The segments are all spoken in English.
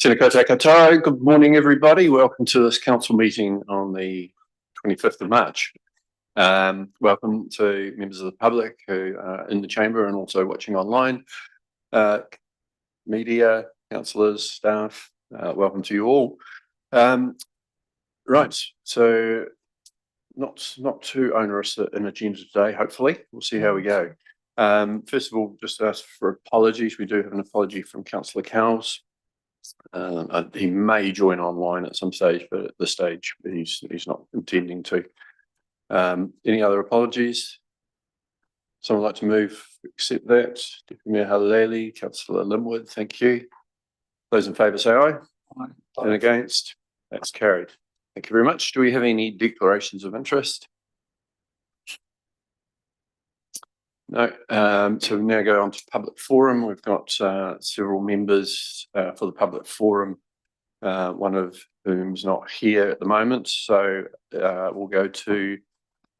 Tēnā koutou katoa. Good morning, everybody. Welcome to this council meeting on the 25th of March. Welcome to members of the public who are in the chamber and also watching online, media, councillors, staff. Welcome to you all. Right, so not too onerous an agenda today, hopefully. We'll see how we go. First of all, just ask for apologies. We do have an apology from Councillor Cowles. He may join online at some stage, but at this stage he's not intending to. Any other apologies? Someone like to move, accept that? Deputy Mayor Halilele, Councillor Linwood, thank you. Those in favour say aye. Aye. And against? That's carried. Thank you very much. Do we have any declarations of interest? No. So we now go on to public forum. We've got several members for the public forum, one of whom's not here at the moment. So we'll go to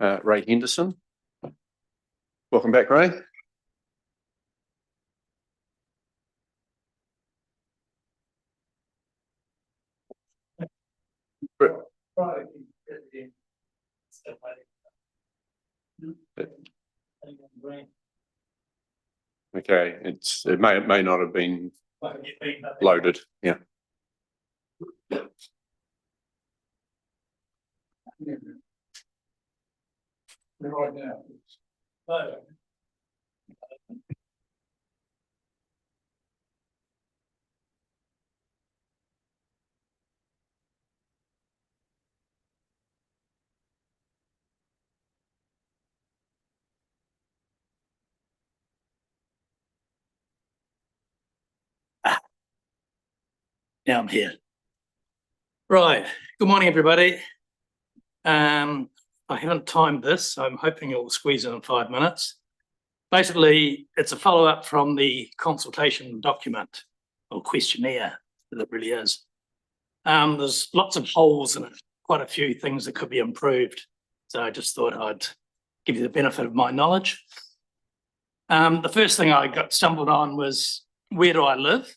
Ray Henderson. Welcome back, Ray. Okay, it may not have been loaded. Yeah. Right now. Now I'm here. Right. Good morning, everybody. I haven't timed this, so I'm hoping it'll squeeze in 5 minutes. Basically, it's a follow-up from the consultation document or questionnaire that it really is. There's lots of holes in it, quite a few things that could be improved. So I just thought I'd give you the benefit of my knowledge. The first thing I got stumbled on was, where do I live?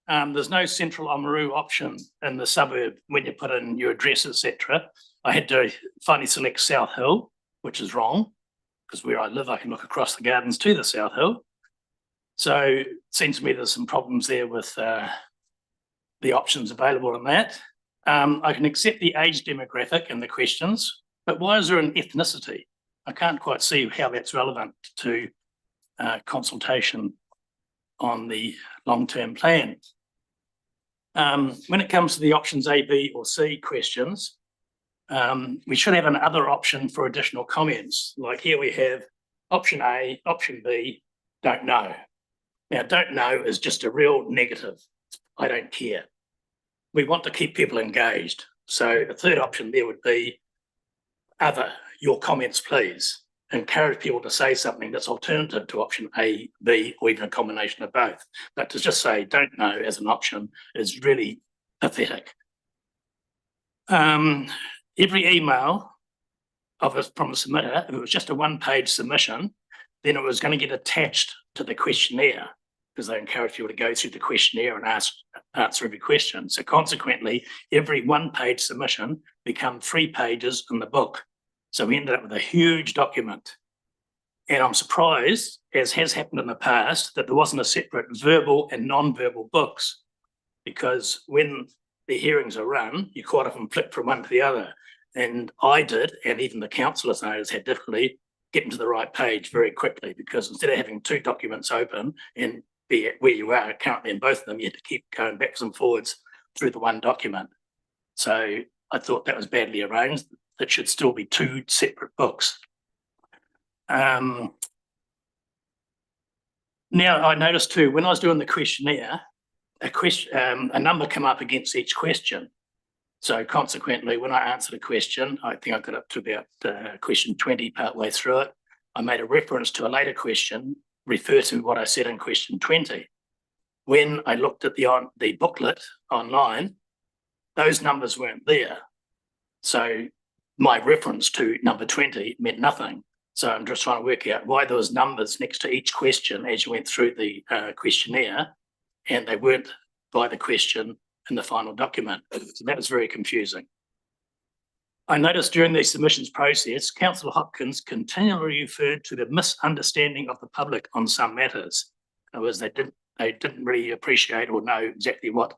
There's no central Oamaru option in the suburb when you put in your address, etc. I had to finally select South Hill, which is wrong, because where I live, I can look across the gardens to the South Hill. So it seems to me there's some problems there with the options available on that. I can accept the age demographic in the questions, but why is there an ethnicity? I can't quite see how that's relevant to consultation on the long-term plan. When it comes to the options A, B or C questions, we should have another option for additional comments. Like here we have option A, option B, don't know. Now, don't know is just a real negative. I don't care. We want to keep people engaged. So a third option there would be other, your comments, please. Encourage people to say something that's alternative to option A, B, or even a combination of both. But to just say don't know as an option is really pathetic. Every email from a submitter, if it was just a one-page submission, then it was going to get attached to the questionnaire because they encourage people to go through the questionnaire and answer every question. So consequently, every one-page submission became 3 pages in the book. So we ended up with a huge document. And I'm surprised, as has happened in the past, that there wasn't a separate verbal and non-verbal books, because when the hearings are run, you quite often flip from one to the other. And I did, and even the councillors noticed, had difficulty getting to the right page very quickly, because instead of having 2 documents open and be where you are currently in both of them, you had to keep going backwards and forwards through the one document. So I thought that was badly arranged. That should still be 2 separate books. Now I noticed too, when I was doing the questionnaire, a number come up against each question. So consequently, when I answered a question, I think I got up to about question 20 partway through it. I made a reference to a later question, refer to what I said in question 20. When I looked at the booklet online, those numbers weren't there. So my reference to number 20 meant nothing. So I'm just trying to work out why there was numbers next to each question as you went through the questionnaire, and they weren't by the question in the final document. So that was very confusing. I noticed during the submissions process, Councillor Hopkins continually referred to the misunderstanding of the public on some matters. In other words, they didn't really appreciate or know exactly what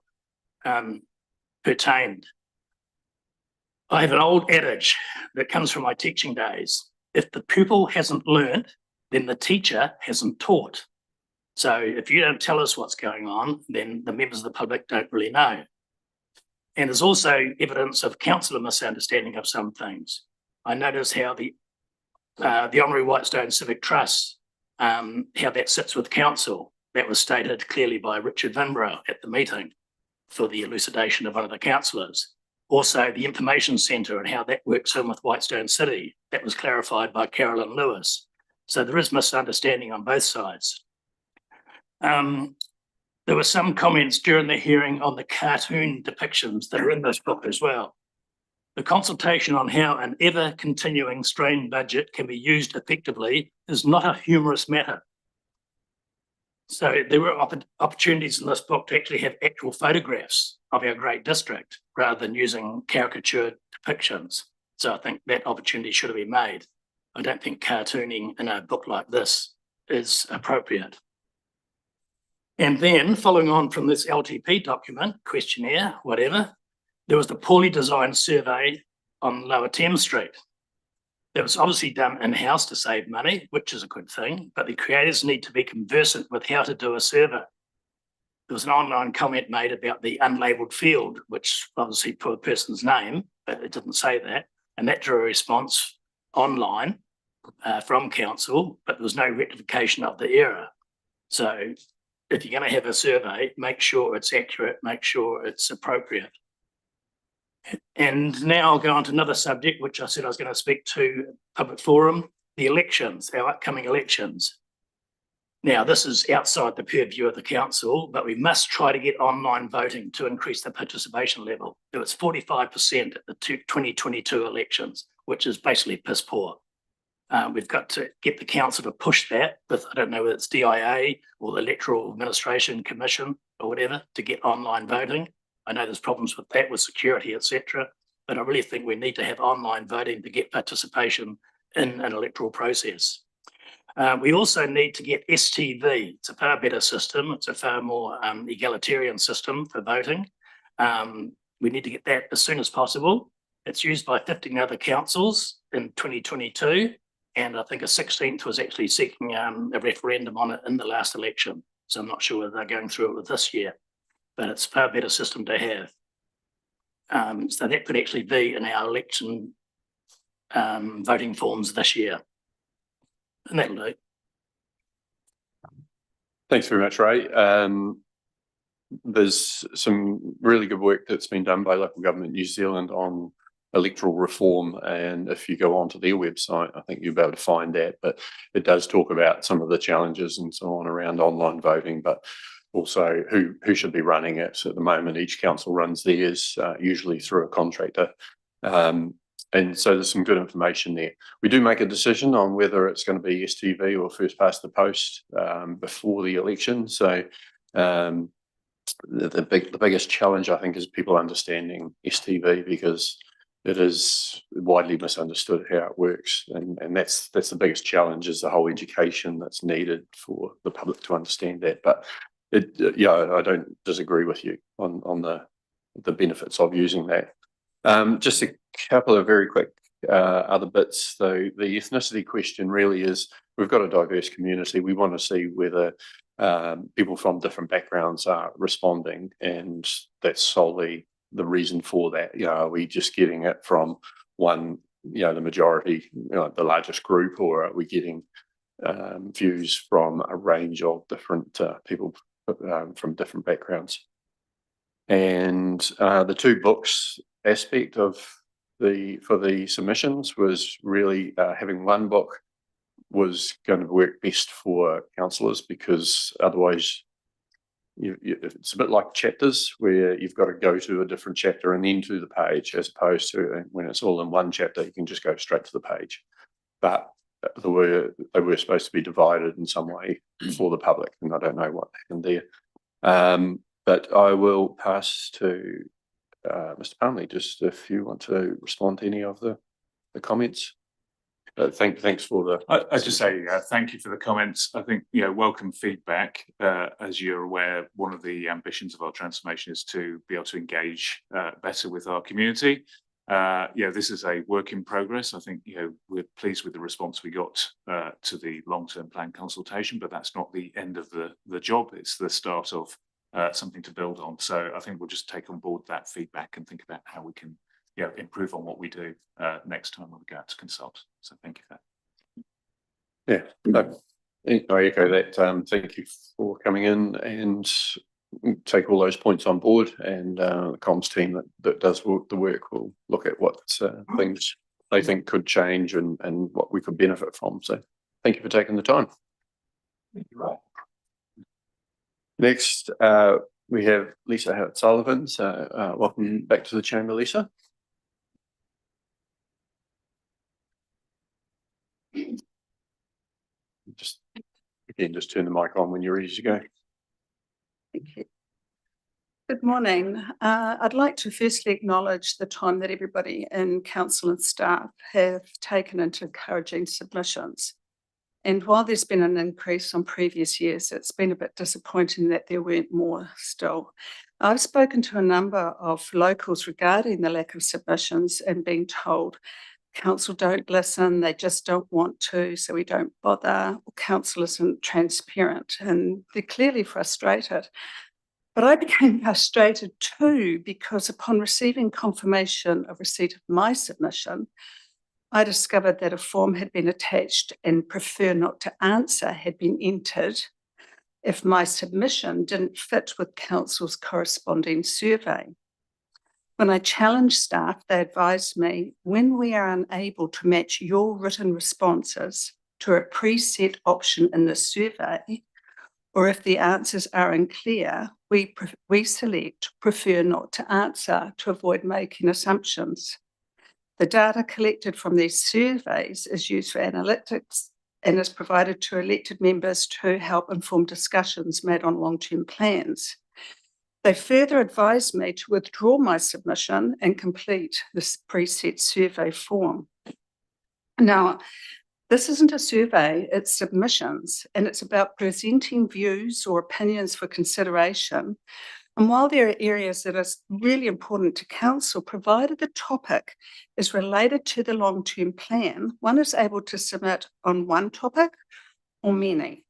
pertained. I have an old adage that comes from my teaching days. If the pupil hasn't learned, then the teacher hasn't taught. So if you don't tell us what's going on, then the members of the public don't really know. And there's also evidence of councillor misunderstanding of some things. I noticed how the Honorary Whitestone Civic Trust, how that sits with council. That was stated clearly by Richard Vinbrow at the meeting for the elucidation of one of the councillors. Also, the information centre and how that works in with Whitestone City. That was clarified by Carolyn Lewis. So there is misunderstanding on both sides. There were some comments during the hearing on the cartoon depictions that are in this book as well. The consultation on how an ever-continuing strained budget can be used effectively is not a humorous matter. So there were opportunities in this book to actually have actual photographs of our great district rather than using caricatured depictions. So I think that opportunity should have been made. I don't think cartooning in a book like this is appropriate. And then following on from this LTP document, questionnaire, whatever, there was the poorly designed survey on Lower Thames Street. That was obviously done in-house to save money, which is a good thing, but the creators need to be conversant with how to do a survey. There was an online comment made about the unlabelled field, which obviously put a person's name, but it didn't say that. And that drew a response online from council, but there was no rectification of the error. So if you're going to have a survey, make sure it's accurate, make sure it's appropriate. And now I'll go on to another subject, which I said I was going to speak to public forum, the elections, our upcoming elections. Now, this is outside the purview of the council, but we must try to get online voting to increase the participation level. It was 45% at the 2022 elections, which is basically piss poor. We've got to get the council to push that with, I don't know whether it's DIA or the Electoral Administration Commission or whatever, to get online voting. I know there's problems with that, with security, etc. But I really think we need to have online voting to get participation in an electoral process. We also need to get STV. It's a far better system. It's a far more egalitarian system for voting. We need to get that as soon as possible. It's used by 15 other councils in 2022. And I think a 16th was actually seeking a referendum on it in the last election. So I'm not sure whether they're going through it with this year, but it's a far better system to have. So that could actually be in our election voting forms this year. And that'll do. Thanks very much, Ray. There's some really good work that's been done by Local Government New Zealand on electoral reform, and if you go onto their website, I think you'll be able to find that, but it does talk about some of the challenges and so on around online voting, but also who should be running it. So at the moment, each council runs theirs, usually through a contractor. And so there's some good information there. We do make a decision on whether it's going to be STV or first past the post before the election. So the biggest challenge, I think, is people understanding STV, because it is widely misunderstood how it works, and that's the biggest challenge, is the whole education that's needed for the public to understand that. But yeah, I don't disagree with you on the benefits of using that. Just a couple of very quick other bits, though. The ethnicity question really is, we've got a diverse community. We want to see whether people from different backgrounds are responding, and that's solely the reason for that. Are we just getting it from one, the majority, the largest group, or are we getting views from a range of different people from different backgrounds? And the two books aspect of for the submissions was really having one book was going to work best for councillors, because otherwise it's a bit like chapters, where you've got to go to a different chapter and then to the page, as opposed to when it's all in one chapter, you can just go straight to the page. But they were supposed to be divided in some way for the public, and I don't know what happened there. But I will pass to Mr. Palmley, just if you want to respond to any of the comments. Thanks for the. I just say thank you for the comments. I think, welcome feedback. As you're aware, one of the ambitions of our transformation is to be able to engage better with our community. This is a work in progress. I think, we're pleased with the response we got to the long-term plan consultation, but that's not the end of the job. It's the start of something to build on. So I think we'll just take on board that feedback and think about how we can improve on what we do next time when we go out to consult. So thank you for that. I echo that. Thank you for coming in and take all those points on board, and the comms team that does the work will look at what things they think could change and what we could benefit from. So thank you for taking the time. Thank you, Rob. Next, we have Lisa Howard-Sullivan. So welcome back to the chamber, Lisa. Just turn the mic on when you're ready to go. Thank you. Good morning. I'd like to firstly acknowledge the time that everybody in council and staff have taken into encouraging submissions. And while there's been an increase on previous years, it's been a bit disappointing that there weren't more still. I've spoken to a number of locals regarding the lack of submissions and being told council don't listen, they just don't want to, so we don't bother, or council isn't transparent, and they're clearly frustrated. But I became frustrated too, because upon receiving confirmation of receipt of my submission, I discovered that a form had been attached and prefer not to answer had been entered if my submission didn't fit with council's corresponding survey. When I challenged staff, they advised me, when we are unable to match your written responses to a preset option in the survey, or if the answers are unclear, we select prefer not to answer to avoid making assumptions. The data collected from these surveys is used for analytics and is provided to elected members to help inform discussions made on long-term plans. They further advised me to withdraw my submission and complete this preset survey form. Now, this isn't a survey, it's submissions, and it's about presenting views or opinions for consideration. And while there are areas that are really important to council, provided the topic is related to the long-term plan, one is able to submit on one topic or many.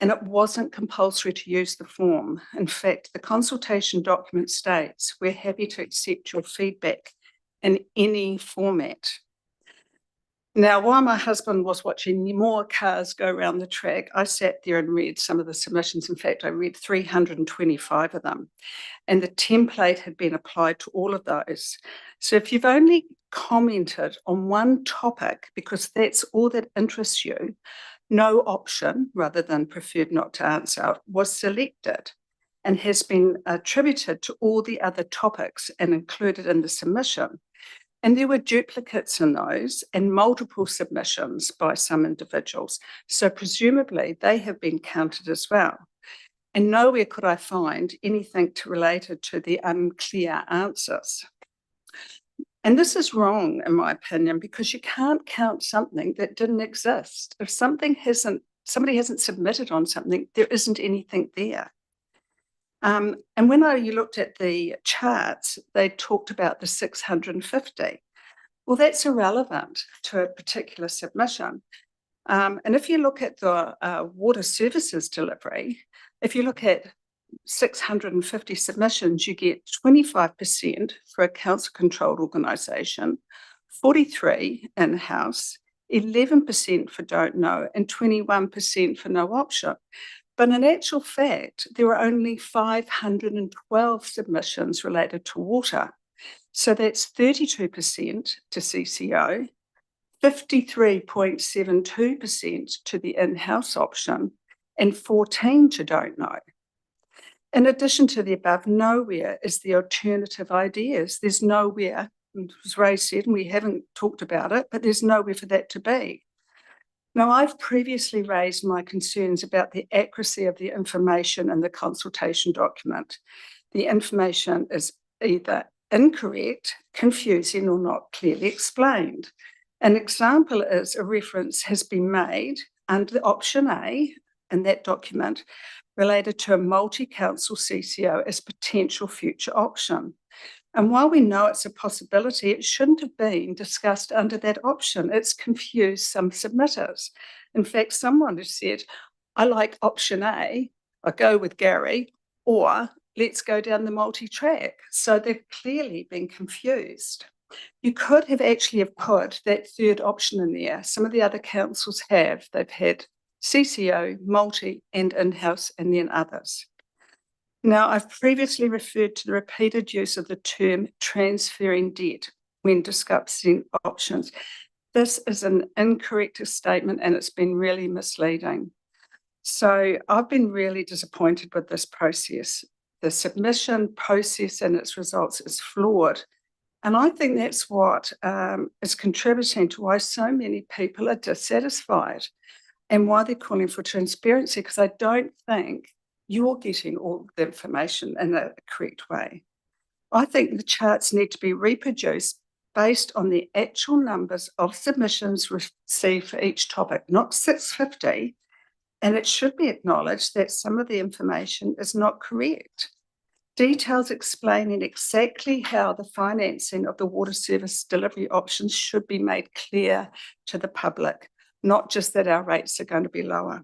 And it wasn't compulsory to use the form. In fact, the consultation document states, we're happy to accept your feedback in any format. Now, while my husband was watching more cars go around the track, I sat there and read some of the submissions. In fact, I read 325 of them. And the template had been applied to all of those. So if you've only commented on one topic, because that's all that interests you, no option, rather than preferred not to answer, was selected and has been attributed to all the other topics and included in the submission. And there were duplicates in those and multiple submissions by some individuals. So presumably they have been counted as well. And nowhere could I find anything related to the unclear answers. And this is wrong, in my opinion, because you can't count something that didn't exist. If somebody hasn't submitted on something, there isn't anything there. And when you looked at the charts, they talked about the 650. Well, that's irrelevant to a particular submission. And if you look at the water services delivery, if you look at 650 submissions, you get 25% for a council-controlled organisation, 43% in-house, 11% for don't know, and 21% for no option. But in actual fact, there were only 512 submissions related to water. So that's 32% to CCO, 53.72% to the in-house option, and 14% to don't know. In addition to the above, nowhere is the alternative ideas. There's nowhere, as Ray said, and we haven't talked about it, but there's nowhere for that to be. Now, I've previously raised my concerns about the accuracy of the information in the consultation document. the information is either incorrect, confusing, or not clearly explained. An example is a reference has been made under the option A in that document related to a multi-council CCO as potential future option. And while we know it's a possibility, it shouldn't have been discussed under that option. It's confused some submitters. In fact, someone has said, I like option A, I go with Gary, or let's go down the multi-track. So they've clearly been confused. You could have actually have put that third option in there. Some of the other councils have. They've had CCO, multi, and in-house, and then others. Now, I've previously referred to the repeated use of the term transferring debt when discussing options. This is an incorrect statement and it's been really misleading. So I've been really disappointed with this process. The submission process and its results is flawed. And I think that's what is contributing to why so many people are dissatisfied and why they're calling for transparency, because I don't think you're getting all the information in a correct way. I think the charts need to be reproduced based on the actual numbers of submissions received for each topic, not 650. And it should be acknowledged that some of the information is not correct. Details explaining exactly how the financing of the water service delivery options should be made clear to the public, not just that our rates are going to be lower.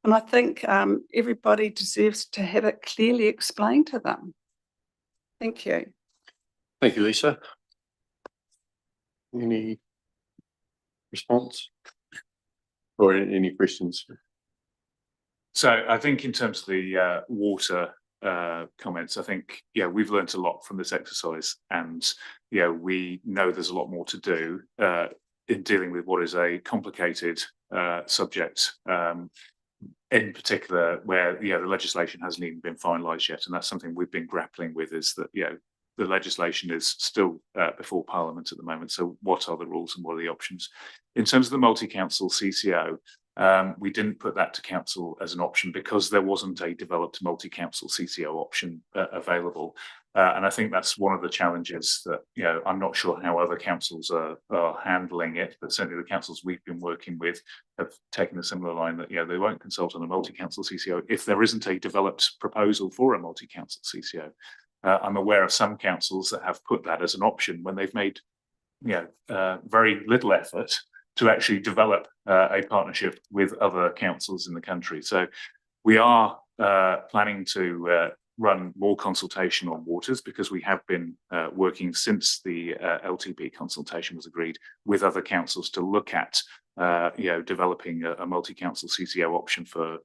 And I think everybody deserves to have it clearly explained to them. Thank you. Thank you, Lisa. Any response or any questions? So I think in terms of the water comments, I think, we've learned a lot from this exercise, and, we know there's a lot more to do in dealing with what is a complicated subject, in particular where, the legislation hasn't even been finalised yet. And that's something we've been grappling with, is that, the legislation is still before Parliament at the moment. So what are the rules and what are the options? In terms of the multi-council CCO, we didn't put that to council as an option because there wasn't a developed multi-council CCO option available. And I think that's one of the challenges that, I'm not sure how other councils are handling it, but certainly the councils we've been working with have taken a similar line that, they won't consult on a multi-council CCO if there isn't a developed proposal for a multi-council CCO. I'm aware of some councils that have put that as an option when they've made, very little effort to actually develop a partnership with other councils in the country. So we are planning to run more consultation on waters, because we have been working since the LTP consultation was agreed with other councils to look at developing a multi-council CCO option for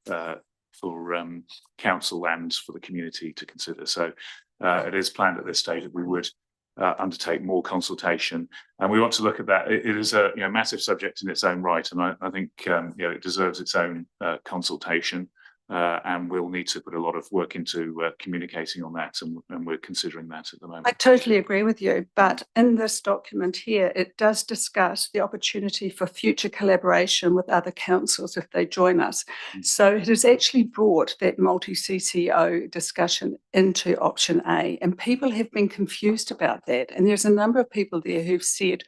council lands for the community to consider. So it is planned at this stage that we would undertake more consultation, and we want to look at that. It is a massive subject in its own right, and I think it deserves its own consultation, and we'll need to put a lot of work into communicating on that, and we're considering that at the moment. I totally agree with you, but in this document here, it does discuss the opportunity for future collaboration with other councils if they join us. So it has actually brought that multi-CCO discussion into option A, and people have been confused about that. And there's a number of people there who've said,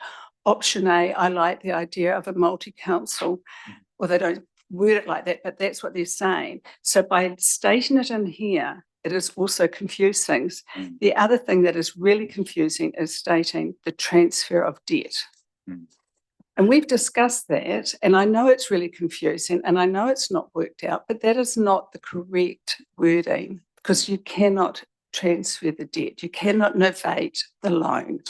option A, I like the idea of a multi-council, or they don't word it like that, but that's what they're saying. So by stating it in here, it is also confused things. The other thing that is really confusing is stating the transfer of debt. And we've discussed that, and I know it's really confusing, and I know it's not worked out, but that is not the correct wording, because you cannot transfer the debt. You cannot novate the loan.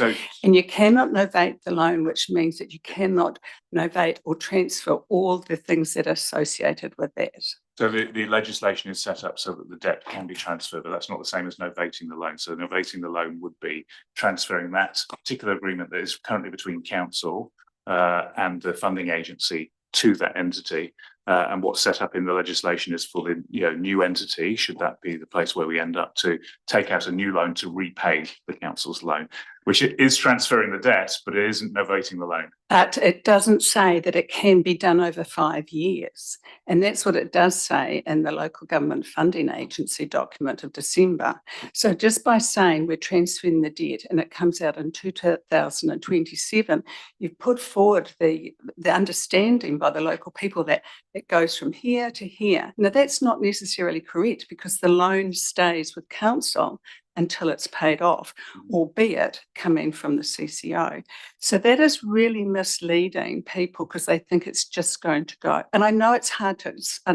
And you cannot novate the loan, which means that you cannot novate or transfer all the things that are associated with that. So the legislation is set up so that the debt can be transferred, but that's not the same as novating the loan. So novating the loan would be transferring that particular agreement that is currently between council and the funding agency to that entity. And what's set up in the legislation is for the new entity, should that be the place where we end up, to take out a new loan to repay the council's loan, which is transferring the debt, but it isn't novating the loan. But it doesn't say that it can be done over 5 years. And that's what it does say in the Local Government Funding Agency document of December. So just by saying we're transferring the debt and it comes out in 2027, you've put forward the understanding by the local people that it goes from here to here. Now, that's not necessarily correct because the loan stays with council until it's paid off, albeit coming from the CCO. So that is really misleading people because they think it's just going to go. And I know it's hard to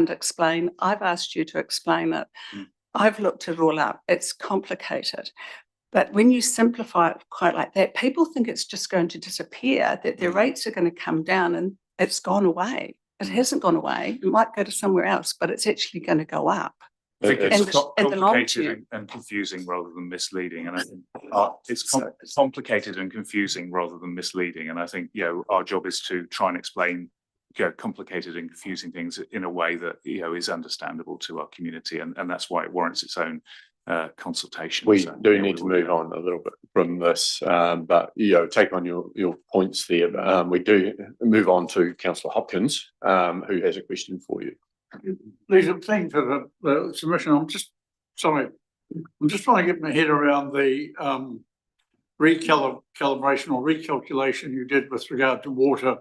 explain. I've asked you to explain it. I've looked it all up. It's complicated. But when you simplify it quite like that, people think it's just going to disappear, that their rates are going to come down and it's gone away. It hasn't gone away. It might go to somewhere else, but it's actually going to go up. I think it's And the long complicated term. and confusing rather than misleading. And I think it's complicated and confusing rather than misleading. And I think, our job is to try and explain, complicated and confusing things in a way that, is understandable to our community. And that's why it warrants its own consultation. We So, do need to move on a little bit from this, but take on your points there. We do move on to Councillor Hopkins, who has a question for you. Lisa, thank you for the submission. I'm just trying to get my head around the calibration or recalculation you did with regard to water,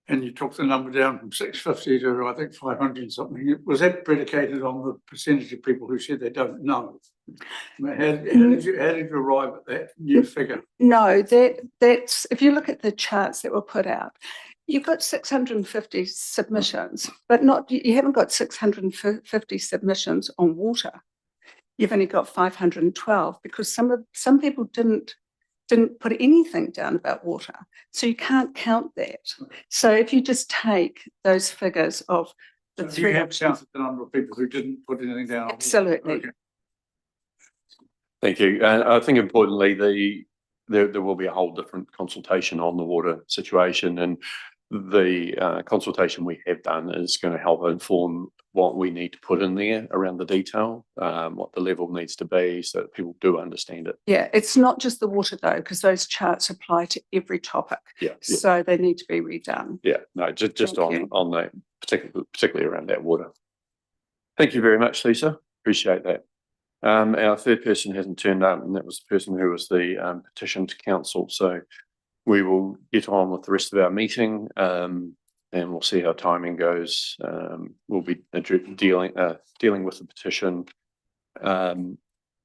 and you took the number down from 650 to I think 500 something. Was that predicated on the percentage of people who said they don't know? How did you arrive at that new figure? No, that's if you look at the charts that were put out, you've got 650 submissions, but you haven't got 650 submissions on water. You've only got 512 because some people didn't put anything down about water. So you can't count that. So if you just take those figures of the So three. you have counted the number of people who didn't put anything down. Absolutely. Okay. Thank you. And I think importantly, there will be a whole different consultation on the water situation, and the consultation we have done is going to help inform what we need to put in there around the detail, what the level needs to be so that people do understand it. Yeah, it's not just the water though, because those charts apply to every topic. Yeah. So they need to be redone. Yeah, no, just Thank you. on that, particularly around that water. Thank you very much, Lisa. Appreciate that. Our third person hasn't turned up, and that was the person who was the petition to council. So we will get on with the rest of our meeting, and we'll see how timing goes. We'll be dealing with the petition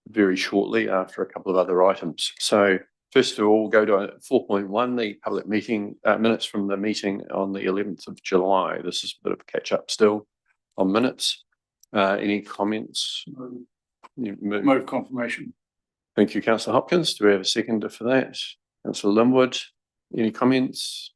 very shortly after a couple of other items. So first of all, we'll go to 4.1, the public meeting minutes from the meeting on the 11th of July. This is a bit of a catch up still on minutes. Any comments? Move confirmation. Thank you, Councillor Hopkins. Do we have a seconder for that? Councillor Linwood, any comments?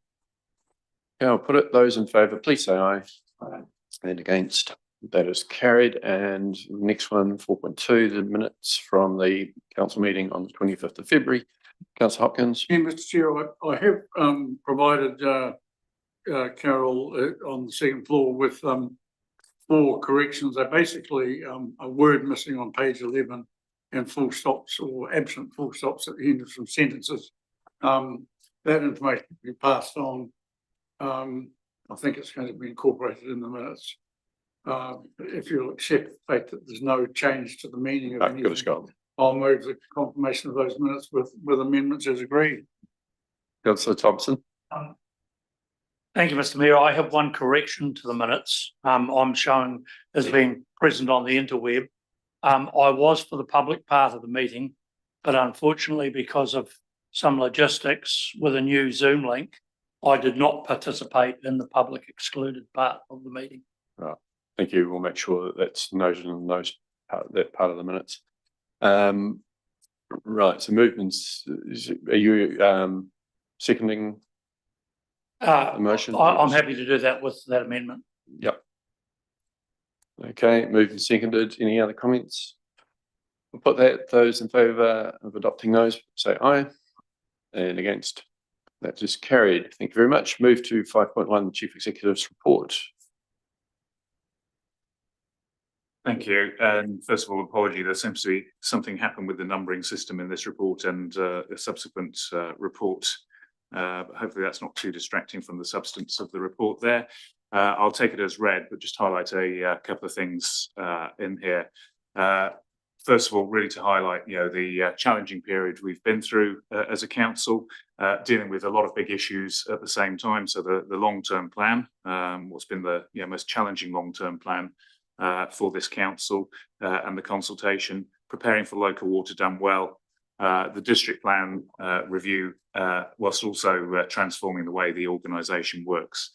Okay, I'll put it. Those in favour, please say aye. Aye. And against. That is carried. And next one, 4.2, the minutes from the council meeting on the 25th of February. Councillor Hopkins. Yeah, Mr. Chair, I have provided Carol on the second floor with 4 corrections. They're basically a word missing on page 11 and full stops or absent full stops at the end of some sentences. That information will be passed on. I think it's going to be incorporated in the minutes. If you'll accept the fact that there's no change to the meaning of anything, I'll move the confirmation of those minutes with amendments as agreed. Councillor Thompson. Thank you, Mr. Mayor. I have one correction to the minutes. I'm showing as being present on the interweb. I was for the public part of the meeting, but unfortunately, because of some logistics with a new Zoom link, I did not participate in the public excluded part of the meeting. Right. Thank you. We'll make sure that that's noted in that part of the minutes. Right. So movements. Are you seconding the motion? I'm happy to do that with that amendment. Yep. Okay. Moved and seconded. Any other comments? We'll put that. Those in favour of adopting those, say aye. And against. That is carried. Thank you very much. Move to 5.1, Chief Executive's report. Thank you. And first of all, apology, there seems to be something happened with the numbering system in this report and a subsequent report but hopefully that's not too distracting from the substance of the report there. I'll take it as read, but just highlight a couple of things in here. First of all, really to highlight, the challenging period we've been through as a council, dealing with a lot of big issues at the same time. So the long-term plan, what's been the most challenging long-term plan for this council, and the consultation, preparing for local water done well, the district plan review, whilst also transforming the way the organisation works.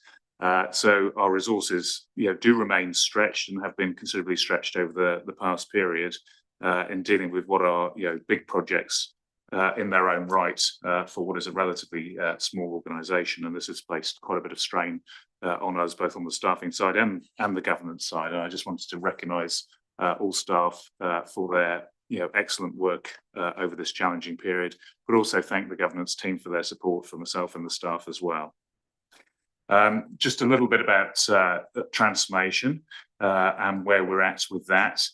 So our resources, do remain stretched and have been considerably stretched over the past period in dealing with what are, big projects in their own right for what is a relatively small organisation. And this has placed quite a bit of strain on us, both on the staffing side and the governance side. And I just wanted to recognise all staff for their excellent work over this challenging period, but also thank the governance team for their support for myself and the staff as well. Just a little bit about transformation and where we're at with that.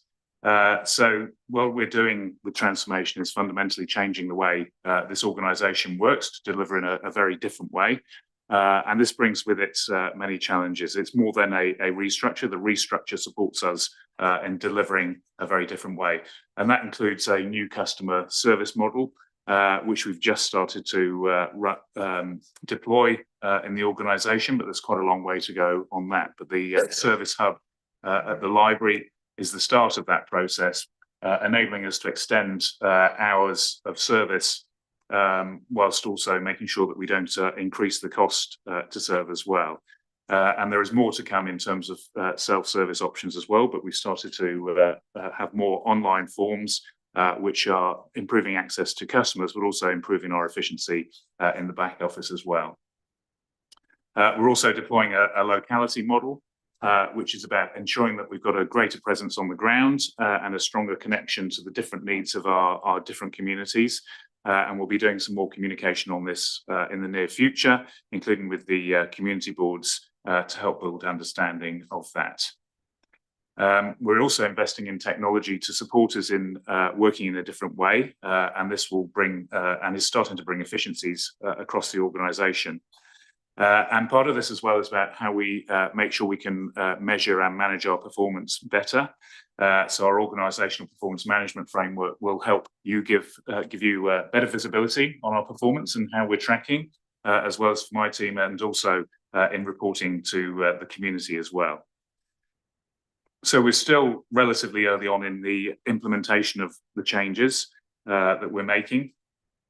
So what we're doing with transformation is fundamentally changing the way this organisation works to deliver in a very different way. And this brings with it many challenges. It's more than a restructure. The restructure supports us in delivering a very different way. And that includes a new customer service model, which we've just started to deploy in the organisation, but there's quite a long way to go on that. But the service hub at the library is the start of that process, enabling us to extend hours of service, whilst also making sure that we don't increase the cost to serve as well. And there is more to come in terms of self-service options as well, but we've started to have more online forms, which are improving access to customers, but also improving our efficiency in the back office as well. We're also deploying a locality model, which is about ensuring that we've got a greater presence on the ground and a stronger connection to the different needs of our different communities. And we'll be doing some more communication on this in the near future, including with the community boards to help build understanding of that. We're also investing in technology to support us in working in a different way, and this will bring and is starting to bring efficiencies across the organisation. And part of this as well is about how we make sure we can measure and manage our performance better. So our organisational performance management framework will help you give you better visibility on our performance and how we're tracking, as well as for my team, and also in reporting to the community as well. So we're still relatively early on in the implementation of the changes that we're making.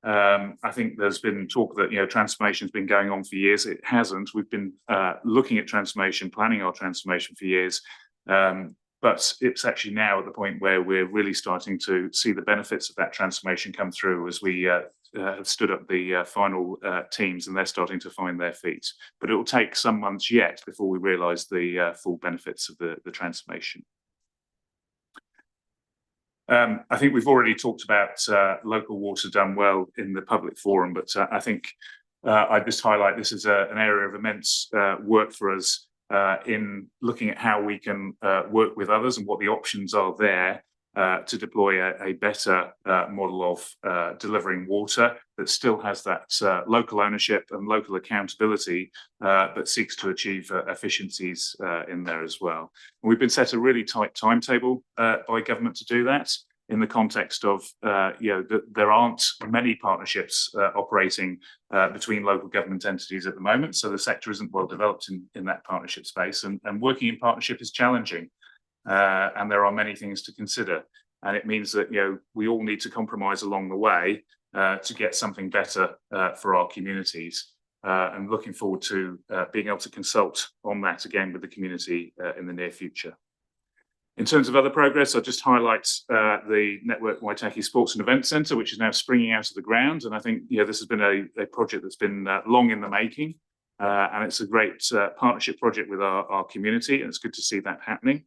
I think there's been talk that transformation has been going on for years. It hasn't. We've been looking at transformation, planning our transformation for years, but it's actually now at the point where we're really starting to see the benefits of that transformation come through as we have stood up the final teams, and they're starting to find their feet. But it will take some months yet before we realise the full benefits of the transformation. I think we've already talked about local water done well in the public forum, but I think I'd just highlight this is an area of immense work for us in looking at how we can work with others and what the options are there to deploy a better model of delivering water that still has that local ownership and local accountability, but seeks to achieve efficiencies in there as well. And we've been set a really tight timetable by government to do that, in the context of there aren't many partnerships operating between local government entities at the moment, so the sector isn't well developed in that partnership space, and working in partnership is challenging. And there are many things to consider, and it means that we all need to compromise along the way to get something better for our communities. And looking forward to being able to consult on that again with the community in the near future. In terms of other progress, I'll just highlight the Network Waitaki Sports and Event Centre, which is now springing out of the ground. And I think this has been a project that's been long in the making, and it's a great partnership project with our community, and it's good to see that happening.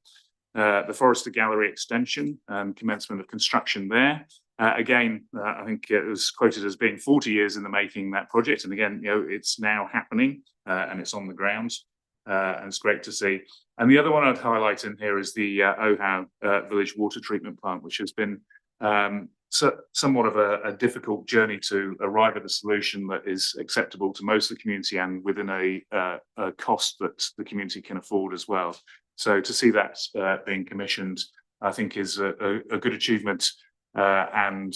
The Forester Gallery extension and commencement of construction there. Again, I think it was quoted as being 40 years in the making, that project. And again, it's now happening and it's on the ground, and it's great to see. And the other one I'd highlight in here is the Ohau Village Water Treatment Plant, which has been somewhat of a difficult journey to arrive at a solution that is acceptable to most of the community and within a cost that the community can afford as well. So to see that being commissioned, I think is a good achievement, and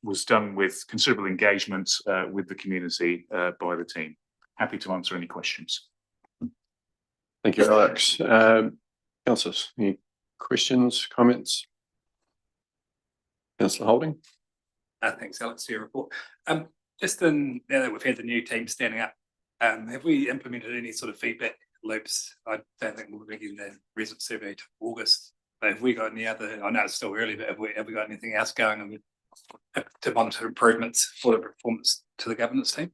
was done with considerable engagement with the community by the team. Happy to answer any questions. Thank you, Alex. Councillors, any questions, comments? Councillor Holding. Thanks, Alex, for your report. Just now that we've had the new team standing up, have we implemented any sort of feedback loops? I don't think we'll be getting the resident survey to August. But have we got any other? I know it's still early, but have we got anything else going on to monitor improvements for the performance to the governance team?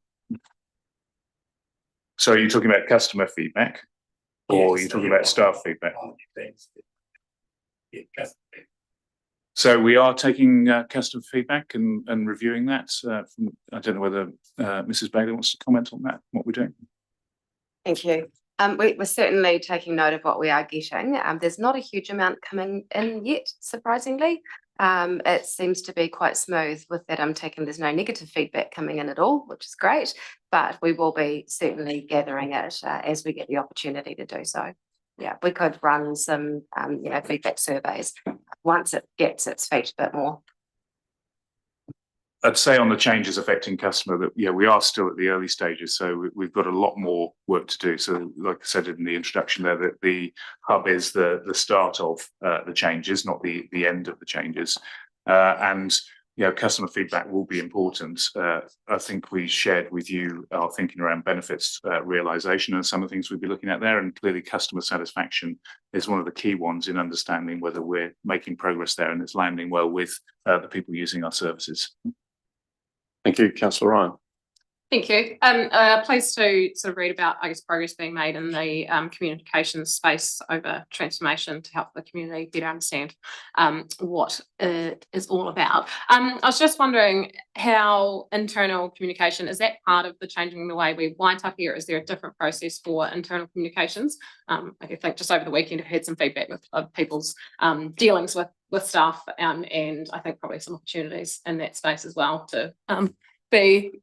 So are you talking about customer feedback, or are you talking about staff feedback? Yeah, customer feedback. So we are taking customer feedback and reviewing that. I don't know whether Mrs. Bailey wants to comment on that, what we're doing. Thank you. We're certainly taking note of what we are getting. There's not a huge amount coming in yet, surprisingly. It seems to be quite smooth with that. I'm taking, there's no negative feedback coming in at all, which is great, but we will be certainly gathering it as we get the opportunity to do so. Yeah, we could run some, feedback surveys once it gets its feet a bit more. I'd say on the changes affecting customer that, we are still at the early stages, so we've got a lot more work to do. So like I said in the introduction there, that the hub is the start of the changes, not the end of the changes. And customer feedback will be important. I think we shared with you our thinking around benefits realisation and some of the things we'll be looking at there, and clearly customer satisfaction is one of the key ones in understanding whether we're making progress there and it's landing well with the people using our services. Thank you, Councillor Ryan. Thank you. Pleased to sort of read about, I guess, progress being made in the communications space over transformation to help the community better understand what it is all about. I was just wondering how internal communication, is that part of the changing the way we Waitaki, or is there a different process for internal communications? I think just over the weekend I've had some feedback of people's dealings with staff, and I think probably some opportunities in that space as well to be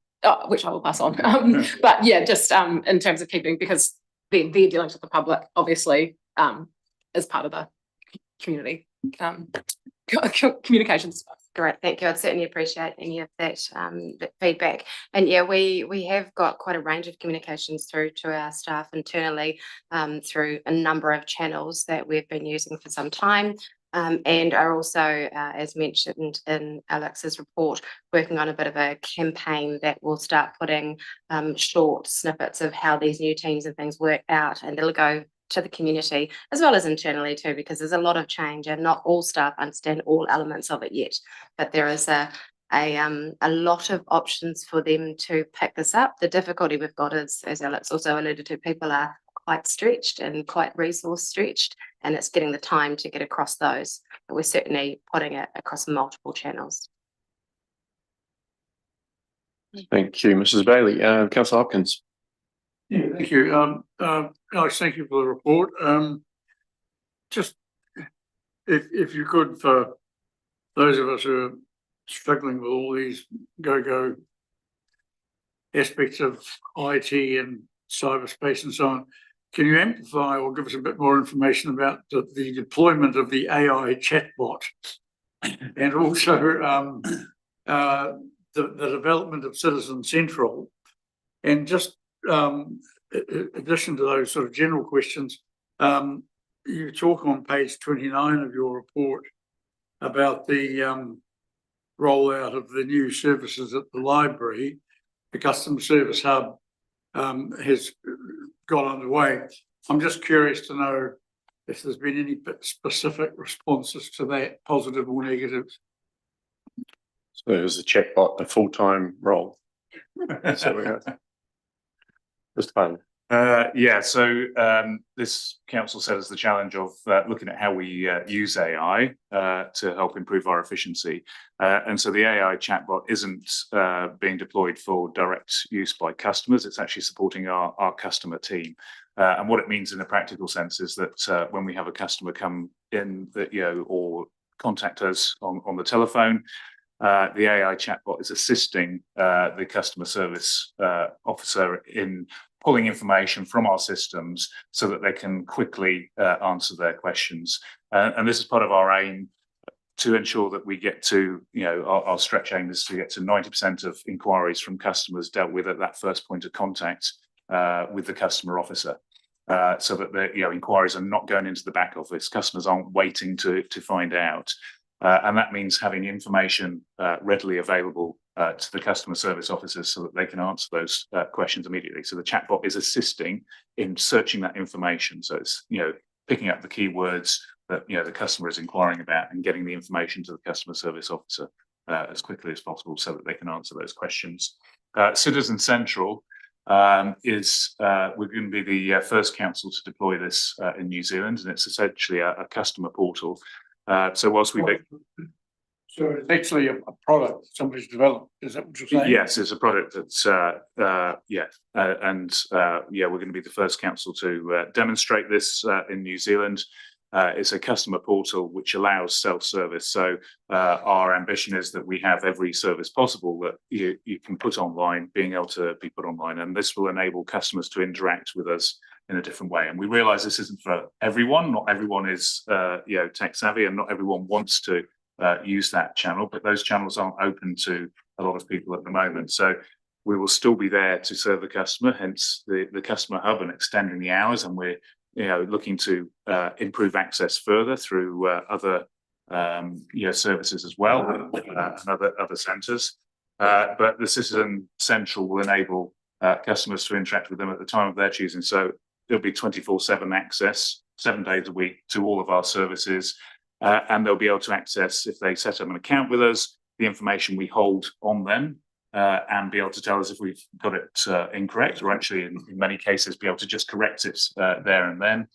which I will pass on. But yeah, just in terms of keeping, because their dealings with the public obviously is part of the community communications. Great, thank you. I'd certainly appreciate any of that feedback. And yeah, we have got quite a range of communications through to our staff internally through a number of channels that we've been using for some time. And are also, as mentioned in Alex's report, working on a bit of a campaign that will start putting short snippets of how these new teams and things work out, and it'll go to the community as well as internally too, because there's a lot of change and not all staff understand all elements of it yet. But there is a lot of options for them to pick this up. The difficulty we've got is, as Alex also alluded to, people are quite stretched and quite resource stretched, and it's getting the time to get across those. But we're certainly putting it across multiple channels. Thank you, Mrs. Bailey. Councillor Hopkins. Yeah, thank you. Alex, thank you for the report. Just if you could, for those of us who are struggling with all these go aspects of IT and cyberspace and so on, can you amplify or give us a bit more information about the deployment of the AI chatbot, and also the development of Citizen Central? And just in addition to those sort of general questions, you talk on page 29 of your report about the rollout of the new services at the library. The customer service hub has got underway. I'm just curious to know if there's been any specific responses to that, positive or negative. So is the chatbot a full-time role? So we have just fun. So this council set us the challenge of looking at how we use AI to help improve our efficiency. And so the AI chatbot isn't being deployed for direct use by customers. It's actually supporting our customer team. And what it means in a practical sense is that when we have a customer come in that, or contact us on the telephone, the AI chatbot is assisting the customer service officer in pulling information from our systems so that they can quickly answer their questions. And this is part of our aim to ensure that we get to, our stretch aim is to get to 90% of inquiries from customers dealt with at that first point of contact with the customer officer. So that the inquiries are not going into the back office. Customers aren't waiting to find out. And that means having information readily available to the customer service officers so that they can answer those questions immediately. So the chatbot is assisting in searching that information. So it's, picking up the keywords that, the customer is inquiring about and getting the information to the customer service officer as quickly as possible so that they can answer those questions. Citizen Central is we're going to be the first council to deploy this in New Zealand, and it's essentially a customer portal. So whilst we So it's actually a product somebody's developed, is that what you're saying? yes, it's a product that's we're going to be the first council to demonstrate this in New Zealand. It's a customer portal which allows self-service. So our ambition is that we have every service possible that you can put online, being able to be put online, and this will enable customers to interact with us in a different way. And we realise this isn't for everyone. Not everyone is tech savvy, and not everyone wants to use that channel. But those channels aren't open to a lot of people at the moment. So we will still be there to serve the customer. Hence the customer hub and extending the hours, and we're looking to improve access further through other services as well, and other centres. But the Citizen Central will enable customers to interact with them at the time of their choosing. So there'll be 24/7 access, 7 days a week, to all of our services, and they'll be able to access, if they set up an account with us, the information we hold on them. And be able to tell us if we've got it incorrect, or actually in many cases be able to just correct it there and then.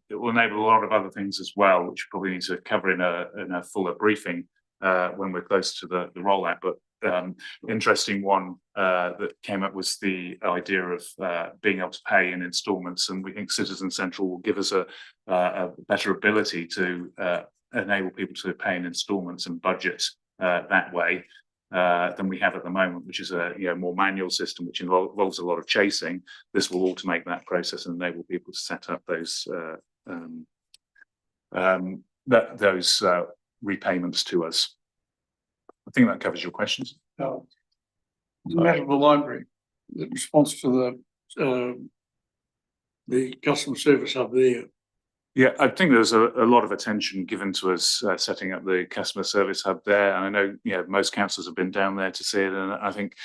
It will enable a lot of other things as well, which we probably need to cover in a fuller briefing when we're close to the rollout. But interesting one that came up was the idea of being able to pay in instalments, and we think Citizen Central will give us a better ability to enable people to pay in instalments and budget that way than we have at the moment, which is a more manual system, which involves a lot of chasing. This will automate that process and enable people to set up those repayments to us. I think that covers your questions. No. The matter of the library, the response to the customer service hub there. Yeah, I think there's a lot of attention given to us setting up the customer service hub there. And I know, most councils have been down there to see it, and I think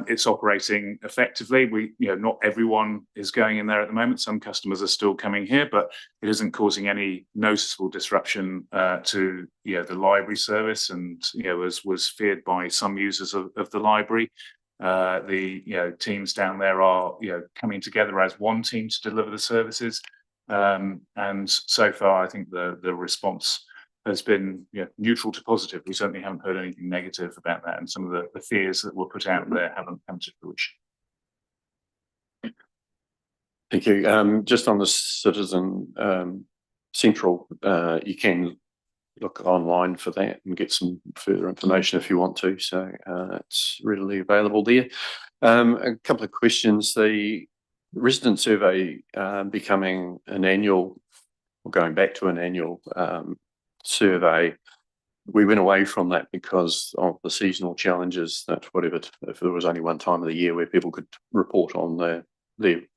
it's operating effectively. Not everyone is going in there at the moment. Some customers are still coming here, but it isn't causing any noticeable disruption to the library service, and as was feared by some users of the library. The teams down there are coming together as one team to deliver the services. And so far, I think the response has been neutral to positive. We certainly haven't heard anything negative about that, and some of the fears that were put out there haven't come to fruition. Thank you. Just on the Citizen Central, you can look online for that and get some further information if you want to. So it's readily available there. A couple of questions. The resident survey becoming an annual, or going back to an annual survey, we went away from that because of the seasonal challenges that if there was only one time of the year where people could report on their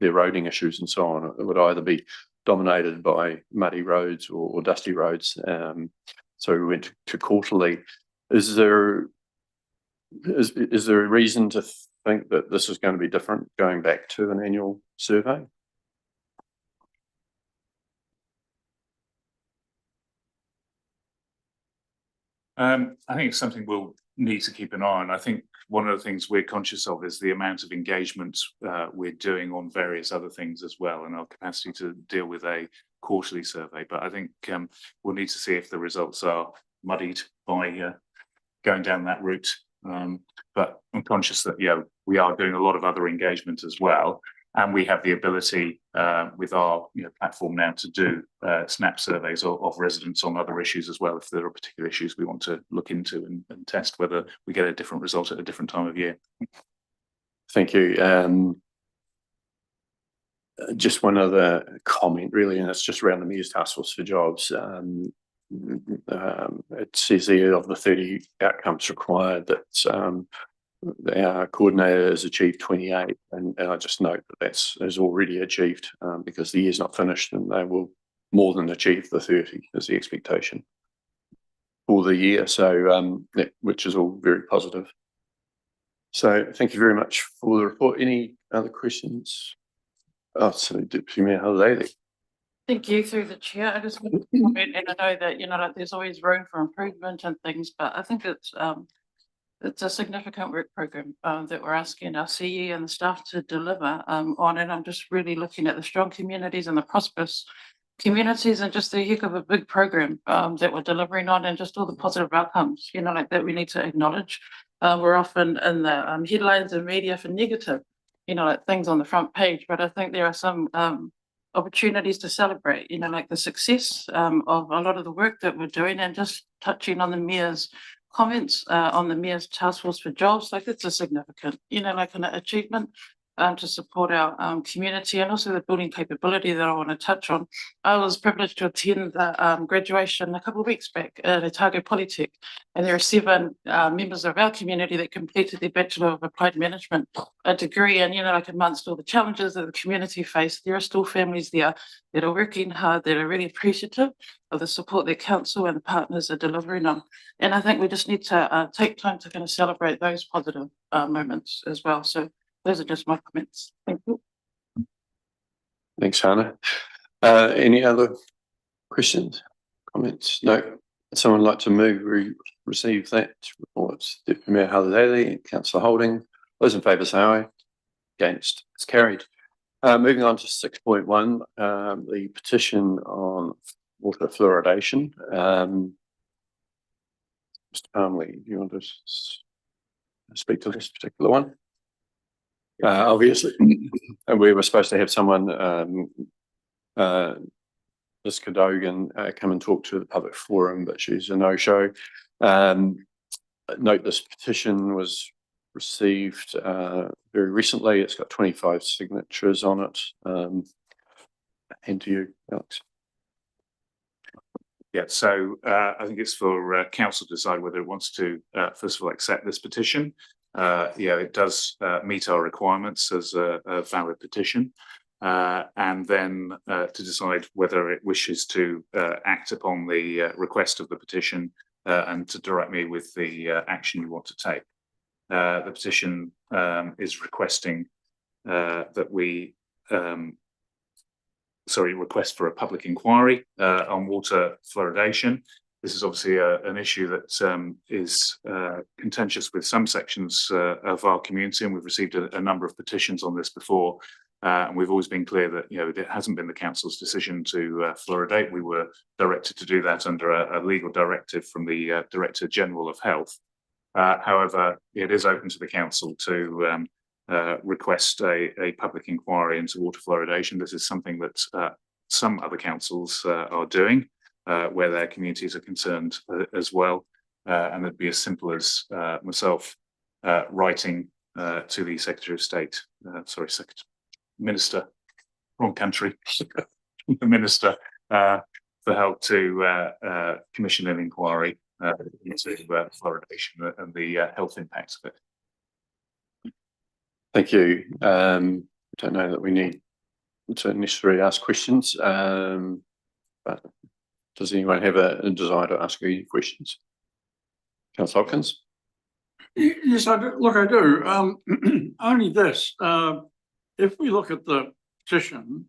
roading issues and so on, it would either be dominated by muddy roads or dusty roads. So we went to quarterly. Is there a reason to think that this is going to be different going back to an annual survey? I think it's something we'll need to keep an eye on. I think one of the things we're conscious of is the amount of engagement we're doing on various other things as well, and our capacity to deal with a quarterly survey. But I think we'll need to see if the results are muddied by going down that route. But I'm conscious that we are doing a lot of other engagement as well, And we have the ability with our platform now to do snap surveys of residents on other issues as well, if there are particular issues we want to look into and test whether we get a different result at a different time of year. Thank you. Just one other comment, really, and it's just around the Mayor's Task Force for Jobs. It says there of the 30 outcomes required that our coordinator has achieved 28, and I just note that is already achieved because the year's not finished, and they will more than achieve the 30 is the expectation for the year. So which is all very positive. So thank you very much for the report. Any other questions? Oh, so Deputy Mayor Halliday. Thank you through the chair. I just want to comment, and I know that, like there's always room for improvement and things, but I think it's a significant work program that we're asking our CE and the staff to deliver on. And I'm just really looking at the strong communities and the prosperous communities, and just a heck of a big program that we're delivering on, and just all the positive outcomes, like that we need to acknowledge. We're often in the headlines and media for negative, like things on the front page, but I think there are some opportunities to celebrate, like the success of a lot of the work that we're doing, and just touching on the Mayor's comments on the Mayor's Task Force for Jobs. Like, it's a significant, like an achievement to support our community, and also the building capability that I want to touch on. I was privileged to attend the graduation a couple of weeks back at Otago Polytech, and there are 7 members of our community that completed their Bachelor of Applied Management degree. And, like amongst all the challenges that the community face, there are still families there that are working hard, that are really appreciative of the support that council and the partners are delivering on. And I think we just need to take time to kind of celebrate those positive moments as well. So those are just my comments. Thank you. Thanks, Hannah. Any other questions, comments? No. Would someone like to move receive that report? Deputy Mayor Halliday, Councillor Holding. Those in favour say aye. Against? It's carried. Moving on to 6.1, the petition on water fluoridation. Mr. Palmley, do you want to speak to this particular one? Obviously, and we were supposed to have someone, Ms. Cadogan, come and talk to the public forum, but she's a no-show. Note this petition was received very recently. It's got 25 signatures on it. Hand to you, Alex. Yeah, so I think it's for council to decide whether it wants to, first of all, accept this petition. It does meet our requirements as a valid petition, and then to decide whether it wishes to act upon the request of the petition and to direct me with the action you want to take. The petition is requesting that we request for a public inquiry on water fluoridation. This is obviously an issue that is contentious with some sections of our community, and we've received a number of petitions on this before. And we've always been clear that it hasn't been the council's decision to fluoridate. We were directed to do that under a legal directive from the Director General of Health. However, it is open to the council to request a public inquiry into water fluoridation. This is something that some other councils are doing, where their communities are concerned as well. And it'd be as simple as myself writing to the Secretary of State, Minister, wrong country, the Minister, for help to commission an inquiry into fluoridation and the health impacts of it. Thank you. I don't know that we need to necessarily ask questions, but does anyone have a desire to ask any questions? Councillor Hopkins? Yes, I do. Look, I do. Only this, if we look at the petition,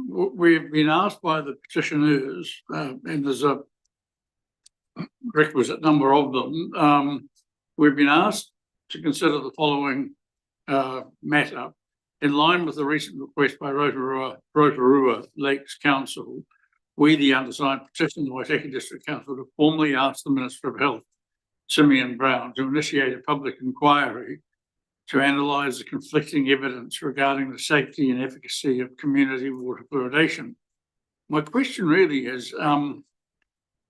we've been asked by the petitioners, and there's a requisite number of them, we've been asked to consider the following matter. In line with the recent request by Rotorua Lakes Council, we, the undersigned, petition the Waitaki District Council to formally ask the Minister of Health, Simeon Brown, to initiate a public inquiry to analyse the conflicting evidence regarding the safety and efficacy of community water fluoridation. My question really is,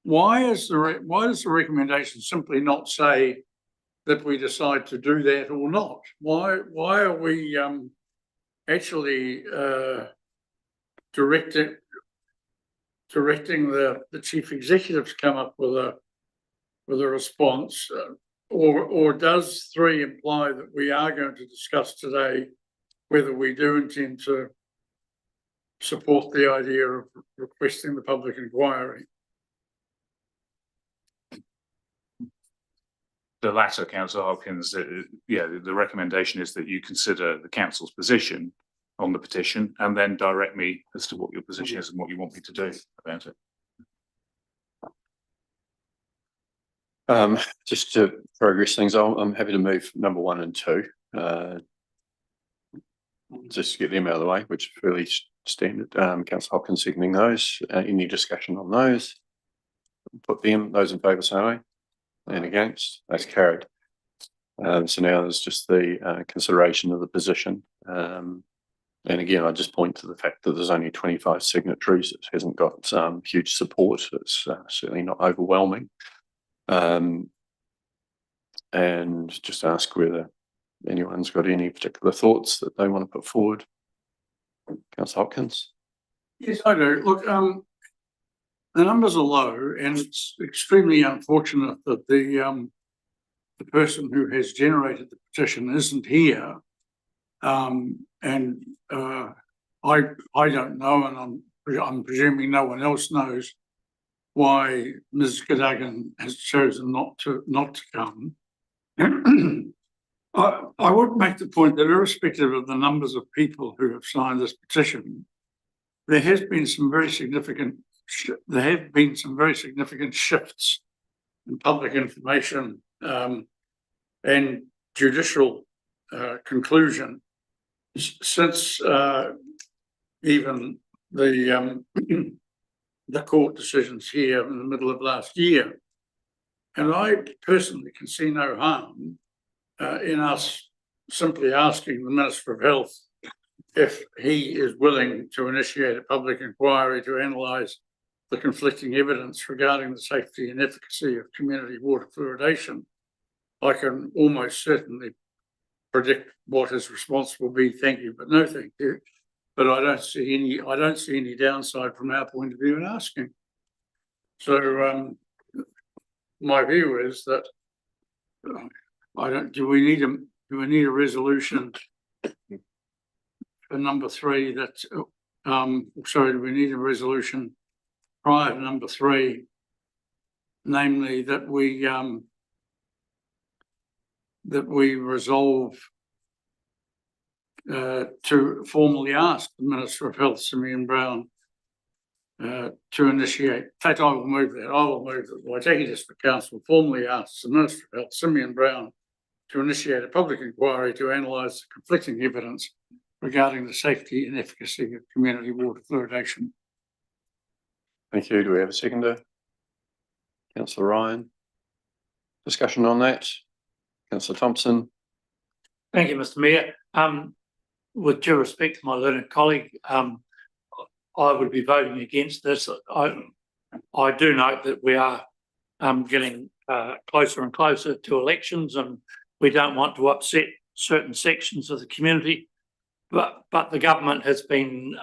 why does the recommendation simply not say that we decide to do that or not? Why are we actually directing the chief executive to come up with a response, or does 3 imply that we are going to discuss today whether we do intend to support the idea of requesting the public inquiry? The latter, Councillor Hopkins, the recommendation is that you consider the council's position on the petition and then direct me as to what your position is and what you want me to do about it. Just to progress things, I'm happy to move number 1 and 2. Just to get them out of the way, which are fairly standard. Councillor Hopkins seconding those. Any discussion on those? Put them, those in favour say aye. And against, that's carried. So now there's just the consideration of the position. And again, I just point to the fact that there's only 25 signatories. It hasn't got huge support. It's certainly not overwhelming. And just ask whether anyone's got any particular thoughts that they want to put forward. Councillor Hopkins. Yes, I do. Look, the numbers are low, and it's extremely unfortunate that the person who has generated the petition isn't here. I don't know, and I'm presuming no one else knows why Ms. Cadogan has chosen not to come. I would make the point that irrespective of the numbers of people who have signed this petition, there have been some very significant shifts in public information and judicial conclusion since even the court decisions here in the middle of last year. And I personally can see no harm in us simply asking the Minister of Health if he is willing to initiate a public inquiry to analyse the conflicting evidence regarding the safety and efficacy of community water fluoridation. I can almost certainly predict what his response will be. Thank you, but no thank you. But I don't see any downside from our point of view in asking. So my view is that do we need a resolution for number 3 that do we need a resolution prior to number 3, namely that we resolve to formally ask the Minister of Health, Simeon Brown, to initiate. In fact, I will move that. I will move that the Waitaki District Council formally asks the Minister of Health, Simeon Brown, to initiate a public inquiry to analyse the conflicting evidence regarding the safety and efficacy of community water fluoridation. Thank you. Do we have a seconder? Councillor Ryan. Discussion on that? Councillor Thompson. Thank you, Mr. Mayor. With due respect to my learned colleague, I would be voting against this. I do note that we are getting closer and closer to elections, and we don't want to upset certain sections of the community. But the government has been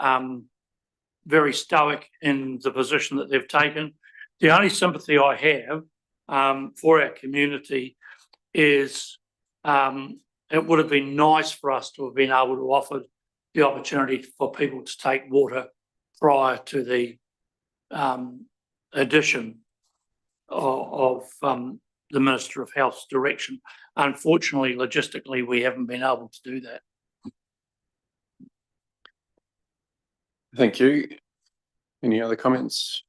very stoic in the position that they've taken. The only sympathy I have for our community is it would have been nice for us to have been able to offer the opportunity for people to take water prior to the addition of the Minister of Health's direction. Unfortunately, logistically, we haven't been able to do that. Thank you. Any other comments?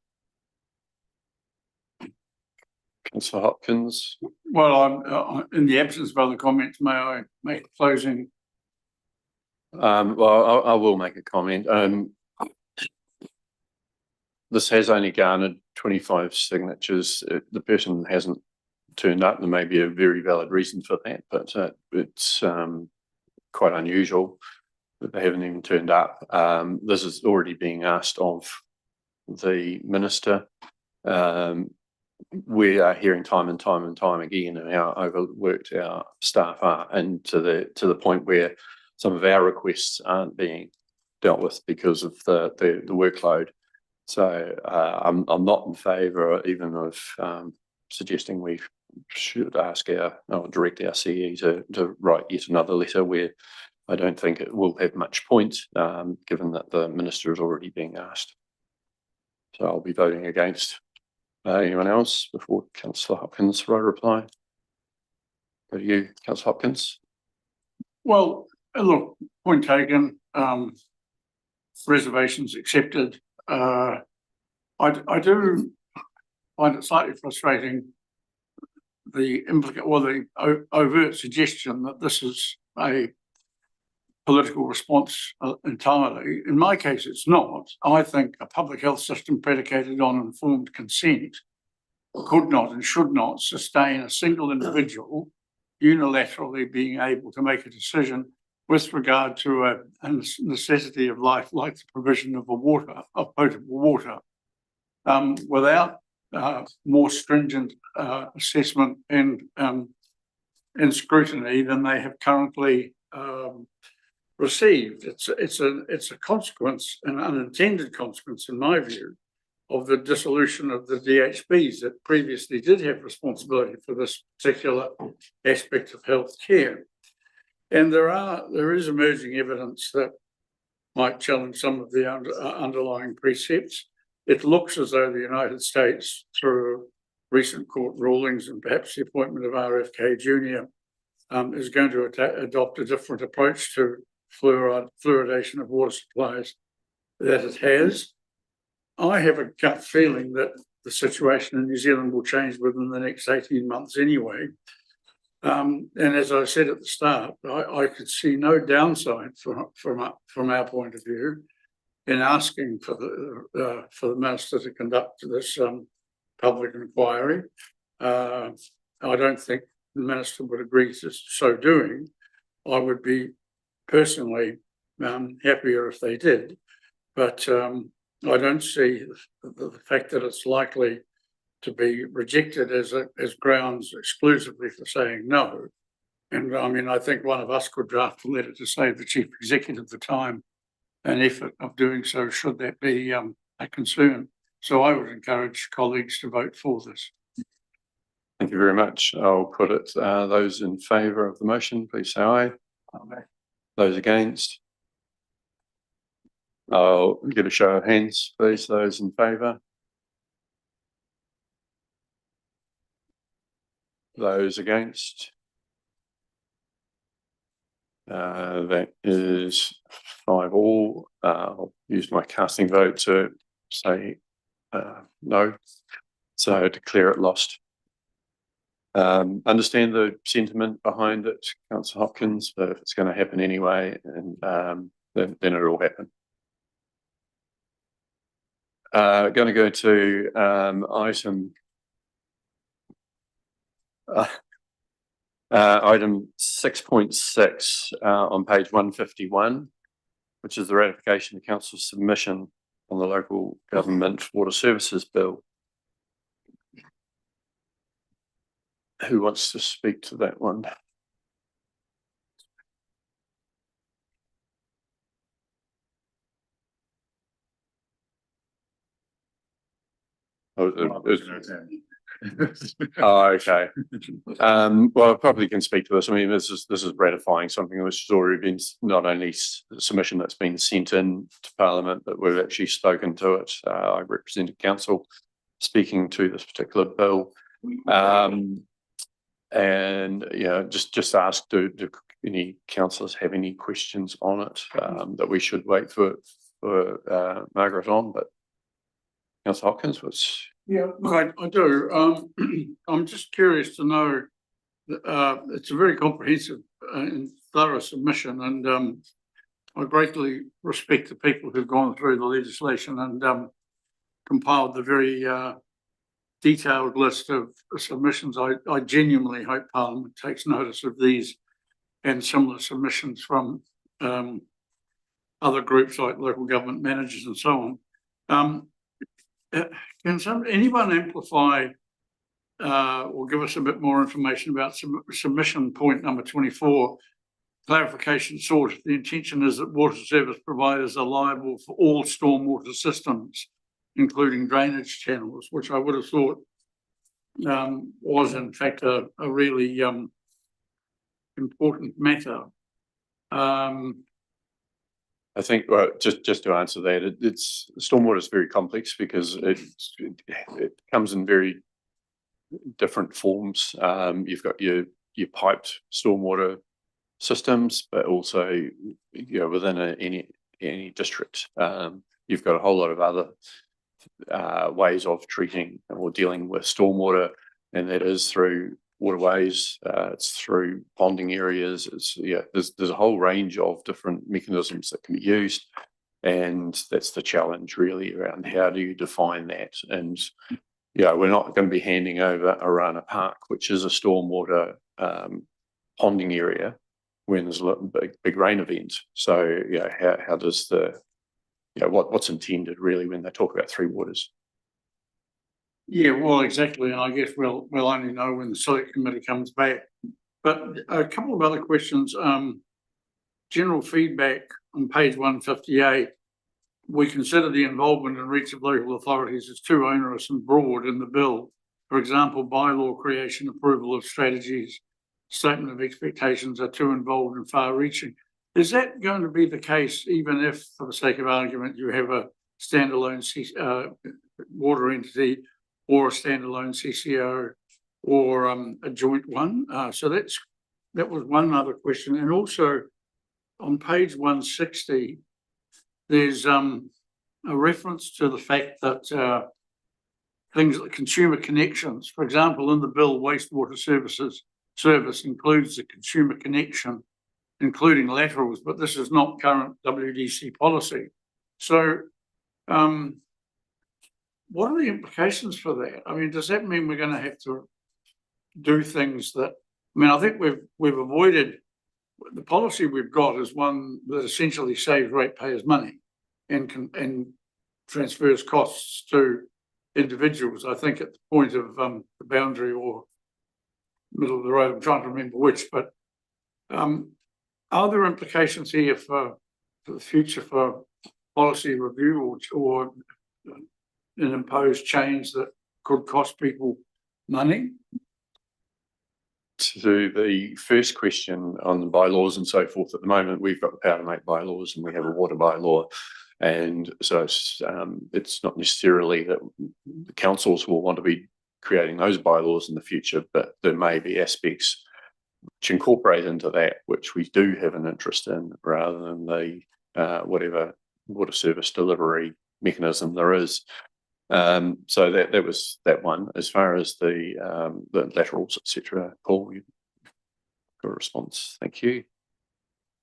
Councillor Hopkins. Well, I'm in the absence of other comments, may I make a closing? Well, I will make a comment. This has only garnered 25 signatures. The person hasn't turned up. There may be a very valid reason for that, but it's quite unusual that they haven't even turned up. This is already being asked of the minister. We are hearing time and time again how overworked our staff are, and to the point where some of our requests aren't being dealt with because of the workload. So I'm not in favour even of suggesting we should ask direct our CE to write yet another letter, where I don't think it will have much point, given that the minister is already being asked. So I'll be voting against. Anyone else before Councillor Hopkins write a reply? Go to you, Councillor Hopkins. Well, look, point taken. Reservations accepted. I do find it slightly frustrating, the overt suggestion that this is a political response entirely. In my case, it's not. I think a public health system predicated on informed consent could not and should not sustain a single individual unilaterally being able to make a decision with regard to a necessity of life, like the provision of potable water, without more stringent assessment and scrutiny than they have currently received. It's a consequence, an unintended consequence, in my view, of the dissolution of the DHBs that previously did have responsibility for this particular aspect of health care. And there is emerging evidence that might challenge some of the underlying precepts. It looks as though the United States, through recent court rulings and perhaps the appointment of RFK Jr., is going to adopt a different approach to fluoridation of water supplies that it has. I have a gut feeling that the situation in New Zealand will change within the next 18 months anyway. And as I said at the start, I could see no downside from our point of view in asking for the minister to conduct this public inquiry. I don't think the minister would agree to so doing. I would be personally happier if they did, but I don't see the fact that it's likely to be rejected as grounds exclusively for saying no. And I mean, I think one of us could draft a letter to save the chief executive the time and effort of doing so, should that be a concern. So I would encourage colleagues to vote for this. Thank you very much. I'll put it. Those in favour of the motion, please say aye. Aye. Those against? I'll get a show of hands, please. Those in favour? Those against? That is 5-all. I'll use my casting vote to say no, so declare it lost. Understand the sentiment behind it, Councillor Hopkins, but if it's going to happen anyway, and then it'll happen. Going to go to item 6.6 on page 151, which is the ratification of Council's submission on the Local Government Water Services Bill. Who wants to speak to that one? Oh, okay. Well, I probably can speak to this. I mean, this is ratifying something which has already been not only submission that's been sent in to Parliament, but we've actually spoken to it. I represented council speaking to this particular bill, and just ask, do any councillors have any questions on it that we should wait for Margaret on? But Councillor Hopkins, what's... Yeah, I do. I'm just curious to know, it's a very comprehensive and thorough submission, and I greatly respect the people who've gone through the legislation and compiled the very detailed list of submissions. I genuinely hope Parliament takes notice of these and similar submissions from other groups like local government managers and so on. Can anyone amplify or give us a bit more information about submission point number 24? Clarification sought. The intention is that water service providers are liable for all stormwater systems, including drainage channels, which I would have thought was in fact a really important matter. I think, well, just to answer that, it's stormwater is very complex because it comes in very different forms. You've got your piped stormwater systems, but also, you know, within any district, you've got a whole lot of other ways of treating or dealing with stormwater, and that is through waterways, it's through ponding areas. It's there's a whole range of different mechanisms that can be used, and that's the challenge really around how do you define that. And we're not going to be handing over Arana Park, which is a stormwater ponding area, when there's a big rain event. So how does what's intended really when they talk about three waters? Yeah, well, exactly. And I guess we'll only know when the select committee comes back. But a couple of other questions. General feedback on page 158. We consider the involvement and reach of local authorities as too onerous and broad in the bill. For example, bylaw creation, approval of strategies, statement of expectations are too involved and far-reaching. Is that going to be the case even if, for the sake of argument, you have a standalone water entity or a standalone CCO or a joint one? So that was one other question. And also on page 160, there's a reference to the fact that things like consumer connections, for example, in the bill, wastewater service includes the consumer connection, including laterals, but this is not current WDC policy. So what are the implications for that? I mean, does that mean we're going to have to do things that, I mean, I think we've avoided, the policy we've got is one that essentially saves ratepayers money and transfers costs to individuals. I think at the point of the boundary or middle of the road, I'm trying to remember which, but are there implications here for the future for policy review or an imposed change that could cost people money? To the first question on the bylaws and so forth, at the moment we've got the power to make bylaws and we have a water bylaw, and so it's not necessarily that the councils will want to be creating those bylaws in the future, but there may be aspects which incorporate into that which we do have an interest in, rather than the whatever water service delivery mechanism there is. So that was that one. As far as the laterals, etc., Paul, you got a response? Thank you.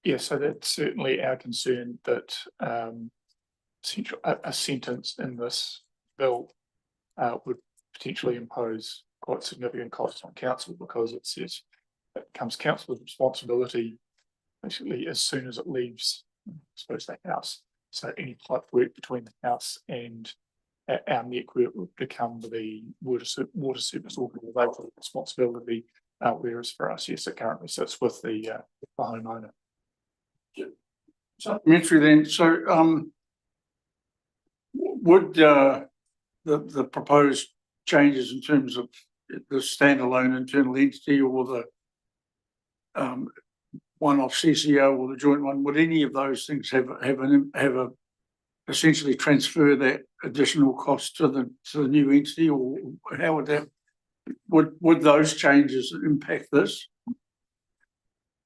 Yeah, so that's certainly our concern that a sentence in this bill would potentially impose quite significant costs on council, because it says it becomes council's responsibility basically as soon as it leaves, I suppose, the house. So any pipe work between the house and our network would become the water service organisation responsibility, whereas for us, yes, it currently sits with the homeowner. Supplementary then. So would the proposed changes in terms of the standalone internal entity or the one-off CCO or the joint one, would any of those things have a essentially transfer that additional cost to the new entity, or how would that would those changes impact this?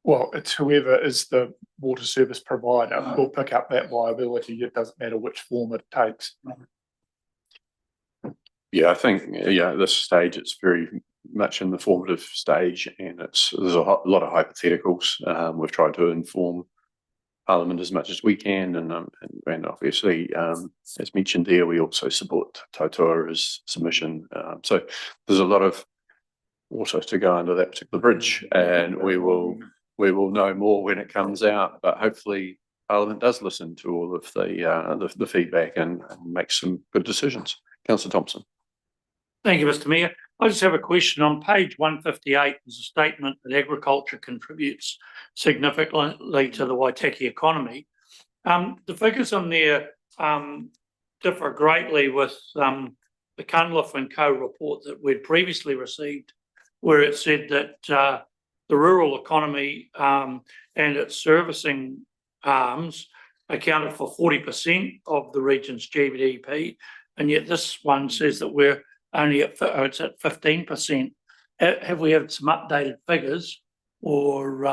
Well, it's whoever is the water service provider will pick up that liability. It doesn't matter which form it takes. Yeah, I think at this stage it's very much in the formative stage, and there's a lot of hypotheticals. We've tried to inform Parliament as much as we can, and obviously, as mentioned there, we also support Tautora's submission. So there's a lot of water to go under that particular bridge, and we will know more when it comes out. But hopefully, Parliament does listen to all of the feedback and make some good decisions. Councillor Thompson. Thank you, Mr. Mayor. I just have a question. On page 158, there's a statement that agriculture contributes significantly to the Waitaki economy. The figures on there differ greatly with the Cunliffe and Co report that we'd previously received, where it said that the rural economy and its servicing arms accounted for 40% of the region's GDP, and yet this one says that we're only it's at 15%. Have we had some updated figures, or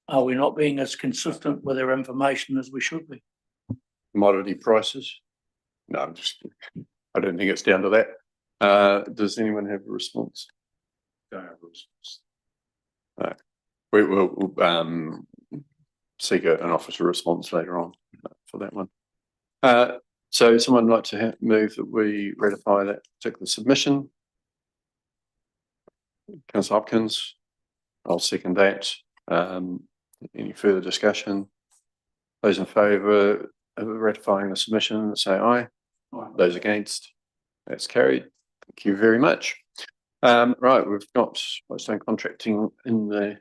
are we not being as consistent with our information as we should be? Commodity prices? No, I don't think it's down to that. Does anyone have a response? Don't have a response. No. We will seek an officer response later on for that one. So someone would like to move that we ratify that particular submission? Councillor Hopkins, I'll second that. Any further discussion? Those in favour of ratifying the submission, say aye. Aye. Those against, that's carried. Thank you very much. Right, we've got Whitestone Contracting in the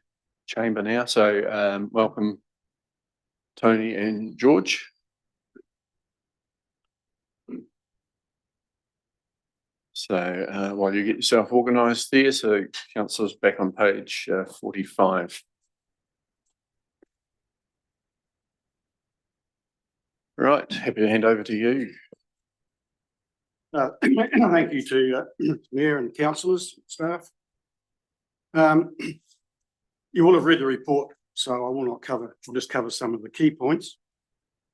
chamber now, so welcome Tony and George. So while you get yourself organised there, so councillors back on page 45. Right, happy to hand over to you. Thank you to Mayor and councillors, staff. You all have read the report, so I will not cover, I'll just cover some of the key points.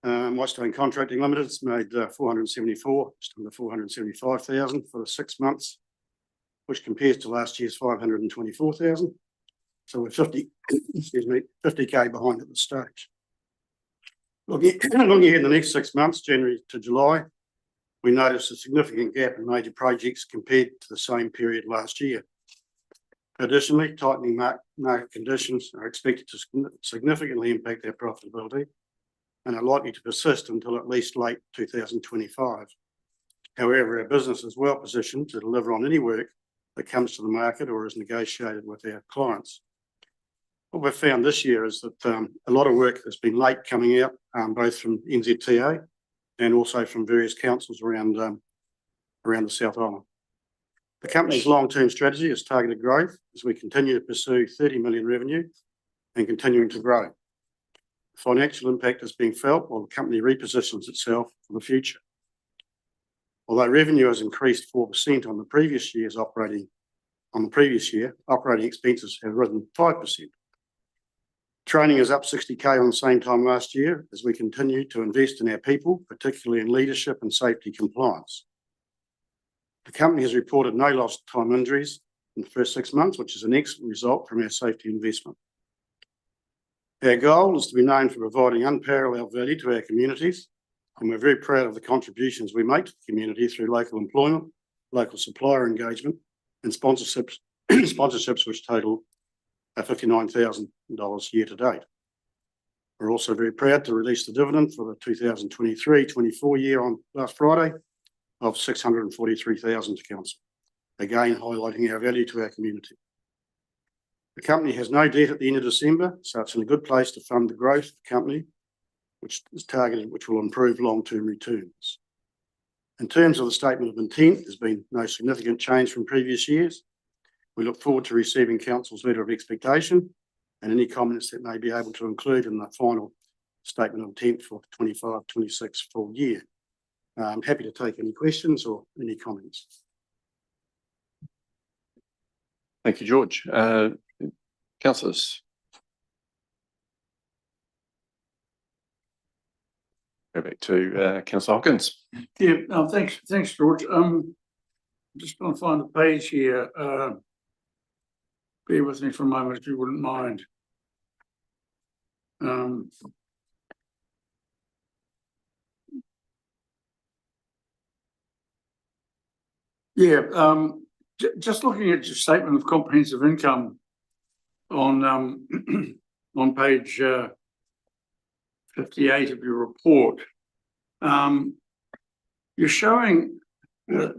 Whitestone Contracting Limited has made 474, just under 475,000 for the 6 months, which compares to last year's 524,000. So we're 50, excuse me, 50k behind at this stage. Looking ahead in the next 6 months, January to July, we noticed a significant gap in major projects compared to the same period last year. Additionally, tightening market conditions are expected to significantly impact our profitability and are likely to persist until at least late 2025. However, our business is well positioned to deliver on any work that comes to the market or is negotiated with our clients. What we've found this year is that a lot of work has been late coming out, both from NZTA and also from various councils around the South Island. The company's long-term strategy is targeted growth as we continue to pursue 30 million revenue and continuing to grow. The financial impact is being felt while the company repositions itself for the future. Although revenue has increased 4% on the previous year, operating expenses have risen 5%. Training is up 60k on the same time last year as we continue to invest in our people, particularly in leadership and safety compliance. The company has reported no lost time injuries in the first 6 months, which is an excellent result from our safety investment. Our goal is to be known for providing unparalleled value to our communities, and we're very proud of the contributions we make to the community through local employment, local supplier engagement, and sponsorships which total $59,000 year to date. We're also very proud to release the dividend for the 2023-24 year on last Friday of $643,000 to council, again highlighting our value to our community. The company has no debt at the end of December, so it's in a good place to fund the growth of the company, which is targeted, which will improve long-term returns. In terms of the statement of intent, there's been no significant change from previous years. We look forward to receiving council's letter of expectation and any comments that may be able to include in the final statement of intent for the 25-26 full year. I'm happy to take any questions or any comments. Thank you, George. Councillors. Go back to Councillor Hopkins. Yeah, thanks, George. I'm just going to find the page here. Bear with me for a moment if you wouldn't mind. Yeah, just looking at your statement of comprehensive income on, on page 58 of your report, you're showing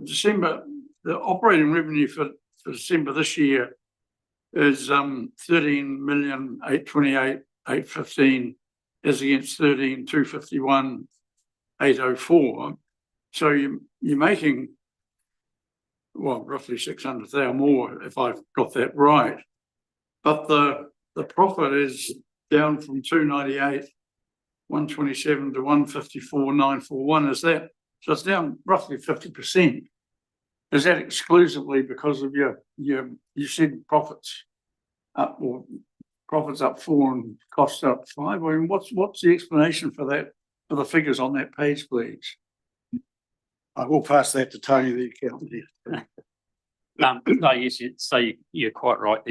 December, the operating revenue for December this year is 13,828,815 as against 13,251,804. So you're making, well, roughly 600,000 more if I've got that right. But the profit is down from 298,127 to 154,941. Is that, so it's down roughly 50%. Is that exclusively because of you said profits up, or profits up 4 and costs up 5? I mean, what's the explanation for that, for the figures on that page, please? I will pass that to Tony, the accountant here. No, yes, so you're quite right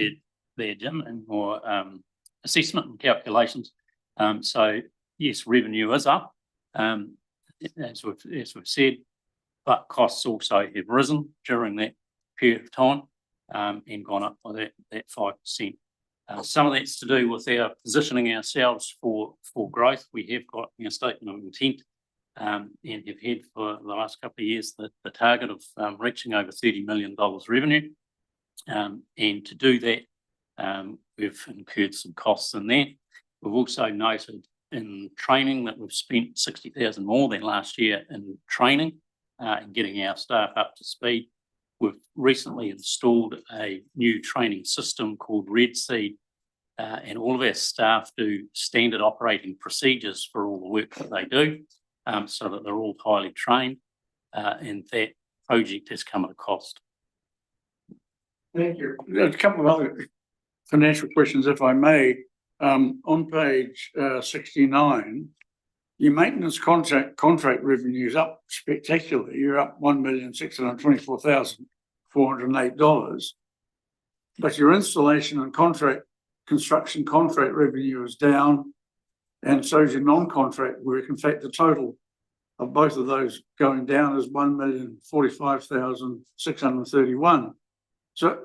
there, Jim, in your assessment and calculations. So yes, revenue is up, as we've said, but costs also have risen during that period of time, and gone up by that 5%. Some of that's to do with our positioning ourselves for growth. We have got our statement of intent, and have had for the last couple of years the target of reaching over $30 million revenue. And to do that, we've incurred some costs in there. We've also noted in training that we've spent 60,000 more than last year in training and getting our staff up to speed. We've recently installed a new training system called Red Seed, and all of our staff do standard operating procedures for all the work that they do, so that they're all highly trained, and that project has come at a cost. Thank you. There's a couple of other financial questions, if I may. On page 69, your maintenance contract revenue is up spectacularly. You're up $1,624,408, but your installation and construction contract revenue is down, and so is your non-contract work. In fact, the total of both of those going down is $1,045,631. So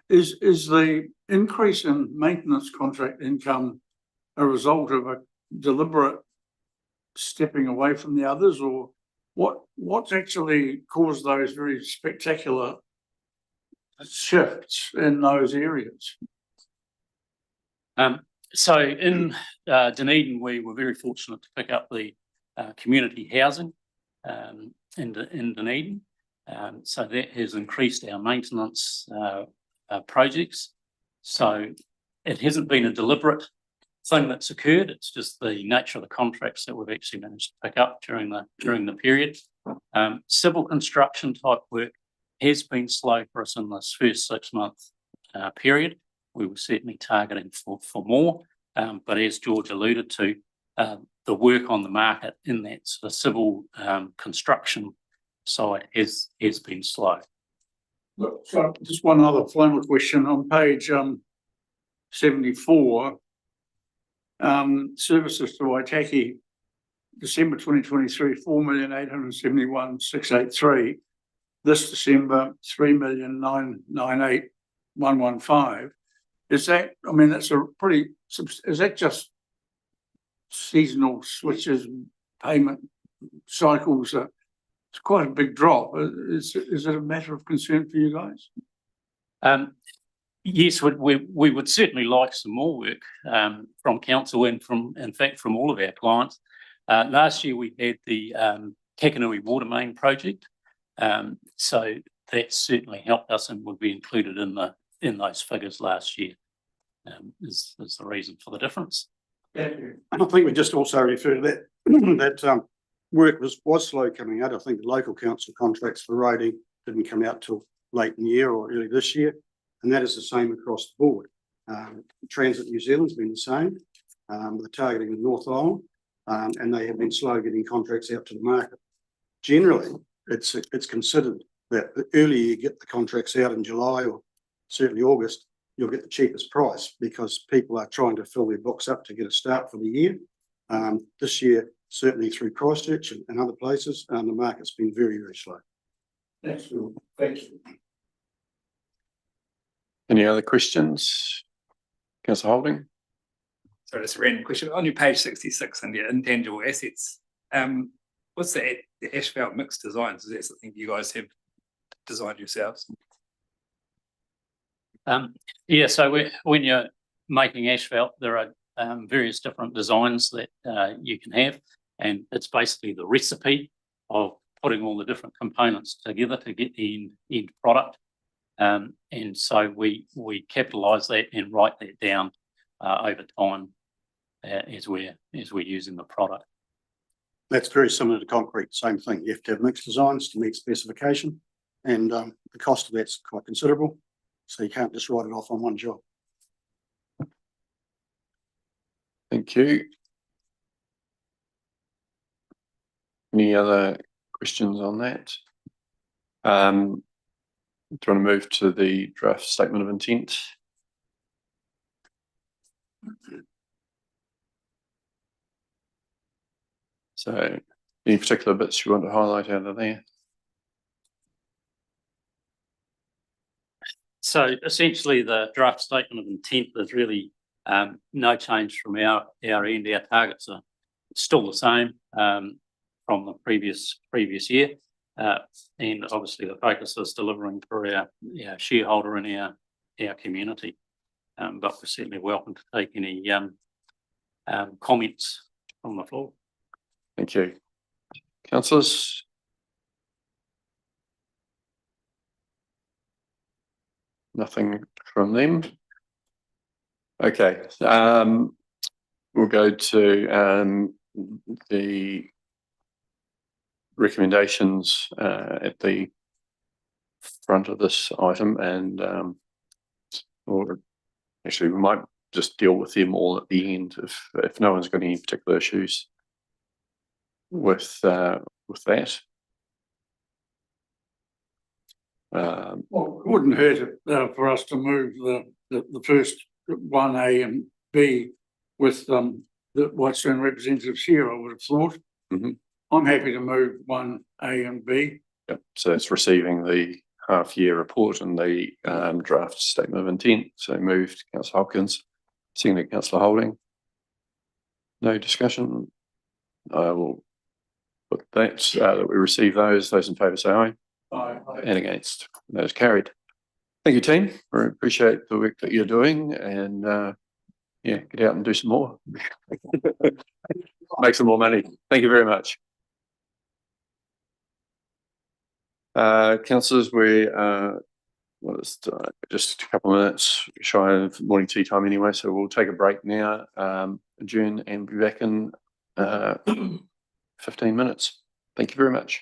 is the increase in maintenance contract income a result of a deliberate stepping away from the others, or what's actually caused those very spectacular shifts in those areas? So in Dunedin, we were very fortunate to pick up the community housing in Dunedin. So that has increased our maintenance projects. So it hasn't been a deliberate thing that's occurred. It's just the nature of the contracts that we've actually managed to pick up during the period. Civil construction type work has been slow for us in this first 6-month period. We were certainly targeting for more, but as George alluded to, the work on the market in that sort of civil construction side has been slow. Look, so just one other final question on page 74. Services to Waitaki, December 2023, 4,871,683. This December, 3,998,115. Is that, I mean, that's a pretty, is that just seasonal switches, payment cycles? It's quite a big drop. Is it a matter of concern for you guys? Yes, we would certainly like some more work from council and in fact from all of our clients. Last year we had the Kakanui water main project, so that certainly helped us and would be included in those figures last year. Is the reason for the difference. Thank you. I think we just also refer to that that work was slow coming out. I think the local council contracts for roading didn't come out till late in the year or early this year, and that is the same across the board. Transit New Zealand's been the same. They're targeting the North Island, and they have been slow getting contracts out to the market. Generally, it's considered that the earlier you get the contracts out in July or certainly August, you'll get the cheapest price because people are trying to fill their books up to get a start for the year. This year, certainly through Christchurch and other places, the market's been very, very slow. That's good. Thank you. Any other questions? Councillor Holding? So just a random question, on your page 66 under your intangible assets, what's the asphalt mix designs? Is that something you guys have designed yourselves? Yeah, so when you're making asphalt, there are various different designs that you can have, and it's basically the recipe of putting all the different components together to get the end product. And so we capitalise that and write that down over time as we're using the product. That's very similar to concrete, same thing. You have to have mixed designs to meet specification, and the cost of that's quite considerable. So you can't just write it off on one job. Thank you. Any other questions on that? Do you want to move to the draft statement of intent? So any particular bits you want to highlight out of there? So essentially the draft statement of intent is really no change from our end. Our targets are still the same from the previous year. And obviously the focus is delivering for our shareholder and our community. But we're certainly welcome to take any comments from the floor. Thank you. Councillors? Nothing from them. Okay, we'll go to the recommendations at the front of this item, and or actually we might just deal with them all at the end if no one's got any particular issues with that. Well, it wouldn't hurt for us to move the first 1A and B with the Whitestone representatives here, I would have thought. I'm happy to move 1A and B. Yep. So it's receiving the half-year report and the draft statement of intent. So moved, Councillor Hopkins, seconded Councillor Holding. No discussion. I will put that we receive those. Those in favour say aye. Aye. And against. Those carried. Thank you, team. We appreciate the work that you're doing, and yeah, get out and do some more. Make some more money. Thank you very much. Councillors, we just a couple of minutes shy of morning tea time anyway, so we'll take a break now, adjourn and be back in 15 minutes. Thank you very much.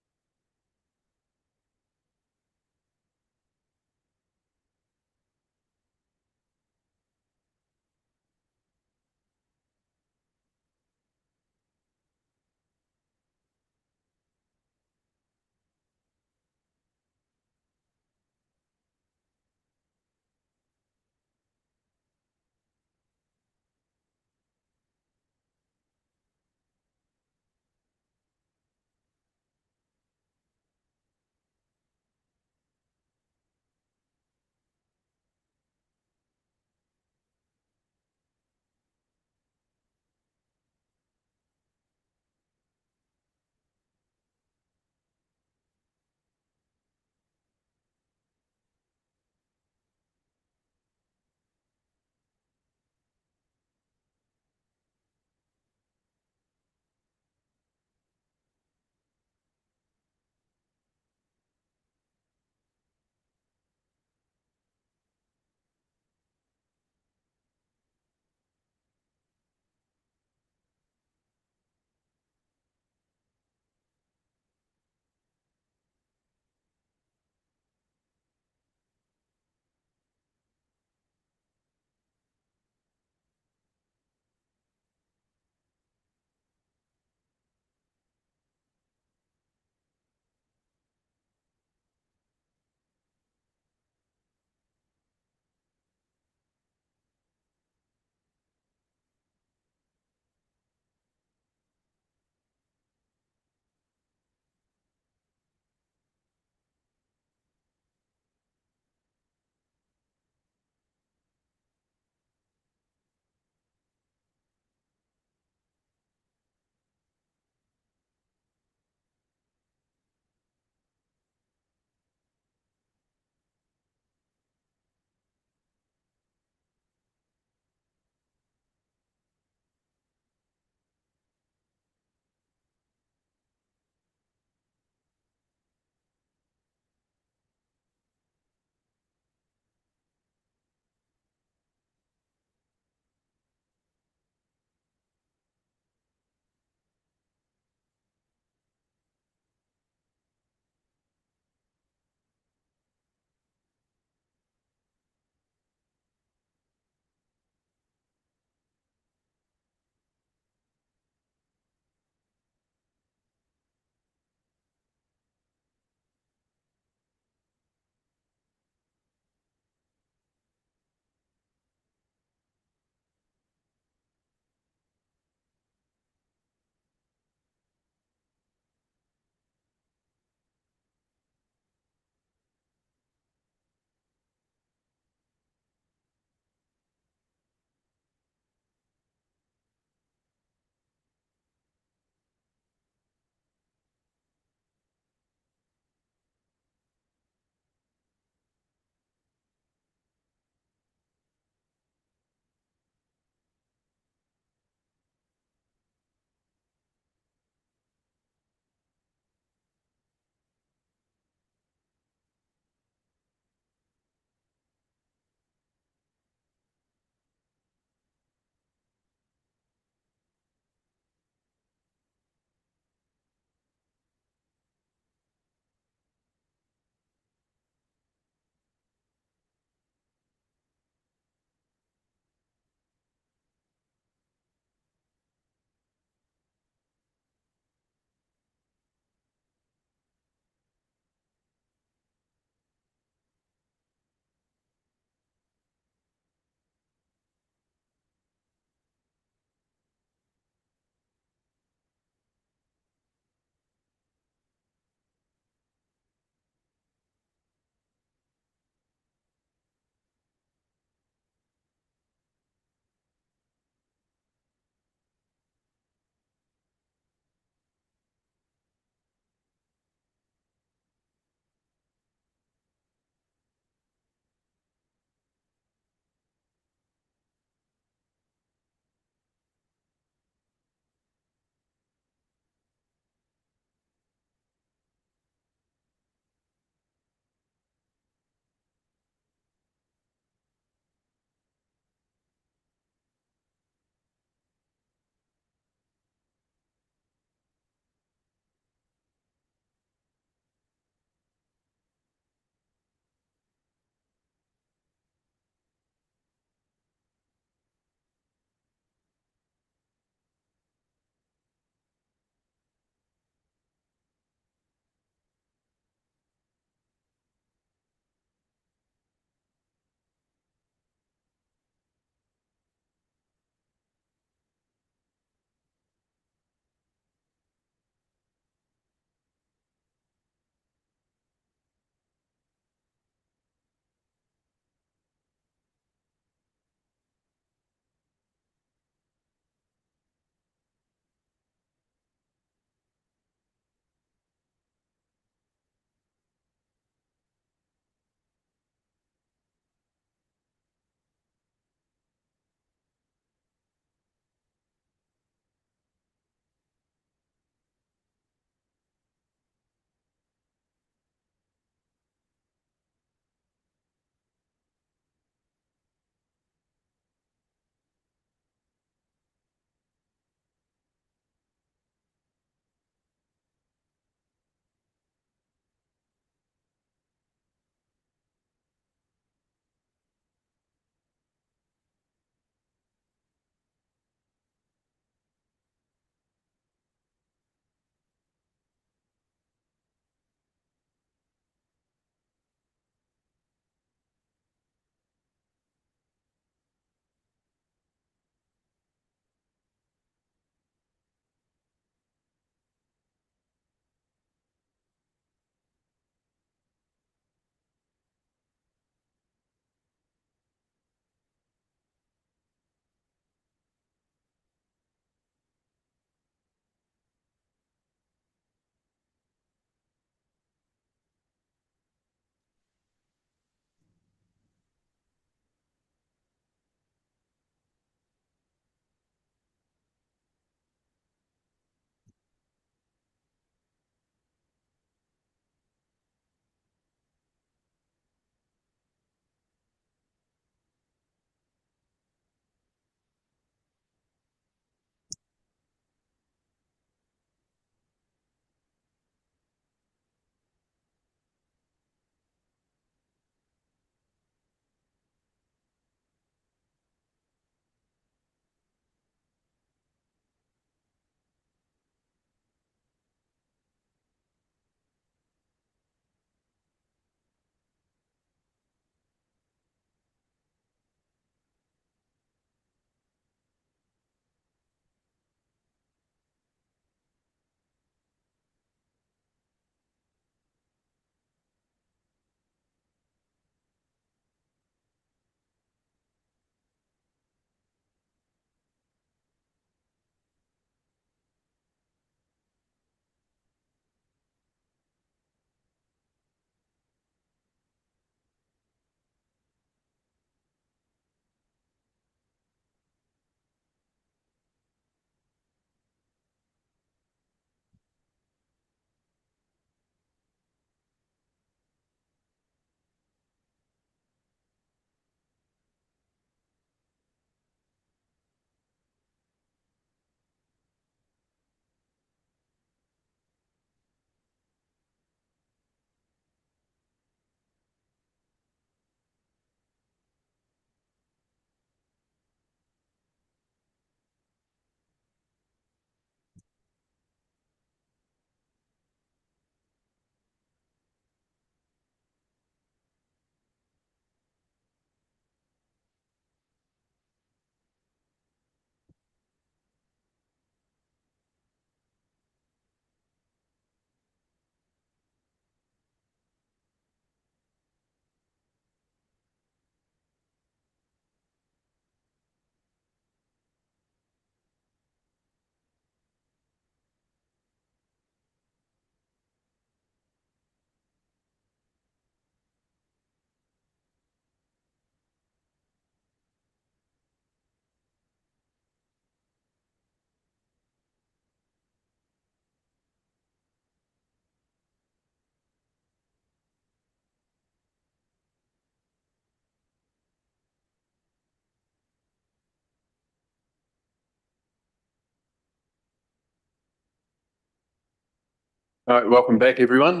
All right, welcome back, everyone.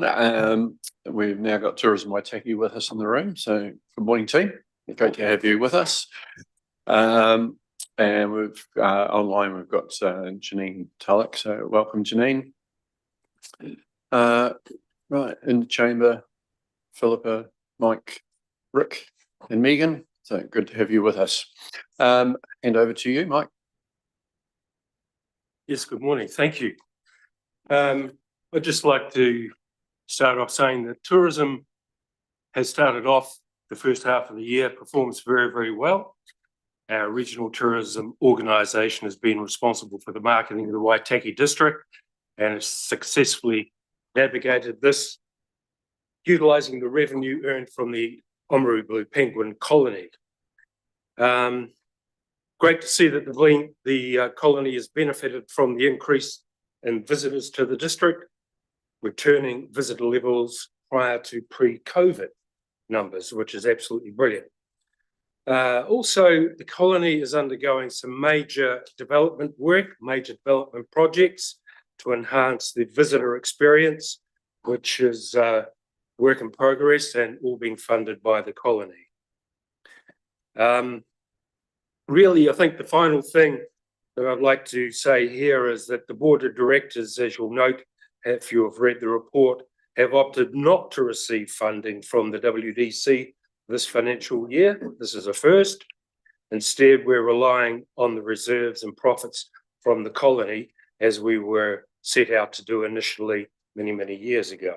We've now got Tourism Waitaki with us in the room. So good morning, team. Great to have you with us. And we've online, we've got Janine Tulloch. So welcome, Janine. Right, in the chamber, Philippa, Mike, Rick, and Megan. So good to have you with us. Hand over to you, Mike. Yes, good morning. Thank you. I'd just like to start off saying that tourism has started off the first half of the year, performs very, very well. Our regional tourism organisation has been responsible for the marketing of the Waitaki District and has successfully navigated this, utilising the revenue earned from the Oamaru Blue Penguin colony. Great to see that the colony has benefited from the increase in visitors to the district, returning visitor levels prior to pre-COVID numbers, which is absolutely brilliant. Also, the colony is undergoing some major development work, major development projects to enhance the visitor experience, which is work in progress and all being funded by the colony. Really, I think the final thing that I'd like to say here is that the board of directors, as you'll note, if you have read the report, have opted not to receive funding from the WDC this financial year. This is a first. Instead, we're relying on the reserves and profits from the colony as we were set out to do initially many, many years ago.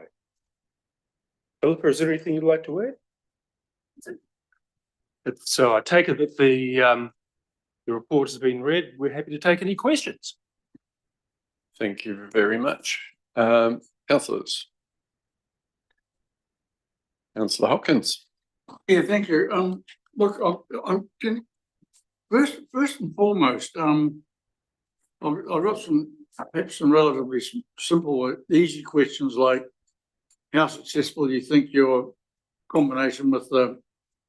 Philippa, is there anything you'd like to add? So I take it that the report has been read. We're happy to take any questions. Thank you very much. Councillors. Councillor Hopkins. Yeah, thank you. Look, first and foremost, I've got perhaps some relatively simple, easy questions like how successful do you think your combination with the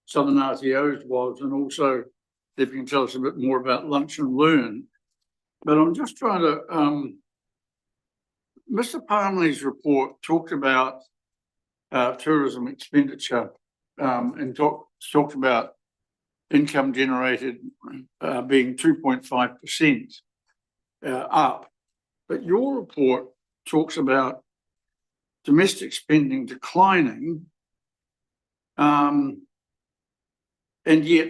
Southern RTOs was, and also if you can tell us a bit more about Lunch and Learn. But I'm just trying to, Mr. Palmley's report talked about tourism expenditure and talked about income generated being 2.5% up. But your report talks about domestic spending declining, and yet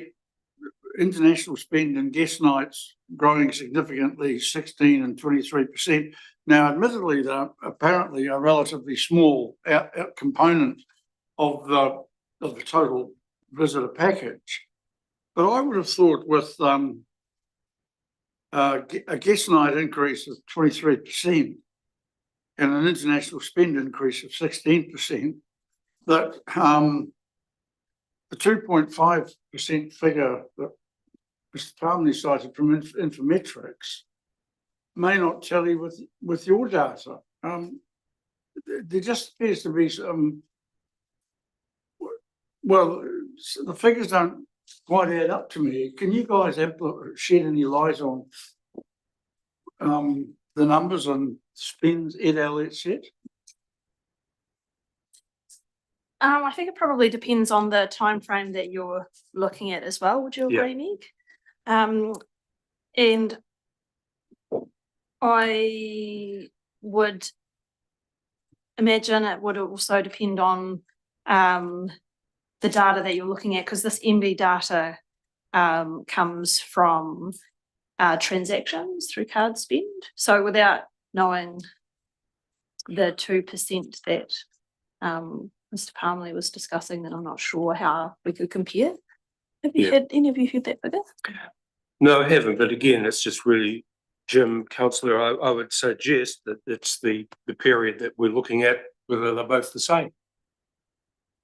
international spend and guest nights growing significantly, 16 and 23%. Now, admittedly, they're apparently a relatively small component of the total visitor package. But I would have thought with a guest night increase of 23% and an international spend increase of 16%, that the 2.5% figure that Mr. Palmley cited from Infometrics may not tally with your data. There just appears to be some, well, the figures don't quite add up to me. Can you guys shed any light on the numbers and spends et al, et cetera? I think it probably depends on the time frame that you're looking at as well. Would you agree, Meg? And I would imagine it would also depend on the data that you're looking at, because this MB data comes from transactions through card spend. So without knowing the 2% that Mr. Palmley was discussing, then I'm not sure how we could compare. Have you had any of you heard that figure? No, I haven't. But again, it's just really, Jim, Councillor, I would suggest that it's the period that we're looking at, whether they're both the same.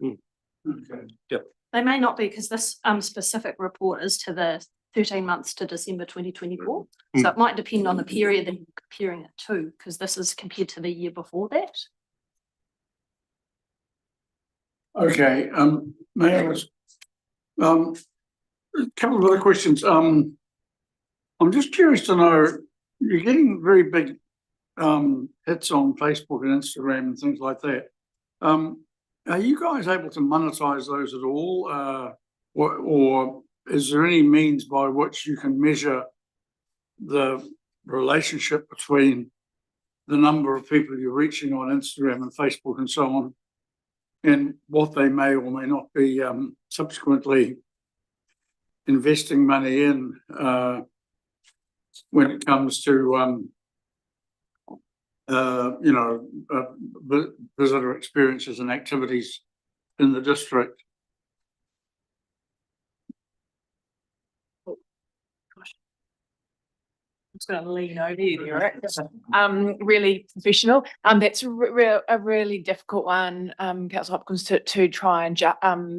Okay. Yep. They may not be, because this specific report is to the 13 months to December 2024. So it might depend on the period that you're comparing it to, because this is compared to the year before that. Okay, may I ask a couple of other questions? I'm just curious to know, you're getting very big hits on Facebook and Instagram and things like that. Are you guys able to monetize those at all? Or is there any means by which you can measure the relationship between the number of people you're reaching on Instagram and Facebook and so on, and what they may or may not be subsequently investing money in when it comes to visitor experiences and activities in the district? I'm just going to lean over you, Eric. Really professional. That's a really difficult one, Councillor Hopkins, to try and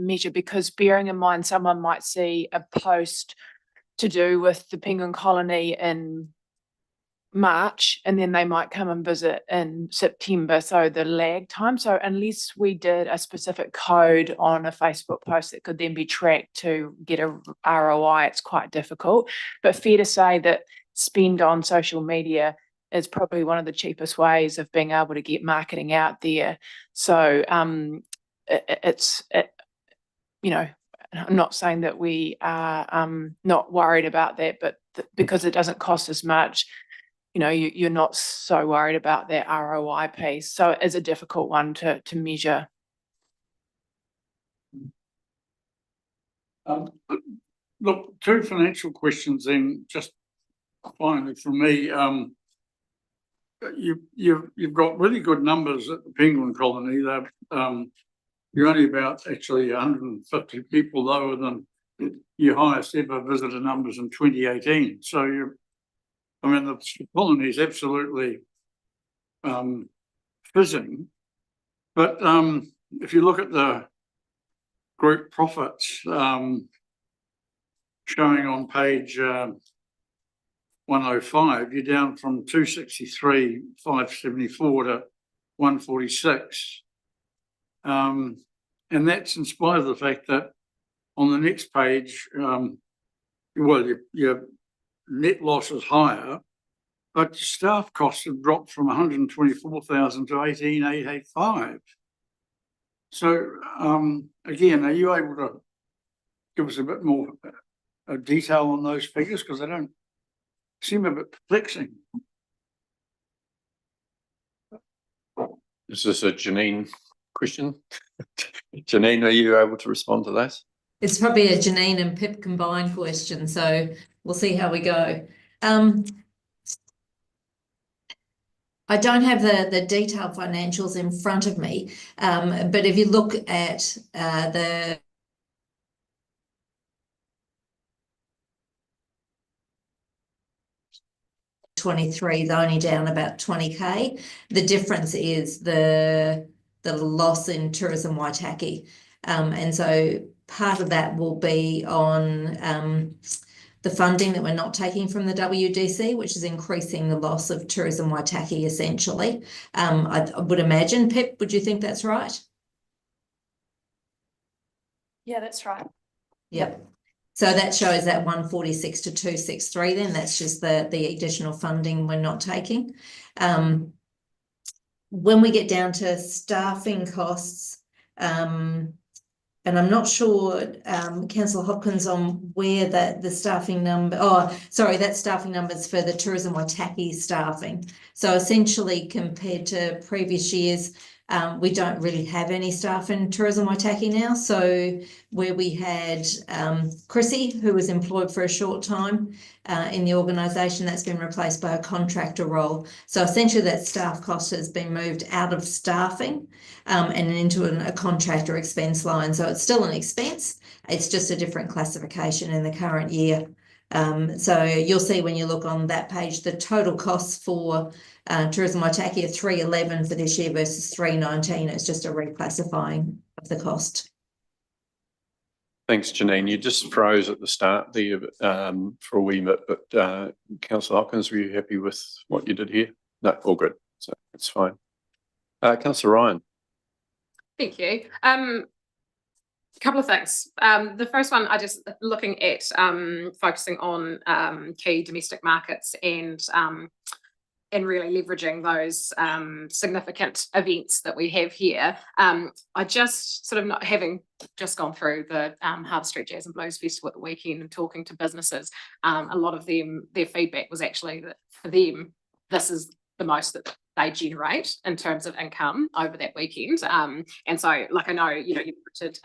measure, because bearing in mind someone might see a post to do with the penguin colony in March, and then they might come and visit in September, so the lag time. So unless we did a specific code on a Facebook post that could then be tracked to get a ROI, it's quite difficult. But fair to say that spend on social media is probably one of the cheapest ways of being able to get marketing out there. So you know, I'm not saying that we are not worried about that, but because it doesn't cost as much, you know, you're not so worried about that ROI piece. So it is a difficult one to measure. Look, two financial questions then, just finally from me. You've got really good numbers at the penguin colony. You're only about actually 150 people lower than your highest ever visitor numbers in 2018. So the colony is absolutely fizzing. But if you look at the group profits showing on page 105, you're down from 263,574 to 146. And that's in spite of the fact that on the next page, your net loss is higher, but staff costs have dropped from 124,000 to 18,885. So again, are you able to give us a bit more detail on those figures, because they don't seem a bit perplexing? Is this a Janine question? Janine, are you able to respond to that? It's probably a Janine and Pip combined question, so we'll see how we go. I don't have the detailed financials in front of me, but if you look at the '23, they're only down about 20K. The difference is the loss in Tourism Waitaki, and so part of that will be on the funding that we're not taking from the WDC, which is increasing the loss of Tourism Waitaki essentially. I would imagine, Pip, would you think that's right? Yeah, that's right. Yep. So that shows that 146 to 263 then. That's just the additional funding we're not taking. When we get down to staffing costs, and I'm not sure, Councillor Hopkins, on where the staffing number, that staffing numbers for the Tourism Waitaki staffing. So essentially compared to previous years, we don't really have any staff in Tourism Waitaki now. So where we had Chrissy, who was employed for a short time in the organisation, that's been replaced by a contractor role. So essentially that staff cost has been moved out of staffing and into a contractor expense line. So it's still an expense. It's just a different classification in the current year. So you'll see when you look on that page, the total costs for Tourism Waitaki are 311 for this year versus 319. It's just a reclassifying of the cost. Thanks, Janine. You just froze at the start there for a wee bit, but Councillor Hopkins, were you happy with what you did here? No, all good. So it's fine. Councillor Ryan. Thank you. A couple of things. The first one, I just looking at focusing on key domestic markets and and really leveraging those significant events that we have here. I just sort of not having just gone through the Harbour Street Jazz and Blues Festival at the weekend and talking to businesses, a lot of them, their feedback was actually that for them, this is the most that they generate in terms of income over that weekend. And so, like, I know, you know, you put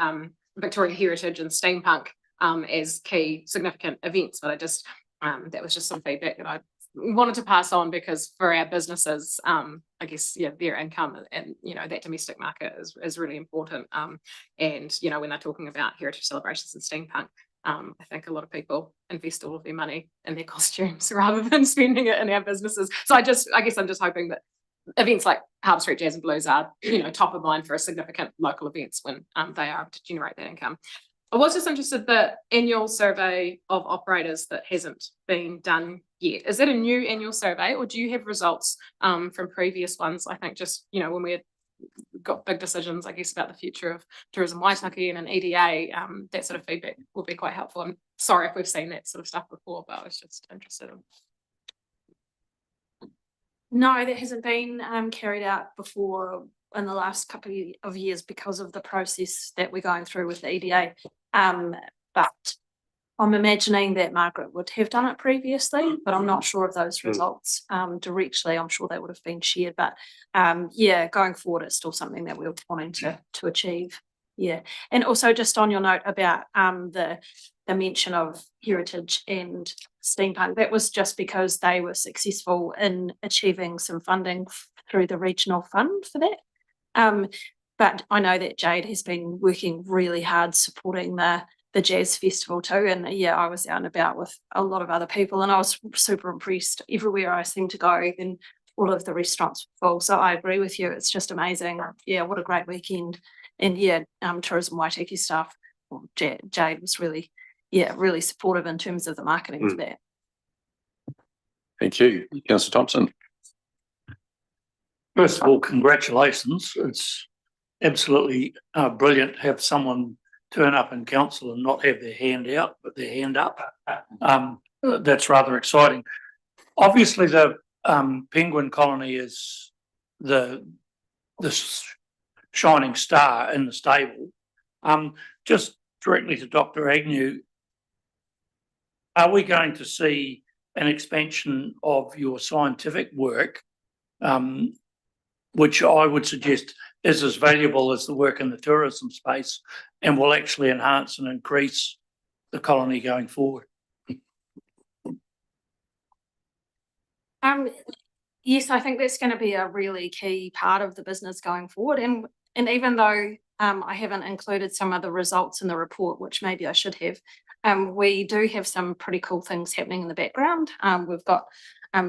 Victoria Heritage and Steampunk as key significant events, but I just, that was just some feedback that I wanted to pass on, because for our businesses, I guess, yeah, their income and, you know, that domestic market is really important. And, you know, when they're talking about heritage celebrations and steampunk, I think a lot of people invest all of their money in their costumes rather than spending it in our businesses. So I guess I'm just hoping that events like Harbour Street Jazz and Blues are, you know, top of mind for a significant local events when they are able to generate that income. I was just interested, the annual survey of operators that hasn't been done yet. Is that a new annual survey, or do you have results from previous ones? I think just, you know, when we had got big decisions, I guess, about the future of tourism Waitaki and an EDA, that sort of feedback will be quite helpful. I'm sorry if we've seen that sort of stuff before, but I was just interested in. No, that hasn't been carried out before in the last couple of years because of the process that we're going through with the EDA. But I'm imagining that Margaret would have done it previously, but I'm not sure of those results directly. I'm sure they would have been shared, but yeah, going forward, it's still something that we're wanting to achieve. Yeah, and also just on your note about the mention of heritage and steampunk, that was just because they were successful in achieving some funding through the regional fund for that. But I know that Jade has been working really hard supporting the jazz festival too. And yeah, I was out and about with a lot of other people and I was super impressed. Everywhere I seemed to go, and all of the restaurants were full. So I agree with you. It's just amazing. Yeah, what a great weekend. And yeah, Tourism Waitaki staff, well, Jade was really supportive in terms of the marketing for that. Thank you. Councillor Thompson. First of all, congratulations. It's absolutely brilliant to have someone turn up in council and not have their hand out, but their hand up. That's rather exciting. Obviously, the penguin colony is the shining star in the stable. Just directly to Dr. Agnew, are we going to see an expansion of your scientific work, which I would suggest is as valuable as the work in the tourism space and will actually enhance and increase the colony going forward? Yes, I think that's going to be a really key part of the business going forward. And even though I haven't included some of the results in the report, which maybe I should have, we do have some pretty cool things happening in the background. We've got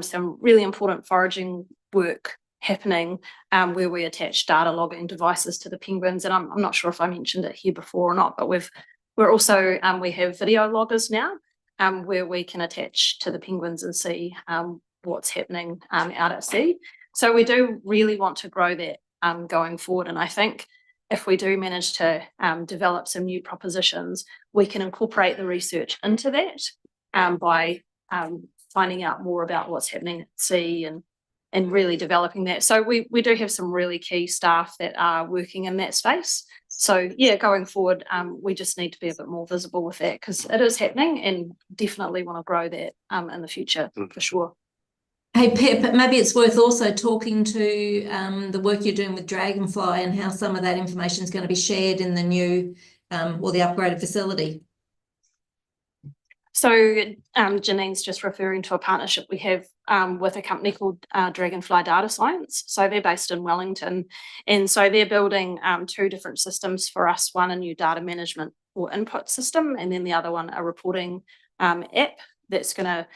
some really important foraging work happening where we attach data logging devices to the penguins. And I'm not sure if I mentioned it here before or not, but we have video loggers now where we can attach to the penguins and see what's happening out at sea. So we do really want to grow that going forward. And I think if we do manage to develop some new propositions, we can incorporate the research into that by finding out more about what's happening at sea and really developing that. So we do have some really key staff that are working in that space. So yeah, going forward, we just need to be a bit more visible with that because it is happening and definitely want to grow that in the future for sure. Hey Pip, maybe it's worth also talking to the work you're doing with Dragonfly and how some of that information is going to be shared in the new or the upgraded facility. So Janine's just referring to a partnership we have with a company called Dragonfly Data Science. So they're based in Wellington. And so they're building two different systems for us, one a new data management or input system, and then the other one a reporting app that's going to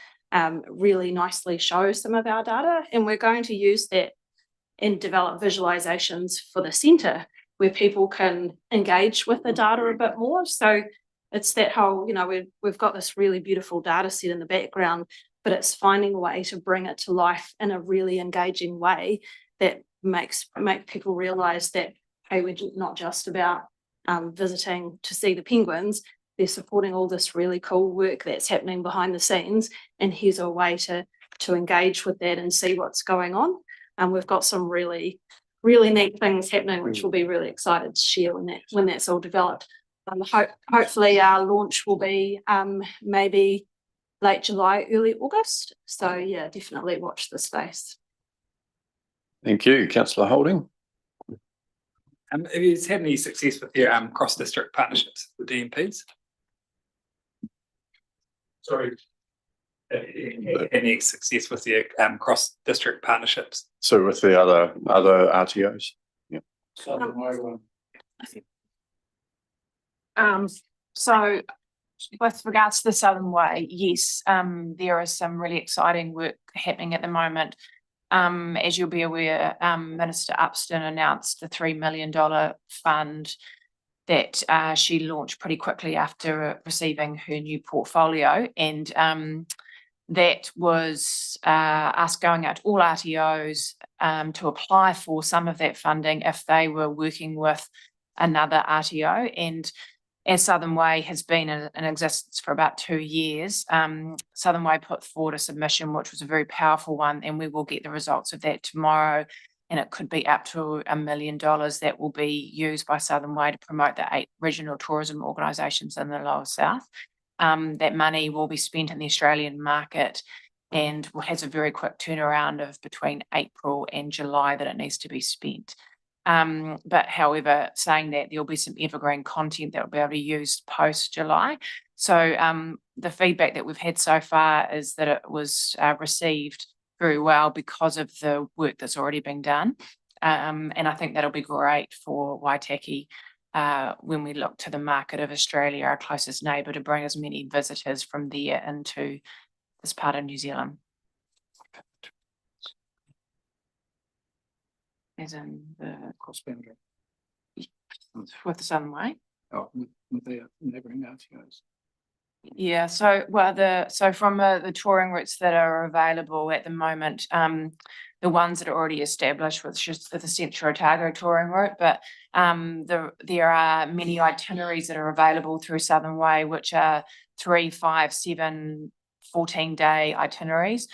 really nicely show some of our data. And we're going to use that and develop visualizations for the centre where people can engage with the data a bit more. So it's that whole, we've got this really beautiful data set in the background, but it's finding a way to bring it to life in a really engaging way that make people realise that, hey, we're not just about visiting to see the penguins. They're supporting all this really cool work that's happening behind the scenes, and here's a way to to engage with that and see what's going on. And we've got some really neat things happening, which we'll be really excited to share when that's all developed. Hopefully our launch will be maybe late July, early August. So yeah, definitely watch the space. Thank you, Councillor Holding. Have you had any success with your cross-district partnerships with DMPs? Sorry. Any success with your cross-district partnerships? So with the other RTOs. Yeah. So with regards to the Southern Way, yes, there is some really exciting work happening at the moment. As you'll be aware, Minister Upston announced the $3 million fund that she launched pretty quickly after receiving her new portfolio. And that was us going out to all RTOs to apply for some of that funding if they were working with another RTO. And as Southern Way has been in existence for about 2 years, Southern Way put forward a submission, which was a very powerful one, and we will get the results of that tomorrow. And it could be up to $1 million that will be used by Southern Way to promote the 8 regional tourism organisations in the Lower South. That money will be spent in the Australian market and has a very quick turnaround of between April and July that it needs to be spent. But however, saying that, there'll be some evergreen content that will be able to be used post-July. So the feedback that we've had so far is that it was received very well because of the work that's already been done. And I think that'll be great for Waitaki when we look to the market of Australia, our closest neighbour, to bring as many visitors from there into this part of New Zealand. As in the Cross boundary. with the Southern Way. Oh, with the neighbouring RTOs. Yeah, so so from the touring routes that are available at the moment, the ones that are already established, which is the Central Otago touring route, but there are many itineraries that are available through Southern Way, which are 3, 5, 7, 14-day itineraries,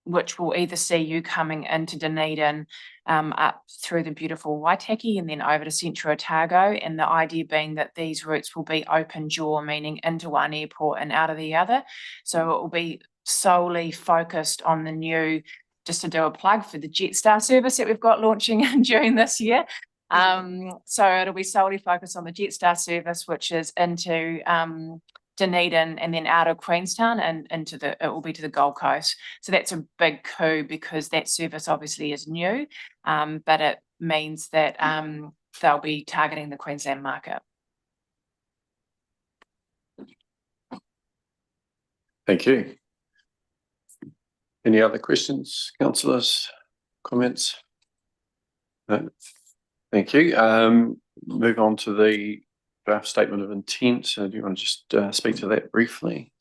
which will either see you coming into Dunedin up through the beautiful Waitaki and then over to Central Otago. And the idea being that these routes will be open jaw, meaning into one airport and out of the other. So it will be solely focused on the new, just to do a plug for the Jetstar service that we've got launching in June this year. So it'll be solely focused on the Jetstar service, which is into Dunedin and then out of Queenstown and it will be to the Gold Coast. So that's a big coup because that service obviously is new, but it means that they'll be targeting the Queensland market. Thank you. Any other questions, councillors, comments? No. Thank you. Move on to the draft statement of intent. So do you want to just speak to that briefly?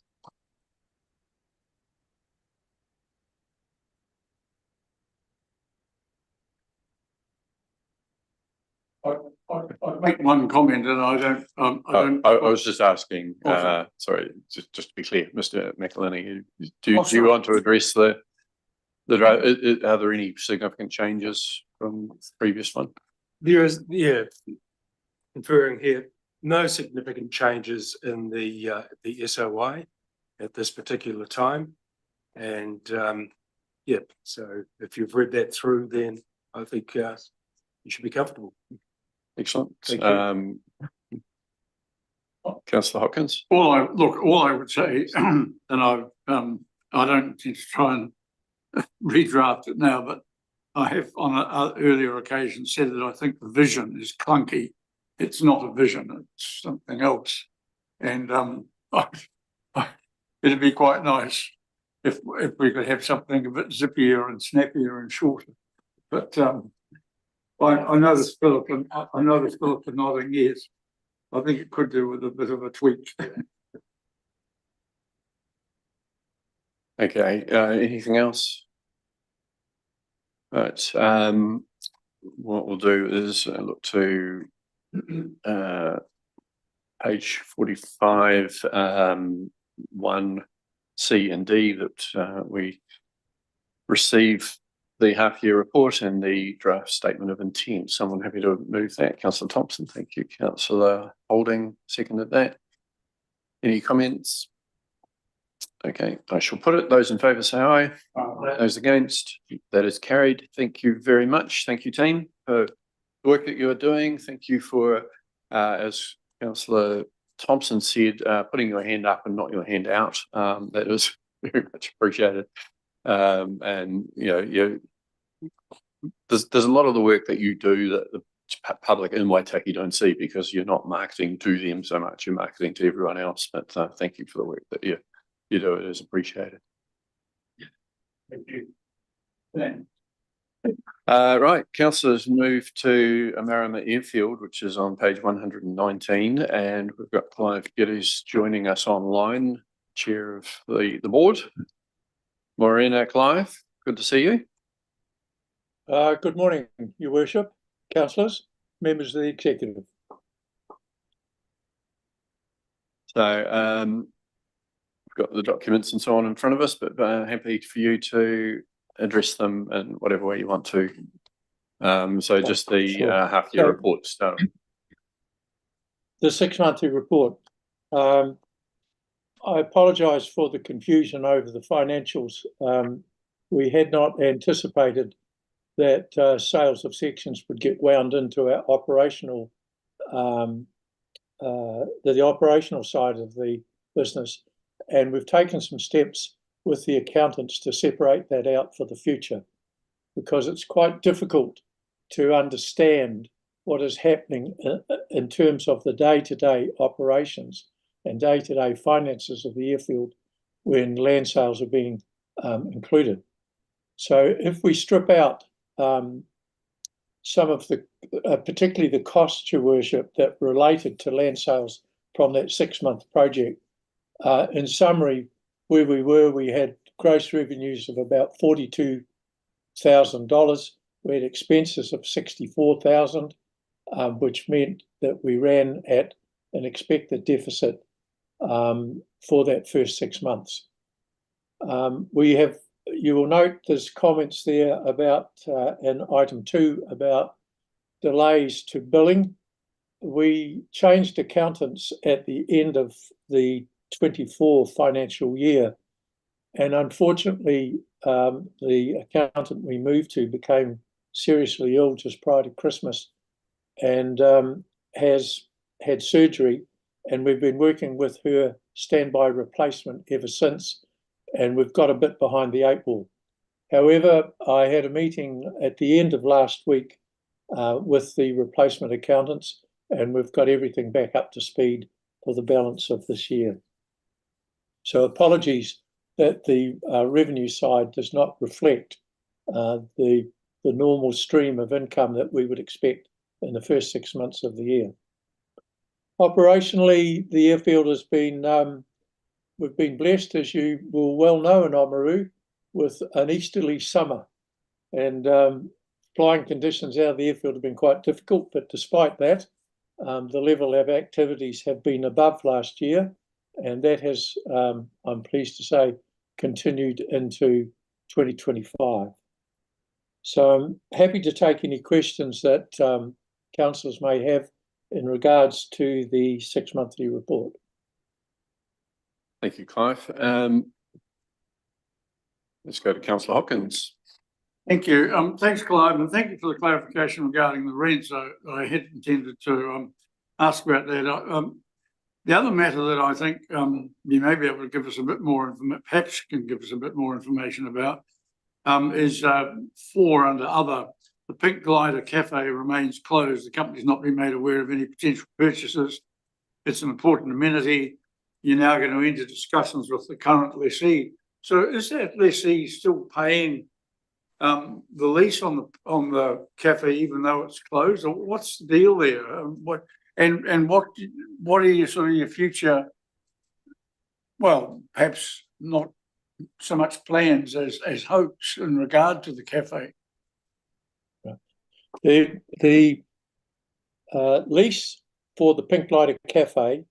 I'd make one comment, and I don't. I was just asking. Okay. Sorry, just to be clear, Mr. McElhinney, do you want to address the draft? Are there any significant changes from the previous one? There is, yeah, inferring here, no significant changes in the SOI at this particular time. And yeah, so if you've read that through, then I think you should be comfortable. Excellent. Thank you. Councillor Hopkins. All I would say, and I don't intend to try and redraft it now, but I have on an earlier occasion said that I think the vision is clunky. It's not a vision, it's something else. And it'd be quite nice if we could have something a bit zippier and snappier and shorter. But I noticed Philip nodding yes. I think it could do with a bit of a tweak. Okay, anything else? Right, what we'll do is look to page 45, 1C and D that we receive the half-year report and the draft statement of intent. Someone happy to move that? Councillor Thompson, thank you. Councillor Holding seconded that. Any comments? Okay, I shall put it. Those in favour say aye. Aye. Those against, that is carried. Thank you very much. Thank you, team, for the work that you are doing. Thank you for, as Councillor Thompson said, putting your hand up and not your hand out. That is very much appreciated. And there's a lot of the work that you do that the public in Waitaki don't see because you're not marketing to them so much. You're marketing to everyone else. But thank you for the work that you do. It is appreciated. Thank you. Right, councillors move to Amarama Airfield, which is on page 119, and we've got Clive Geddes joining us online, chair of the board. Morena, Clive, good to see you. Good morning, Your Worship, councillors, members of the executive. So we've got the documents and so on in front of us, but happy for you to address them in whatever way you want to. So just the Sure. half-year So- report to start. The 6-monthly report. I apologise for the confusion over the financials. We had not anticipated that sales of sections would get wound into our operational, the operational side of the business. And we've taken some steps with the accountants to separate that out for the future, because it's quite difficult to understand what is happening in terms of the day-to-day operations and day-to-day finances of the airfield when land sales are being included. So if we strip out some of the, particularly the costs, Your Worship, that related to land sales from that 6-month project, in summary, where we were, we had gross revenues of about $42,000. We had expenses of $64,000, which meant that we ran at an expected deficit for that first 6 months. You will note there's comments there about, in item 2, about delays to billing. We changed accountants at the end of the 24 financial year, and unfortunately, the accountant we moved to became seriously ill just prior to Christmas and has had surgery, and we've been working with her standby replacement ever since, and we've got a bit behind the 8 ball. However, I had a meeting at the end of last week with the replacement accountants, and we've got everything back up to speed for the balance of this year. So apologies that the revenue side does not reflect the normal stream of income that we would expect in the first 6 months of the year. Operationally, the airfield has been, we've been blessed, as you will well know in Oamaru, with an easterly summer, and flying conditions out of the airfield have been quite difficult, but despite that, the level of activities have been above last year, and that has, I'm pleased to say, continued into 2025. So I'm happy to take any questions that councillors may have in regards to the 6-monthly report. Thank you, Clive. Let's go to Councillor Hopkins. Thank you. Thanks, Clive, and thank you for the clarification regarding the rents. I had intended to ask about that. The other matter that I think you may be able to give us a bit more information, perhaps can give us a bit more information about, is 4 under other. The Pink Glider Cafe remains closed. The company's not been made aware of any potential purchases. It's an important amenity. You're now going to enter discussions with the current lessee. So is that lessee still paying the lease on the cafe even though it's closed, or what's the deal there? What are your sort of your future? Well, perhaps not so much plans as hopes in regard to the cafe. The lease for the Pink Glider Cafe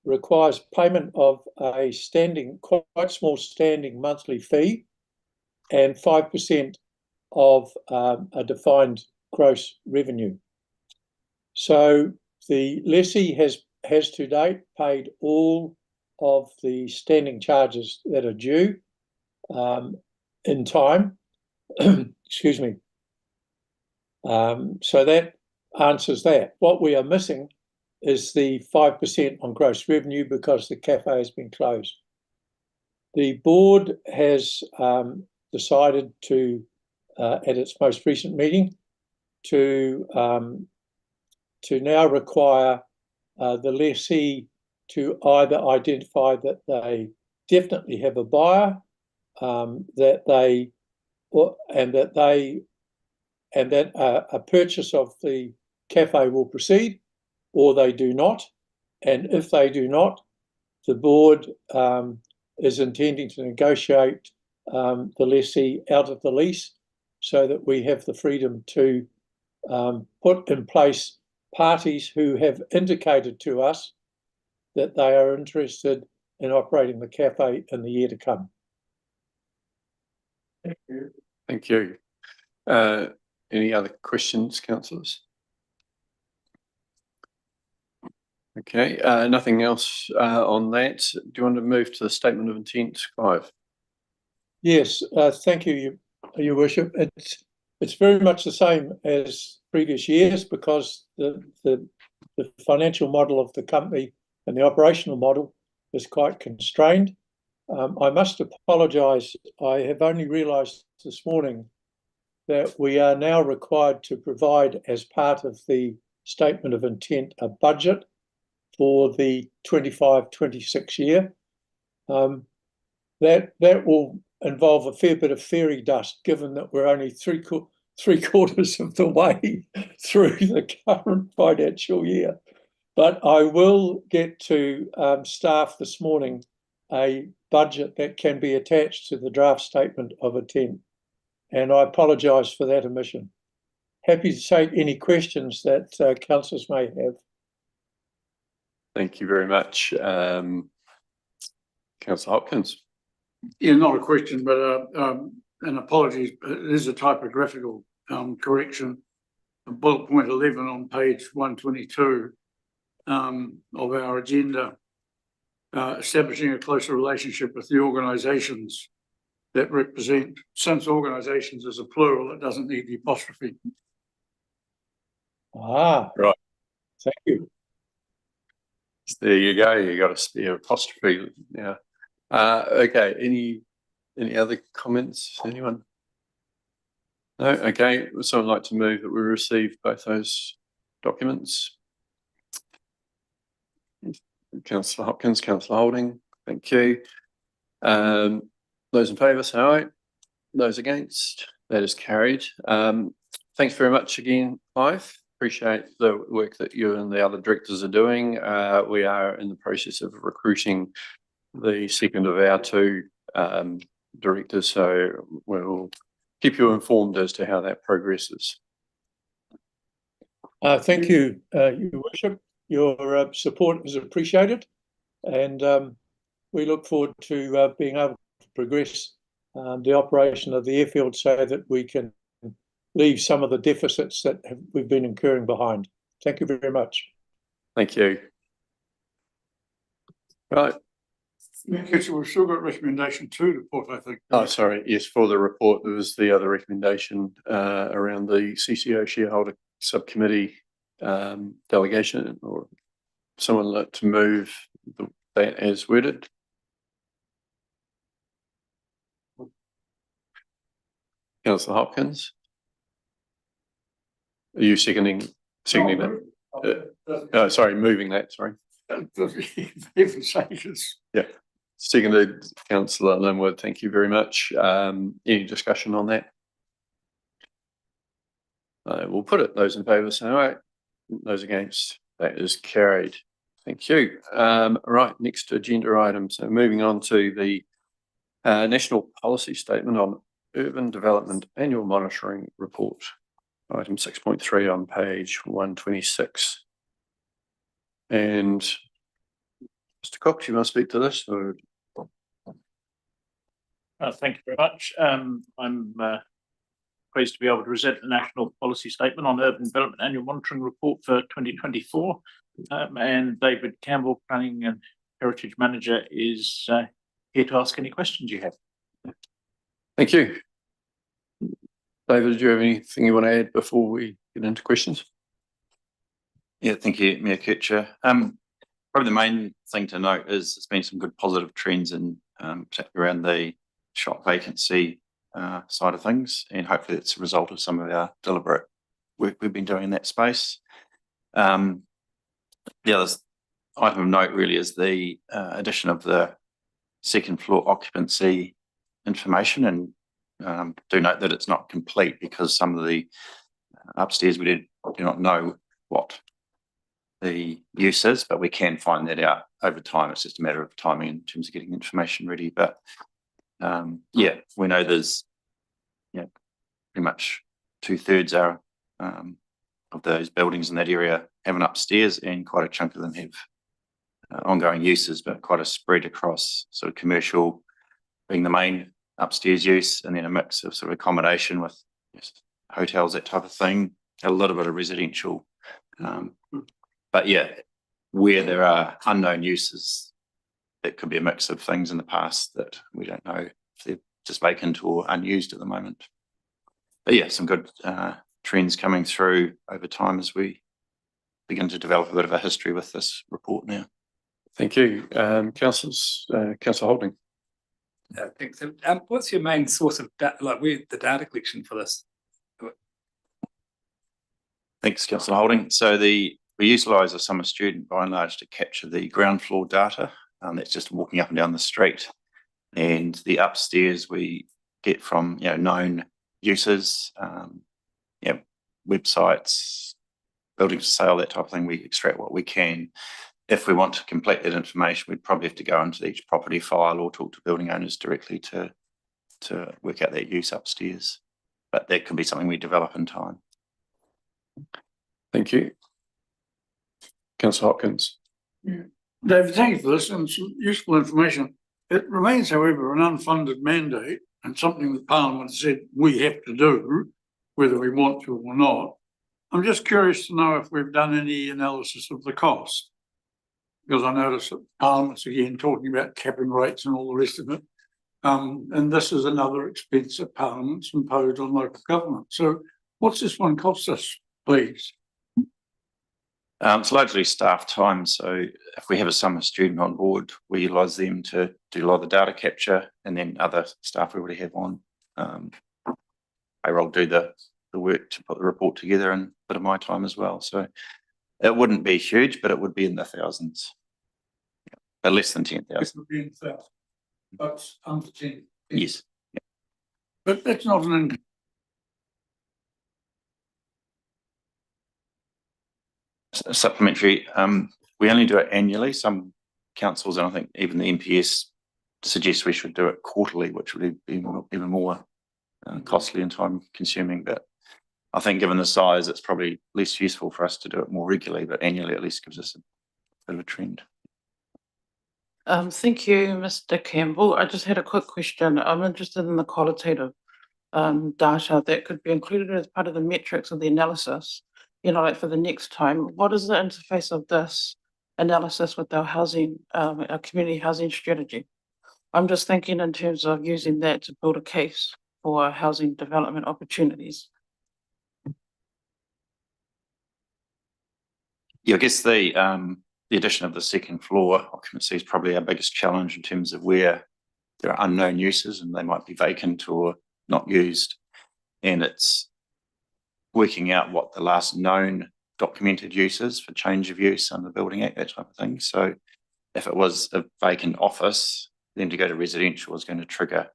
requires payment of a quite small standing monthly fee, and 5% of a defined gross revenue. So the lessee has to date paid all of the standing charges that are due in time. Excuse me. So that answers that. What we are missing is the 5% on gross revenue because the cafe has been closed. The board has decided to, at its most recent meeting, to now require the lessee to either identify that they definitely have a buyer, that a purchase of the cafe will proceed, or they do not. And if they do not, the board is intending to negotiate the lessee out of the lease so that we have the freedom to put in place parties who have indicated to us that they are interested in operating the cafe in the year to come. Thank you. Thank you. Any other questions, councillors? Okay, nothing else on that. Do you want to move to the statement of intent, Clive? Yes, thank you, Your Worship. It's very much the same as previous years because the financial model of the company and the operational model is quite constrained. I must apologise. I have only realised this morning that we are now required to provide, as part of the statement of intent, a budget for the 25-26 year. That will involve a fair bit of fairy dust, given that we're only three quarters of the way through the current financial year. But I will get to staff this morning a budget that can be attached to the draft statement of intent. And I apologise for that omission. Happy to take any questions that councillors may have. Thank you very much. Councillor Hopkins. Yeah, not a question, but an apology. It is a typographical correction. Bullet point 11 on page 122 of our agenda, establishing a closer relationship with the organisations that represent. Since organisations is a plural, it doesn't need the apostrophe. Ah, right. Thank you. There you go. You got a spare apostrophe. Yeah. Okay. Any other comments? Anyone? No. Okay. Would someone like to move that we receive both those documents? Councillor Hopkins, Councillor Holding. Thank you. Those in favour, say aye. Those against, that is carried. Thanks very much again, Clive. Appreciate the work that you and the other directors are doing. We are in the process of recruiting the second of our two directors, so we'll keep you informed as to how that progresses. Thank you, Your Worship. Your support is appreciated, and we look forward to being able to progress the operation of the airfield so that we can leave some of the deficits that we've been incurring behind. Thank you very much. Thank you. Right. We've still got recommendation 2 to put, I think. Oh, sorry. Yes, for the report, there was the other recommendation around the CCO shareholder subcommittee delegation, or someone like to move that as worded. Councillor Hopkins. Are you seconding that? Sorry, moving that, sorry. Even sakes. Yeah. Seconded, Councillor Linwood. Thank you very much. Any discussion on that? We'll put it. Those in favour say aye. Those against, that is carried. Thank you. Right, next agenda item. So moving on to the National Policy Statement on Urban Development Annual Monitoring Report. Item 6.3 on page 126. And Mr. Cox, you must speak to this, or Thank you very much. I'm pleased to be able to present the National Policy Statement on Urban Development Annual Monitoring Report for 2024. And David Campbell, Planning and Heritage Manager, is here to ask any questions you have. Thank you. David, do you have anything you want to add before we get into questions? Yeah, thank you, Mayor Kitcher. Probably the main thing to note is there's been some good positive trends in particularly around the shop vacancy side of things, and hopefully it's a result of some of our deliberate work we've been doing in that space. The other item of note really is the addition of the second floor occupancy information, and do note that it's not complete because some of the upstairs we do not know what the use is, but we can find that out over time. It's just a matter of timing in terms of getting information ready. But yeah, we know there's pretty much 2/3 are of those buildings in that area have an upstairs, and quite a chunk of them have ongoing uses, but quite a spread across sort of commercial being the main upstairs use, and then a mix of sort of accommodation with hotels, that type of thing, a little bit of residential. But yeah, where there are unknown uses, it could be a mix of things in the past that we don't know if they're just vacant or unused at the moment. But yeah, some good trends coming through over time as we begin to develop a bit of a history with this report now. Thank you. Councillor Holding. Thanks. What's your main source of where the data collection for this? Thanks, Councillor Holding. So we utilise a summer student by and large to capture the ground floor data. That's just walking up and down the street, and the upstairs we get from known uses, websites, buildings for sale, that type of thing. We extract what we can. If we want to complete that information, we'd probably have to go into each property file or talk to building owners directly to work out that use upstairs. But that can be something we develop in time. Thank you. Councillor Hopkins. David, thank you for this and some useful information. It remains, however, an unfunded mandate and something that Parliament said we have to do, whether we want to or not. I'm just curious to know if we've done any analysis of the cost, because I notice that Parliament's again talking about capping rates and all the rest of it. And this is another expense that Parliament's imposed on local government. So what's this one cost us, please? It's largely staff time. So if we have a summer student on board, we utilise them to do a lot of the data capture, and then other staff we already have on payroll do the work to put the report together, and a bit of my time as well. So it wouldn't be huge, but it would be in the thousands, but less than 10,000. It would be in the thousands, but under 10. Yes. Yeah. But that's not an income. Supplementary, we only do it annually. Some councils, and I think even the NPS, suggest we should do it quarterly, which would be even more costly and time consuming. But I think given the size, it's probably less useful for us to do it more regularly, but annually at least gives us a bit of a trend. Thank you, Mr. Campbell. I just had a quick question. I'm interested in the qualitative data that could be included as part of the metrics of the analysis. Like for the next time, what is the interface of this analysis with our housing, our community housing strategy? I'm just thinking in terms of using that to build a case for housing development opportunities. Yeah, I guess the addition of the second floor occupancy is probably our biggest challenge in terms of where there are unknown uses and they might be vacant or not used, and it's working out what the last known documented use is for change of use under the Building Act, that type of thing. So if it was a vacant office, then to go to residential is going to trigger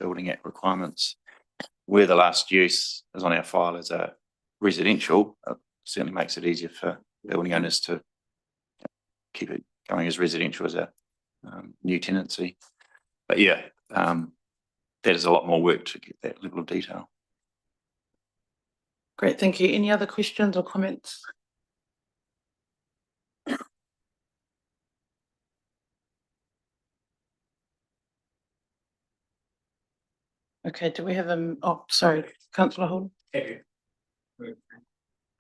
Building Act requirements. Where the last use is on our file as a residential, it certainly makes it easier for building owners to keep it going as residential as a new tenancy. But yeah, that is a lot more work to get that level of detail. Great, thank you. Any other questions or comments? Okay, do we have sorry, councillor Holden?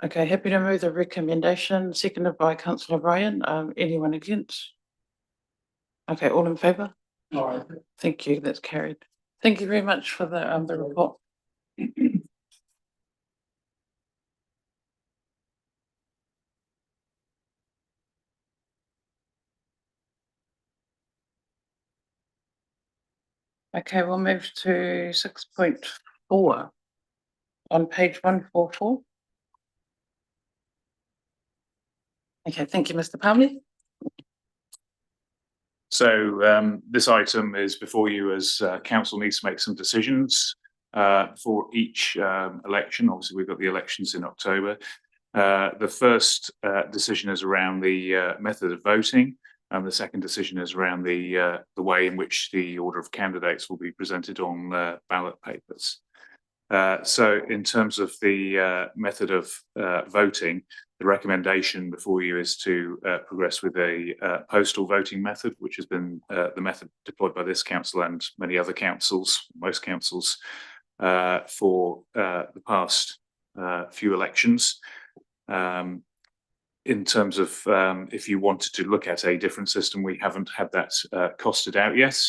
Okay, happy to move the recommendation, seconded by councillor Ryan. Anyone against? Okay, all in favour? Thank you, that's carried. Thank you very much for the report. Okay, we'll move to 6.4 on page 144. Okay, thank you, Mr. Palmer. So this item is before you as council needs to make some decisions for each election. Obviously, we've got the elections in October. The first decision is around the method of voting, and the second decision is around the way in which the order of candidates will be presented on ballot papers. So in terms of the method of voting, the recommendation before you is to progress with a postal voting method, which has been the method deployed by this council and many other councils, most councils, for the past few elections. In terms of if you wanted to look at a different system, we haven't had that costed out yet,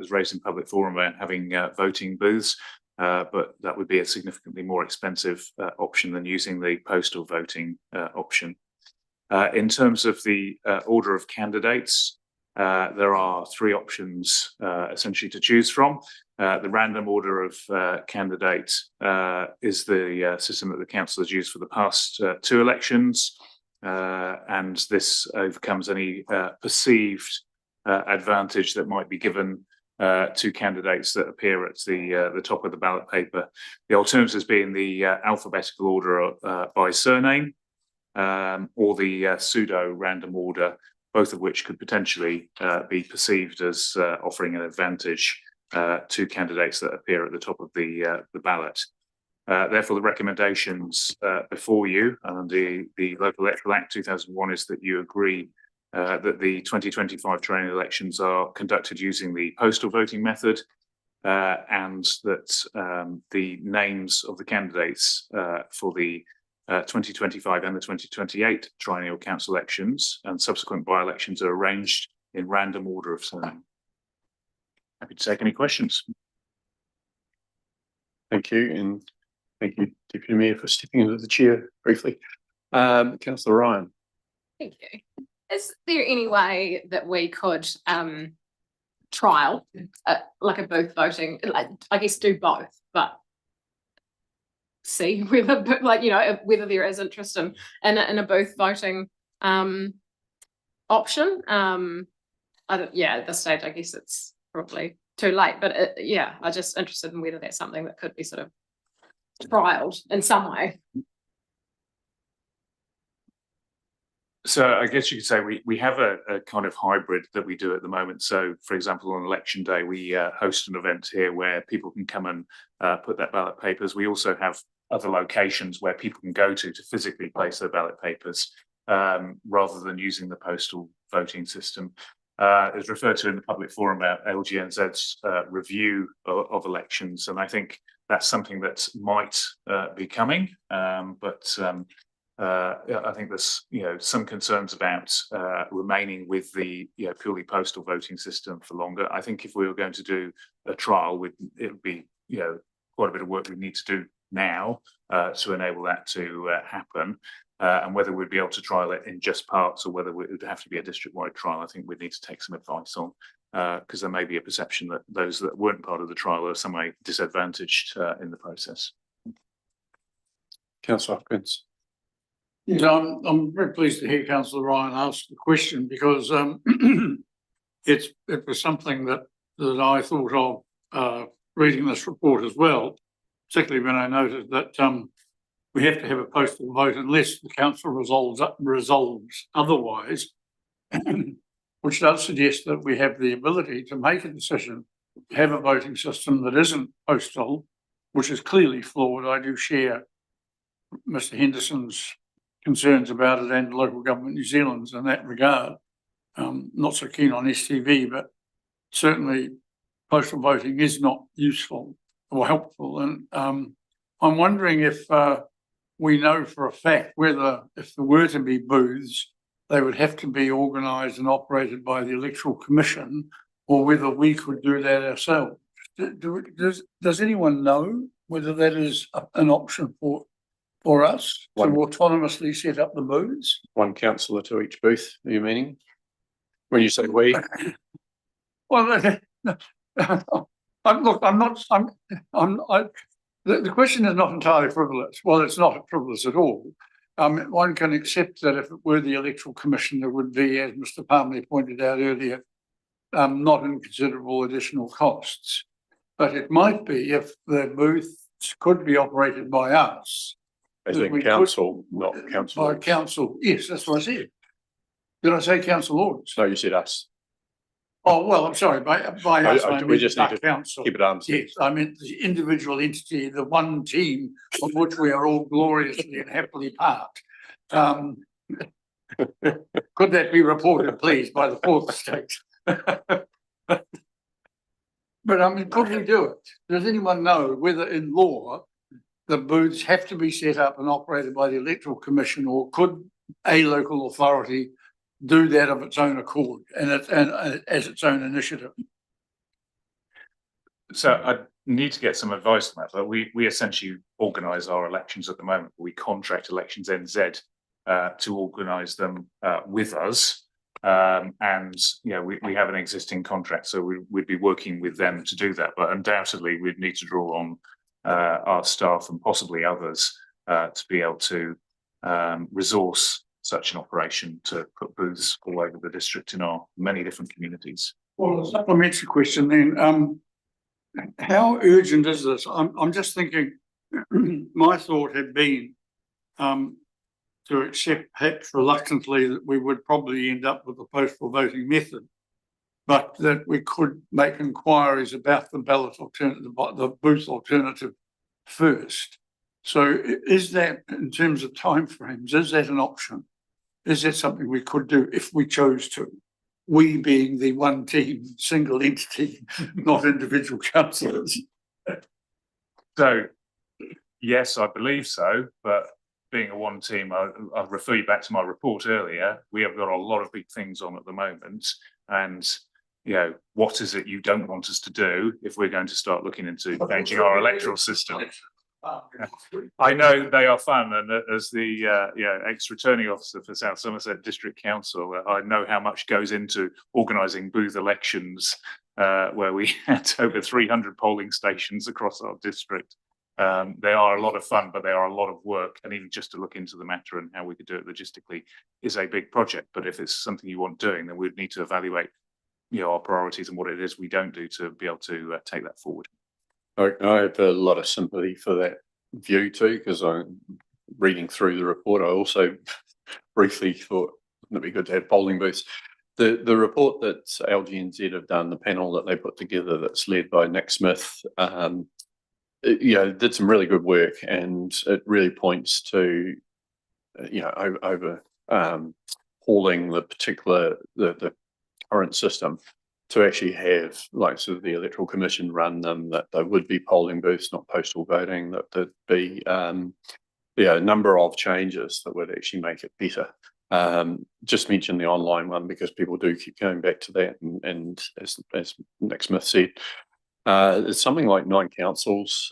as raised in public forum about having voting booths. But that would be a significantly more expensive option than using the postal voting option. In terms of the order of candidates, there are three options essentially to choose from. The random order of candidates is the system that the council has used for the past two elections, and this overcomes any perceived advantage that might be given to candidates that appear at the top of the ballot paper. The alternatives being the alphabetical order by surname or the pseudo random order, both of which could potentially be perceived as offering an advantage to candidates that appear at the top of the ballot. Therefore, the recommendations before you under the Local Electoral Act 2001 is that you agree that the 2025 training elections are conducted using the postal voting method, and that the names of the candidates for the 2025 and the 2028 triennial council elections and subsequent by-elections are arranged in random order of surname. Happy to take any questions. Thank you, and thank you, Deputy Mayor, for stepping into the chair briefly. Councillor Ryan. Thank you. Is there any way that we could trial like a booth voting, like, I guess do both, but see whether, like, you know, whether there is interest in a booth voting option? Yeah, at this stage, I guess it's probably too late, but yeah, I'm just interested in whether that's something that could be sort of trialed in some way. So I guess you could say we have a kind of hybrid that we do at the moment. So, for example, on election day, we host an event here where people can come and put their ballot papers. We also have other locations where people can go to physically place their ballot papers rather than using the postal voting system. As referred to in the public forum about LGNZ's review of elections, and I think that's something that might be coming, but I think there's some concerns about remaining with the purely postal voting system for longer. I think if we were going to do a trial, it would be quite a bit of work we need to do now to enable that to happen. And whether we'd be able to trial it in just parts or whether it would have to be a district-wide trial, I think we'd need to take some advice on, because there may be a perception that those that weren't part of the trial are some way disadvantaged in the process. Councillor Hopkins. Yes, I'm very pleased to hear Councillor Ryan ask the question, because it was something that I thought of reading this report as well, particularly when I noted that we have to have a postal vote unless the council resolves otherwise, which does suggest that we have the ability to make a decision, have a voting system that isn't postal, which is clearly flawed. I do share Mr. Henderson's concerns about it and Local Government New Zealand's in that regard. Not so keen on STV, but certainly postal voting is not useful or helpful. And I'm wondering if we know for a fact whether if there were to be booths, they would have to be organised and operated by the Electoral Commission, or whether we could do that ourselves. Does anyone know whether that is an option for us to autonomously set up the booths? One councillor to each booth, are you meaning? When you say we? Well, the question is not entirely frivolous. Well, it's not frivolous at all. One can accept that if it were the Electoral Commission, there would be, as Mr. Palmer pointed out earlier, not inconsiderable additional costs. But it might be if the booths could be operated by us. As in council, not council. By council, yes, that's what I said. Did I say council orders? No, you said us. Oh, well, I'm sorry, by us, I We mean just need to council. keep it arm's length. Yes, I meant the individual entity, the one team of which we are all gloriously and happily part. Could that be reported, please, by the fourth state? But I mean, could we do it? Does anyone know whether in law the booths have to be set up and operated by the Electoral Commission, or could a local authority do that of its own accord and as its own initiative? So I need to get some advice on that. But we essentially organise our elections at the moment. We contract Elections NZ to organise them with us. And we have an existing contract, so we'd be working with them to do that. But undoubtedly, we'd need to draw on our staff and possibly others to be able to resource such an operation to put booths all over the district in our many different communities. Well, a supplementary question then. How urgent is this? I'm just thinking, my thought had been to accept, perhaps reluctantly, that we would probably end up with a postal voting method, but that we could make inquiries about the ballot alternative, the booth alternative first. So is that, in terms of timeframes, is that an option? Is that something we could do if we chose to? We being the one team, single entity, not individual councillors. So, yes, I believe so, but being a one team, I'll refer you back to my report earlier. We have got a lot of big things on at the moment, and what is it you don't want us to do if we're going to start looking into changing our electoral system? I know they are fun, and as the ex-returning officer for South Somerset District Council, I know how much goes into organising booth elections, where we had over 300 polling stations across our district. They are a lot of fun, but they are a lot of work, and even just to look into the matter and how we could do it logistically is a big project. But if it's something you want doing, then we'd need to evaluate our priorities and what it is we don't do to be able to take that forward. I have a lot of sympathy for that view too, because I'm reading through the report. I also briefly thought it'd be good to have polling booths. The report that LGNZ have done, the panel that they put together, that's led by Nick Smith, did some really good work, and it really points to hauling the current system to actually have, like, sort of the Electoral Commission run them, that there would be polling booths, not postal voting, that there'd be a number of changes that would actually make it better. Just mention the online one because people do keep going back to that, and as Nick Smith said, it's something like 9 councils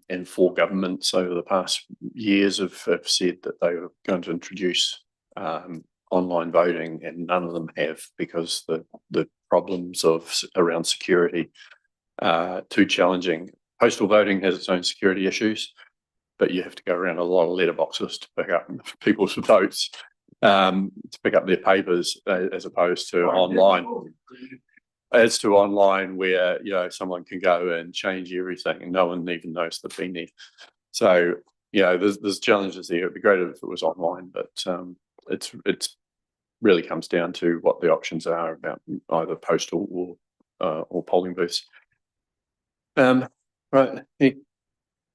and 4 governments over the past years have said that they were going to introduce online voting, and none of them have, because the problems around security are too challenging. Postal voting has its own security issues, but you have to go around a lot of letterboxes to pick up people's votes, to pick up their papers, as opposed to online. As to online, where someone can go and change everything and no one even knows they've been there. So there's challenges there. It'd be great if it was online, but it's really comes down to what the options are about either postal or polling booths. Right, any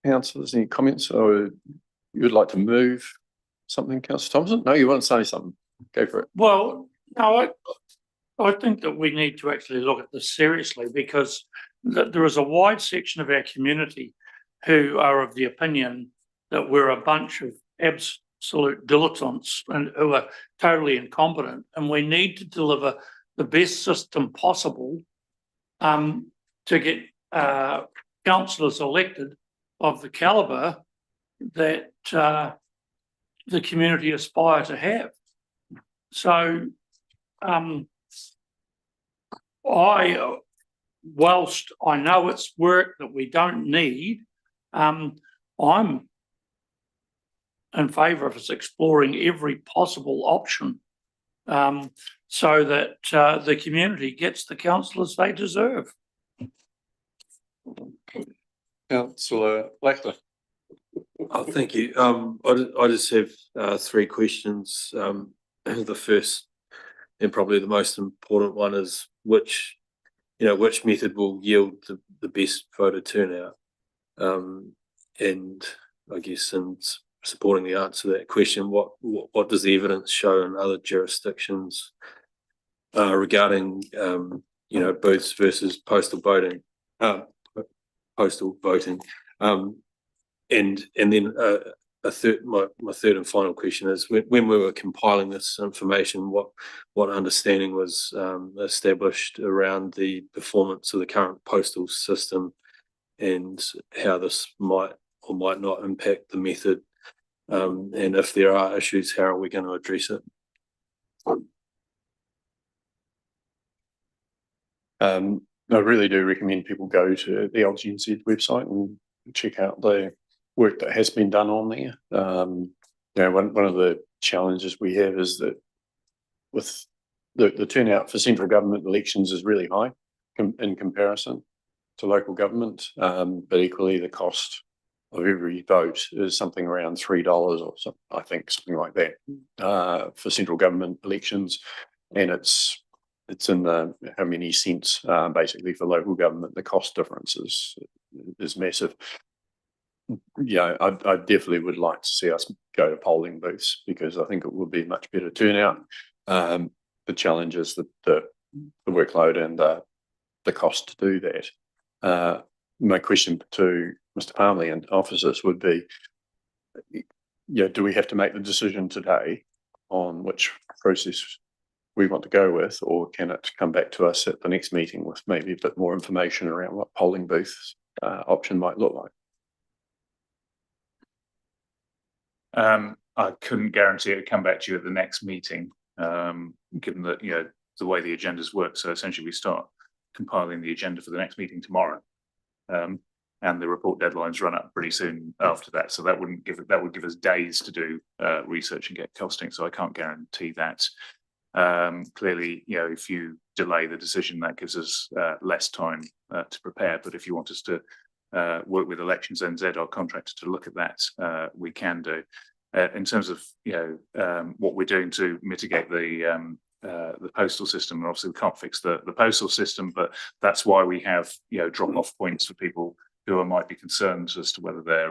councillors, any comments, or you would like to move something, Councillor Thompson? No, you want to say something? Go for it. Well, no, I think that we need to actually look at this seriously, because that there is a wide section of our community who are of the opinion that we're a bunch of absolute dilettantes and who are totally incompetent, and we need to deliver the best system possible to get councillors elected of the calibre that the community aspire to have. So whilst I know it's work that we don't need, I'm in favour of us exploring every possible option so that the community gets the councillors they deserve. Councillor Blackler. Oh, thank you. I just have three questions. The first and probably the most important one is which method will yield the best voter turnout? And I guess in supporting the answer to that question, what does the evidence show in other jurisdictions regarding booths versus postal voting? And then my third and final question is when we were compiling this information, what understanding was established around the performance of the current postal system and how this might or might not impact the method, and if there are issues, how are we going to address it? I really do recommend people go to the LGNZ website and check out the work that has been done on there. One of the challenges we have is that with the turnout for central government elections is really high in comparison to local government, but equally the cost of every vote is something around $3 or something, I think something like that for central government elections, and it's in the how many cents basically for local government. The cost difference is massive. Yeah, I definitely would like to see us go to polling booths because I think it would be much better turnout. The challenge is the workload and the cost to do that. My question to Mr. Palmley and officers would be, do we have to make the decision today on which process we want to go with, or can it come back to us at the next meeting with maybe a bit more information around what polling booths option might look like? I couldn't guarantee it would come back to you at the next meeting, given that the way the agendas work. So essentially, we start compiling the agenda for the next meeting tomorrow, and the report deadlines run up pretty soon after that. So that would give us days to do research and get costing. So I can't guarantee that. Clearly, if you delay the decision, that gives us less time to prepare. But if you want us to work with Elections NZ, our contractor, to look at that, we can do. In terms of what we're doing to mitigate the postal system, and obviously we can't fix the postal system, but that's why we have drop-off points for people who might be concerned as to whether their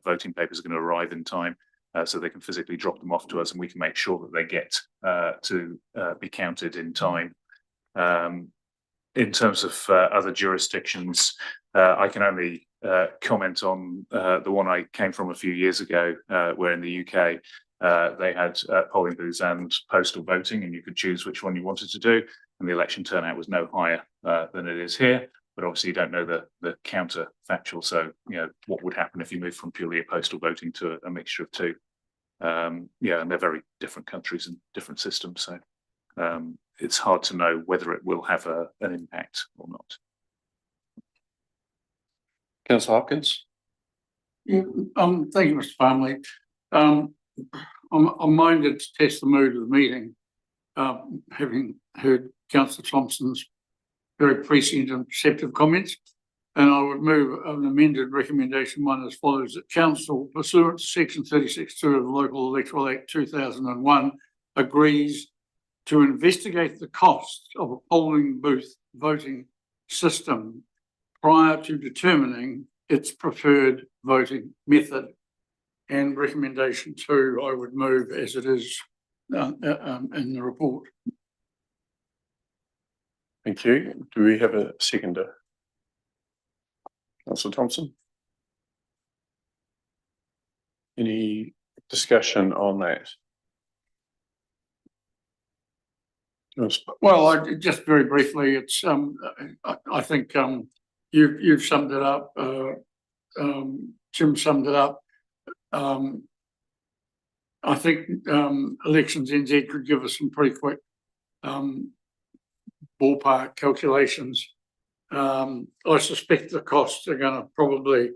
voting papers are going to arrive in time, so they can physically drop them off to us, and we can make sure that they get to be counted in time. In terms of other jurisdictions, I can only comment on the one I came from a few years ago, where in the UK they had polling booths and postal voting, and you could choose which one you wanted to do, and the election turnout was no higher than it is here. But obviously you don't know the counterfactual, so what would happen if you moved from purely a postal voting to a mixture of two. And they're very different countries and different systems, so it's hard to know whether it will have an impact or not. Councillor Hopkins. Yeah, thank you, Mr. Palmley. I'm minded to test the mood of the meeting, having heard Councillor Thompson's very prescient and perceptive comments, and I would move an amended recommendation one as follows: that Council, pursuant to Section 36(2) of the Local Electoral Act 2001, agrees to investigate the cost of a polling booth voting system prior to determining its preferred voting method. And recommendation 2, I would move as it is in the report. Thank you. Do we have a seconder? Councillor Thompson. Any discussion on that? Well, just very briefly, it's, I think, you've summed it up, Jim summed it up. I think, Elections NZ could give us some pretty quick, ballpark calculations. I suspect the costs are gonna probably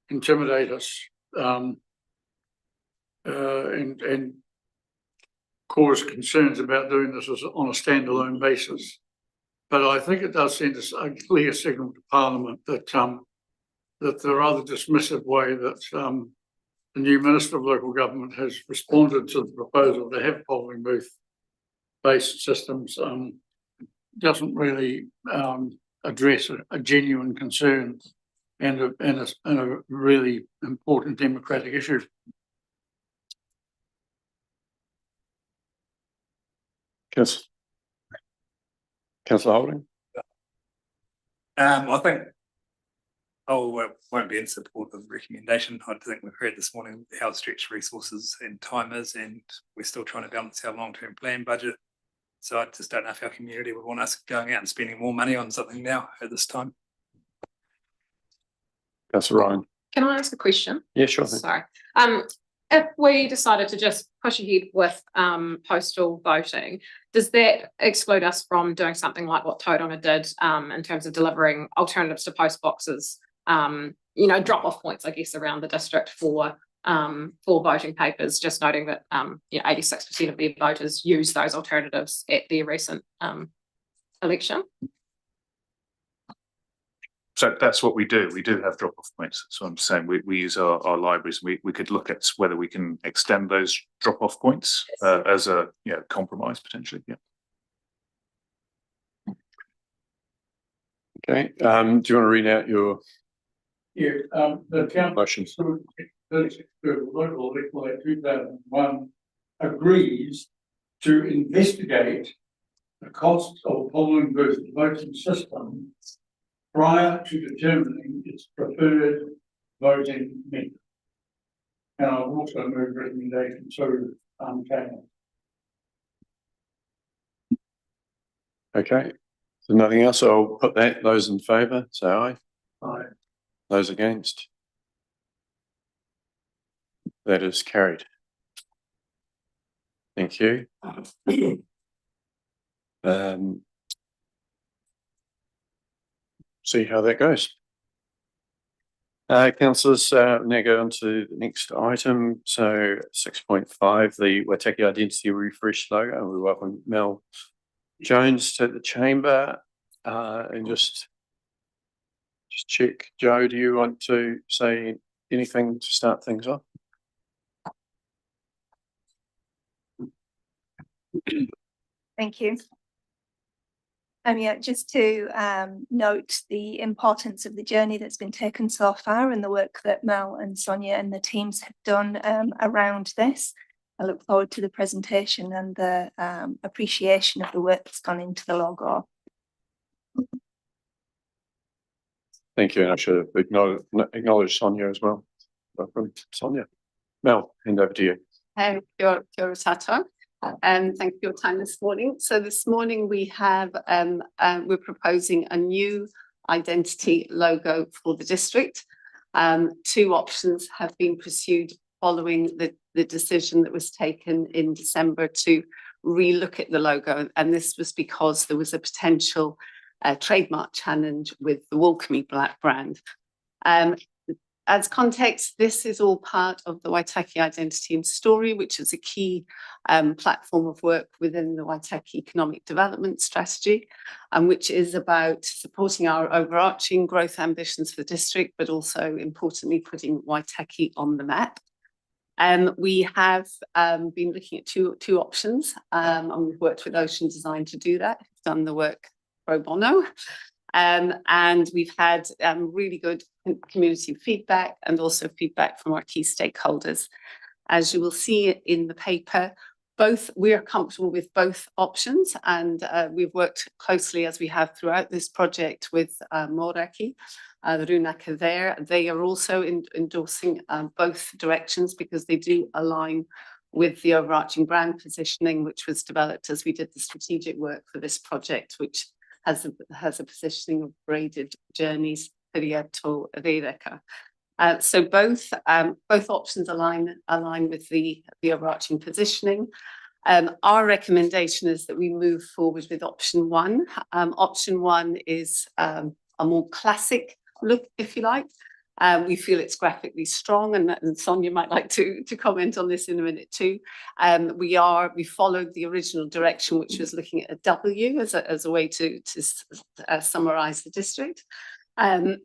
intimidate us, and cause concerns about doing this as on a standalone basis. But I think it does send us a clear signal to Parliament that the rather dismissive way that the new Minister of Local Government has responded to the proposal to have polling booth based systems doesn't really address a genuine concern and a really important democratic issue. Councillor Holding. I think I won't be in support of the recommendation. I think we've heard this morning how stretched resources and time is, and we're still trying to balance our long-term plan budget. So I just don't know if our community would want us going out and spending more money on something now at this time. Councillor Ryan. Can I ask a question? Yeah, sure thing. Sorry. If we decided to just push ahead with postal voting, does that exclude us from doing something like what Tauranga did in terms of delivering alternatives to post boxes? You know, drop-off points, I guess, around the district for voting papers. Just noting that 86% of their voters used those alternatives at their recent election. So that's what we do. We do have drop-off points. So I'm saying we use our libraries. We could look at whether we can extend those drop-off points as a compromise potentially. Yeah. Okay. Do you want to read out your the council motions? 36 local electoral act 2001 agrees to investigate the costs of polling booth voting system prior to determining its preferred voting method. And I've also moved recommendation to cabinet. Okay. So nothing else. I'll put that. Those in favour, say aye. Aye. Those against. That is carried. Thank you. See how that goes. Councillors, now go on to the next item. So 6.5, the Waitaki Identity Refresh logo. We welcome Mel Jones to the chamber. And just check, Joe, do you want to say anything to start things off? Thank you. Yeah, just to note the importance of the journey that's been taken so far and the work that Mel and Sonia and the teams have done around this. I look forward to the presentation and the appreciation of the work that's gone into the logo. Thank you, and I should have acknowledged Sonia as well. Welcome, Sonia. Mel, hand over to you. Kia ora tātou. Thank you for your time this morning. So this morning we have we're proposing a new identity logo for the district. Two options have been pursued following the decision that was taken in December to relook at the logo, and this was because there was a potential trademark challenge with the Walkme Black brand. As context, this is all part of the Waitaki Identity and Story, which is a key platform of work within the Waitaki Economic Development Strategy, and which is about supporting our overarching growth ambitions for the district, but also importantly putting Waitaki on the map. We have been looking at two options, and we've worked with Ocean Design to do that. We've done the work pro bono. And we've had really good community feedback and also feedback from our key stakeholders. As you will see in the paper, we are comfortable with both options, and we've worked closely as we have throughout this project with Waitaki, the Runaka there. They are also endorsing both directions because they do align with the overarching brand positioning, which was developed as we did the strategic work for this project, which has a positioning of braided journeys, Whiria to Rireka. So both options align with the overarching positioning. Our recommendation is that we move forward with option one. Option one is a more classic look, if you like. We feel it's graphically strong, and Sonia might like to comment on this in a minute too. We followed the original direction, which was looking at a W as a way to summarise the district. And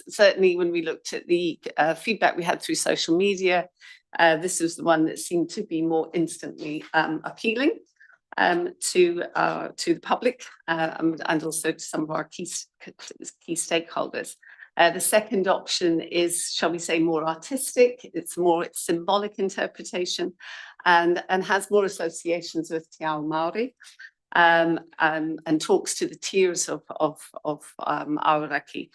certainly when we looked at the feedback we had through social media, this was the one that seemed to be more instantly appealing to the public and also to some of our key stakeholders. The second option is, shall we say, more artistic. It's more symbolic interpretation and has more associations with Te Ao Māori. And talks to the tiers of Aoraki.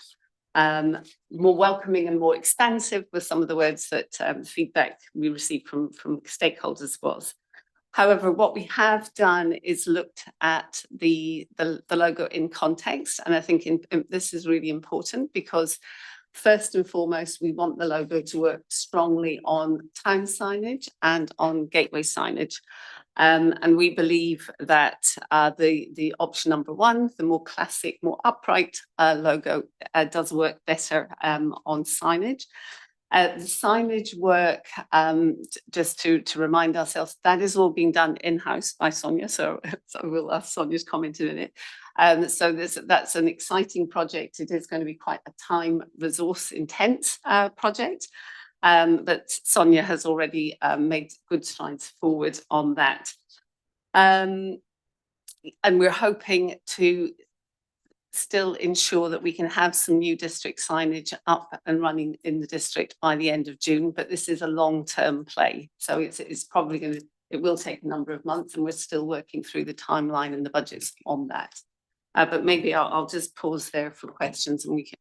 More welcoming and more expansive were some of the words that feedback we received from stakeholders was. However, what we have done is looked at the logo in context, and I think this is really important because first and foremost, we want the logo to work strongly on town signage and on gateway signage. And we believe that the option number one, the more classic, more upright logo does work better on signage. The signage work, just to remind ourselves, that is all being done in-house by Sonia, so we'll ask Sonia's comment in a minute. So that's an exciting project. It is going to be quite a time resource intense project. But Sonia has already made good strides forward on that. And we're hoping to still ensure that we can have some new district signage up and running in the district by the end of June, but this is a long-term play. So it's probably it will take a number of months, and we're still working through the timeline and the budgets on that. But maybe I'll just pause there for questions and we can,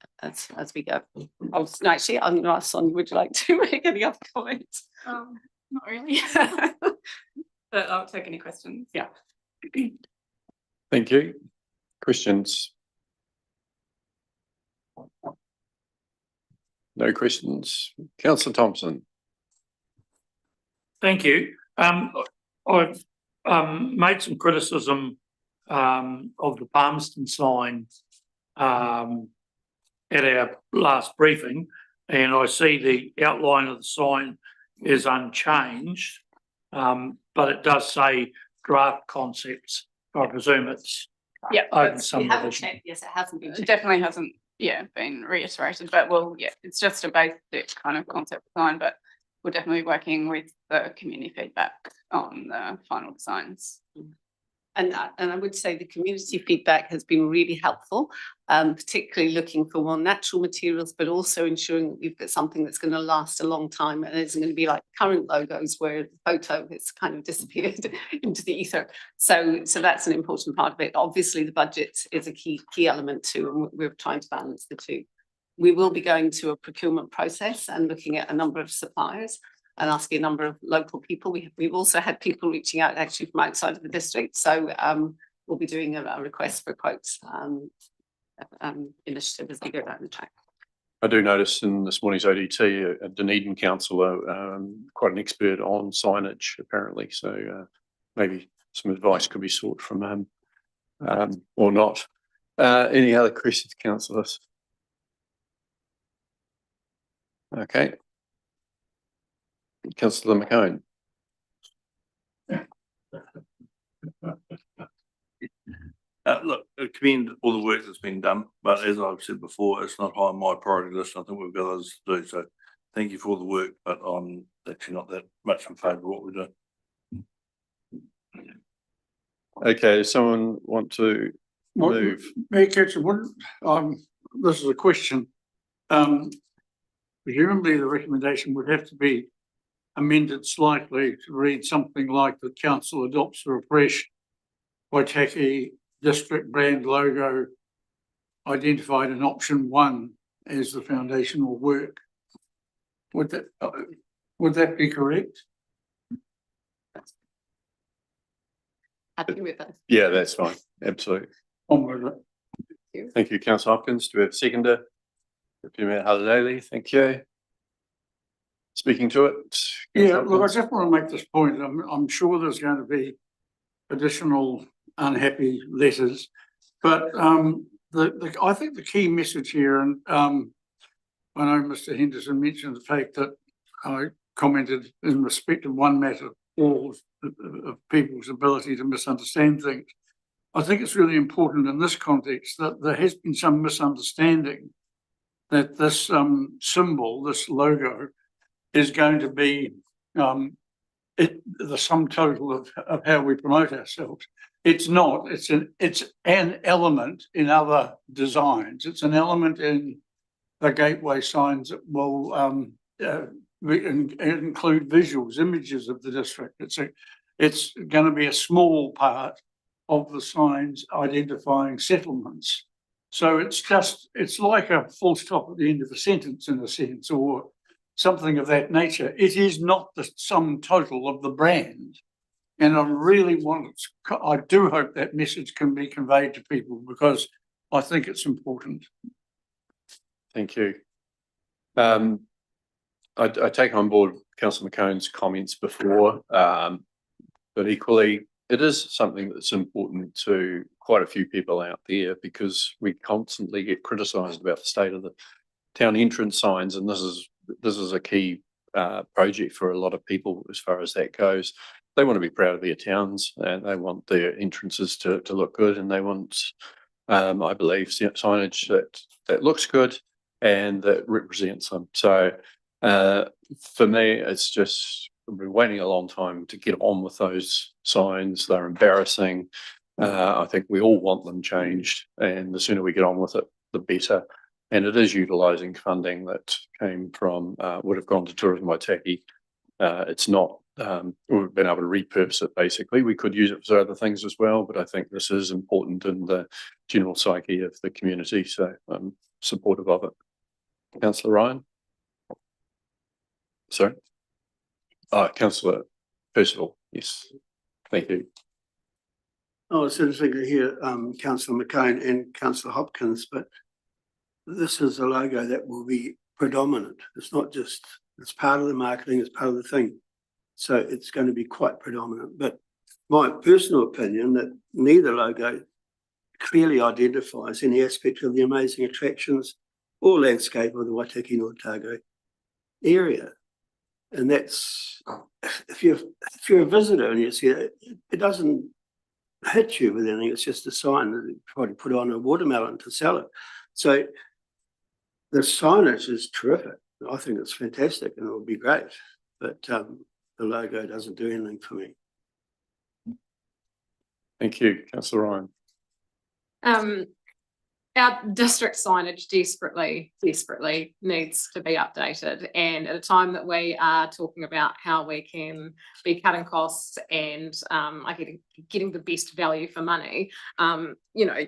as we go. Actually, I'm going to ask Sonia, would you like to make any other comments? Not really. But I'll take any questions. Yeah. Thank you. Questions? No questions. Councillor Thompson. Thank you. I've made some criticism of the Palmerston sign at our last briefing, and I see the outline of the sign is unchanged, but it does say draft concepts. I presume it's open subdivision. Yes, it hasn't been. It definitely hasn't, been reiterated, but it's just a basic kind of concept design, but we're definitely working with the community feedback on the final designs. And I would say the community feedback has been really helpful, particularly looking for more natural materials, but also ensuring that we've got something that's going to last a long time and isn't going to be like current logos where the photo has kind of disappeared into the ether. So that's an important part of it. Obviously, the budget is a key element too, and we're trying to balance the two. We will be going to a procurement process and looking at a number of suppliers and asking a number of local people. We've also had people reaching out actually from outside of the district. So we'll be doing a request for quotes initiative as we go down the track. I do notice in this morning's ODT, a Dunedin councillor, quite an expert on signage apparently. So maybe some advice could be sought from him or not. Any other questions, councillors? Okay. Councillor McCone. Look, I commend all the work that's been done, but as I've said before, it's not high on my priority list. I think we've got others to do. So thank you for all the work, but I'm actually not that much in favour of what we're doing. Okay, does someone want to move? Mayor Kitchen, this is a question. Presumably the recommendation would have to be amended slightly to read something like the council adopts a refreshed Waitaki District brand logo identified in option 1 as the foundational work. Would that be correct? Happy with that. Yeah, that's fine. Absolutely. On with it. Thank you, Councillor Hopkins. Do we have a seconder? Halilele, thank you. Speaking to it. Yeah, look, I just want to make this point. I'm sure there's going to be additional unhappy letters, but I think the key message here, and I know Mr. Henderson mentioned the fact that I commented in respect of one matter, all of people's ability to misunderstand things. I think it's really important in this context that there has been some misunderstanding that this symbol, this logo, is going to be the sum total of how we promote ourselves. It's not. It's an element in other designs. It's an element in the gateway signs that will include visuals, images of the district. It's going to be a small part of the signs identifying settlements. So it's like a full stop at the end of a sentence in a sense, or something of that nature. It is not the sum total of the brand. And I do hope that message can be conveyed to people, because I think it's important. Thank you. I take on board Councillor McCone's comments before, but equally it is something that's important to quite a few people out there, because we constantly get criticised about the state of the town entrance signs, and this is a key project for a lot of people as far as that goes. They want to be proud of their towns, and they want their entrances to look good, and they want, I believe, signage that looks good and that represents them. So for me, it's just, I've been waiting a long time to get on with those signs. They're embarrassing. I think we all want them changed, and the sooner we get on with it, the better. And it is utilising funding that came from, would have gone to Tourism Waitaki. It's not, we've been able to repurpose it basically. We could use it for other things as well, but I think this is important in the general psyche of the community. So I'm supportive of it. Councillor Ryan? Sorry? Councillor Percival, yes. Thank you. Oh, it's interesting to hear Councillor McCone and Councillor Hopkins, but this is a logo that will be predominant. It's not just, it's part of the marketing, it's part of the thing. So it's going to be quite predominant. But my personal opinion that neither logo clearly identifies any aspect of the amazing attractions or landscape of the Waitaki North Otago area. And that's, if you're a visitor and you see it, it doesn't hit you with anything. It's just a sign that you probably put on a watermelon to sell it. So the signage is terrific. I think it's fantastic and it will be great. But the logo doesn't do anything for me. Thank you, Councillor Ryan. Our district signage desperately needs to be updated, and at a time that we are talking about how we can be cutting costs and getting the best value for money, you know,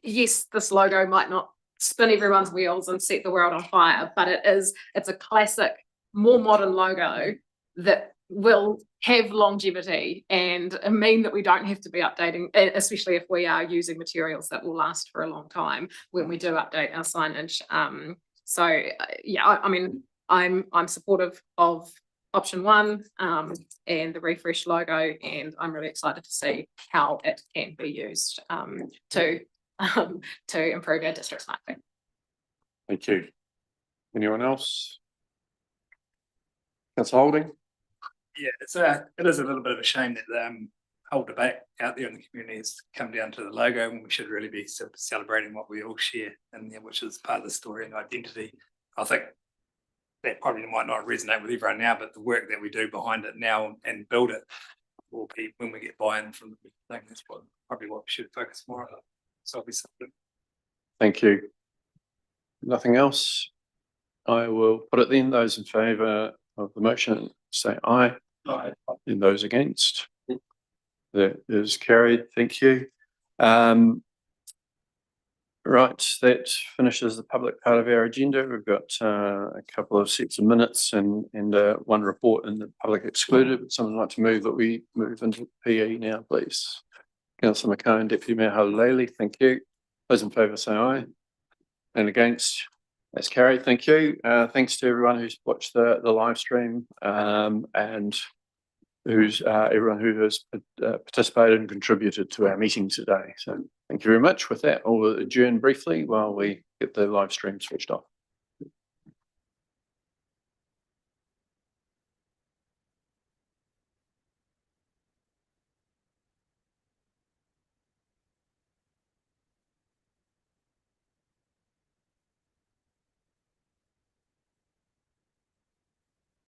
yes, this logo might not spin everyone's wheels and set the world on fire, but it's a classic, more modern logo that will have longevity and mean that we don't have to be updating, especially if we are using materials that will last for a long time when we do update our signage. So yeah, I mean, I'm supportive of option 1 and the refresh logo, and I'm really excited to see how it can be used to improve our district's marketing. Thank you. Anyone else? Councillor Holding? Yeah, it is a little bit of a shame that the whole debate out there in the community has come down to the logo, when we should really be celebrating what we all share, and which is part of the story and identity. I think that probably might not resonate with everyone now, but the work that we do behind it now and build it will be when we get buy-in from the thing. That's probably what we should focus more on. So I'll be supportive. Thank you. Nothing else? I will put it then. Those in favour of the motion say aye. Aye. And those against? That is carried. Thank you. Right, that finishes the public part of our agenda. We've got a couple of sets of minutes and one report in the public excluded. Would someone like to move that we move into PE now, please? Councillor McCone, Deputy Mayor Haley, thank you. Those in favour say aye. And against? That's carried. Thank you. Thanks to everyone who's watched the live stream and everyone who has participated and contributed to our meeting today. So thank you very much. With that, I'll adjourn briefly while we get the live stream switched off.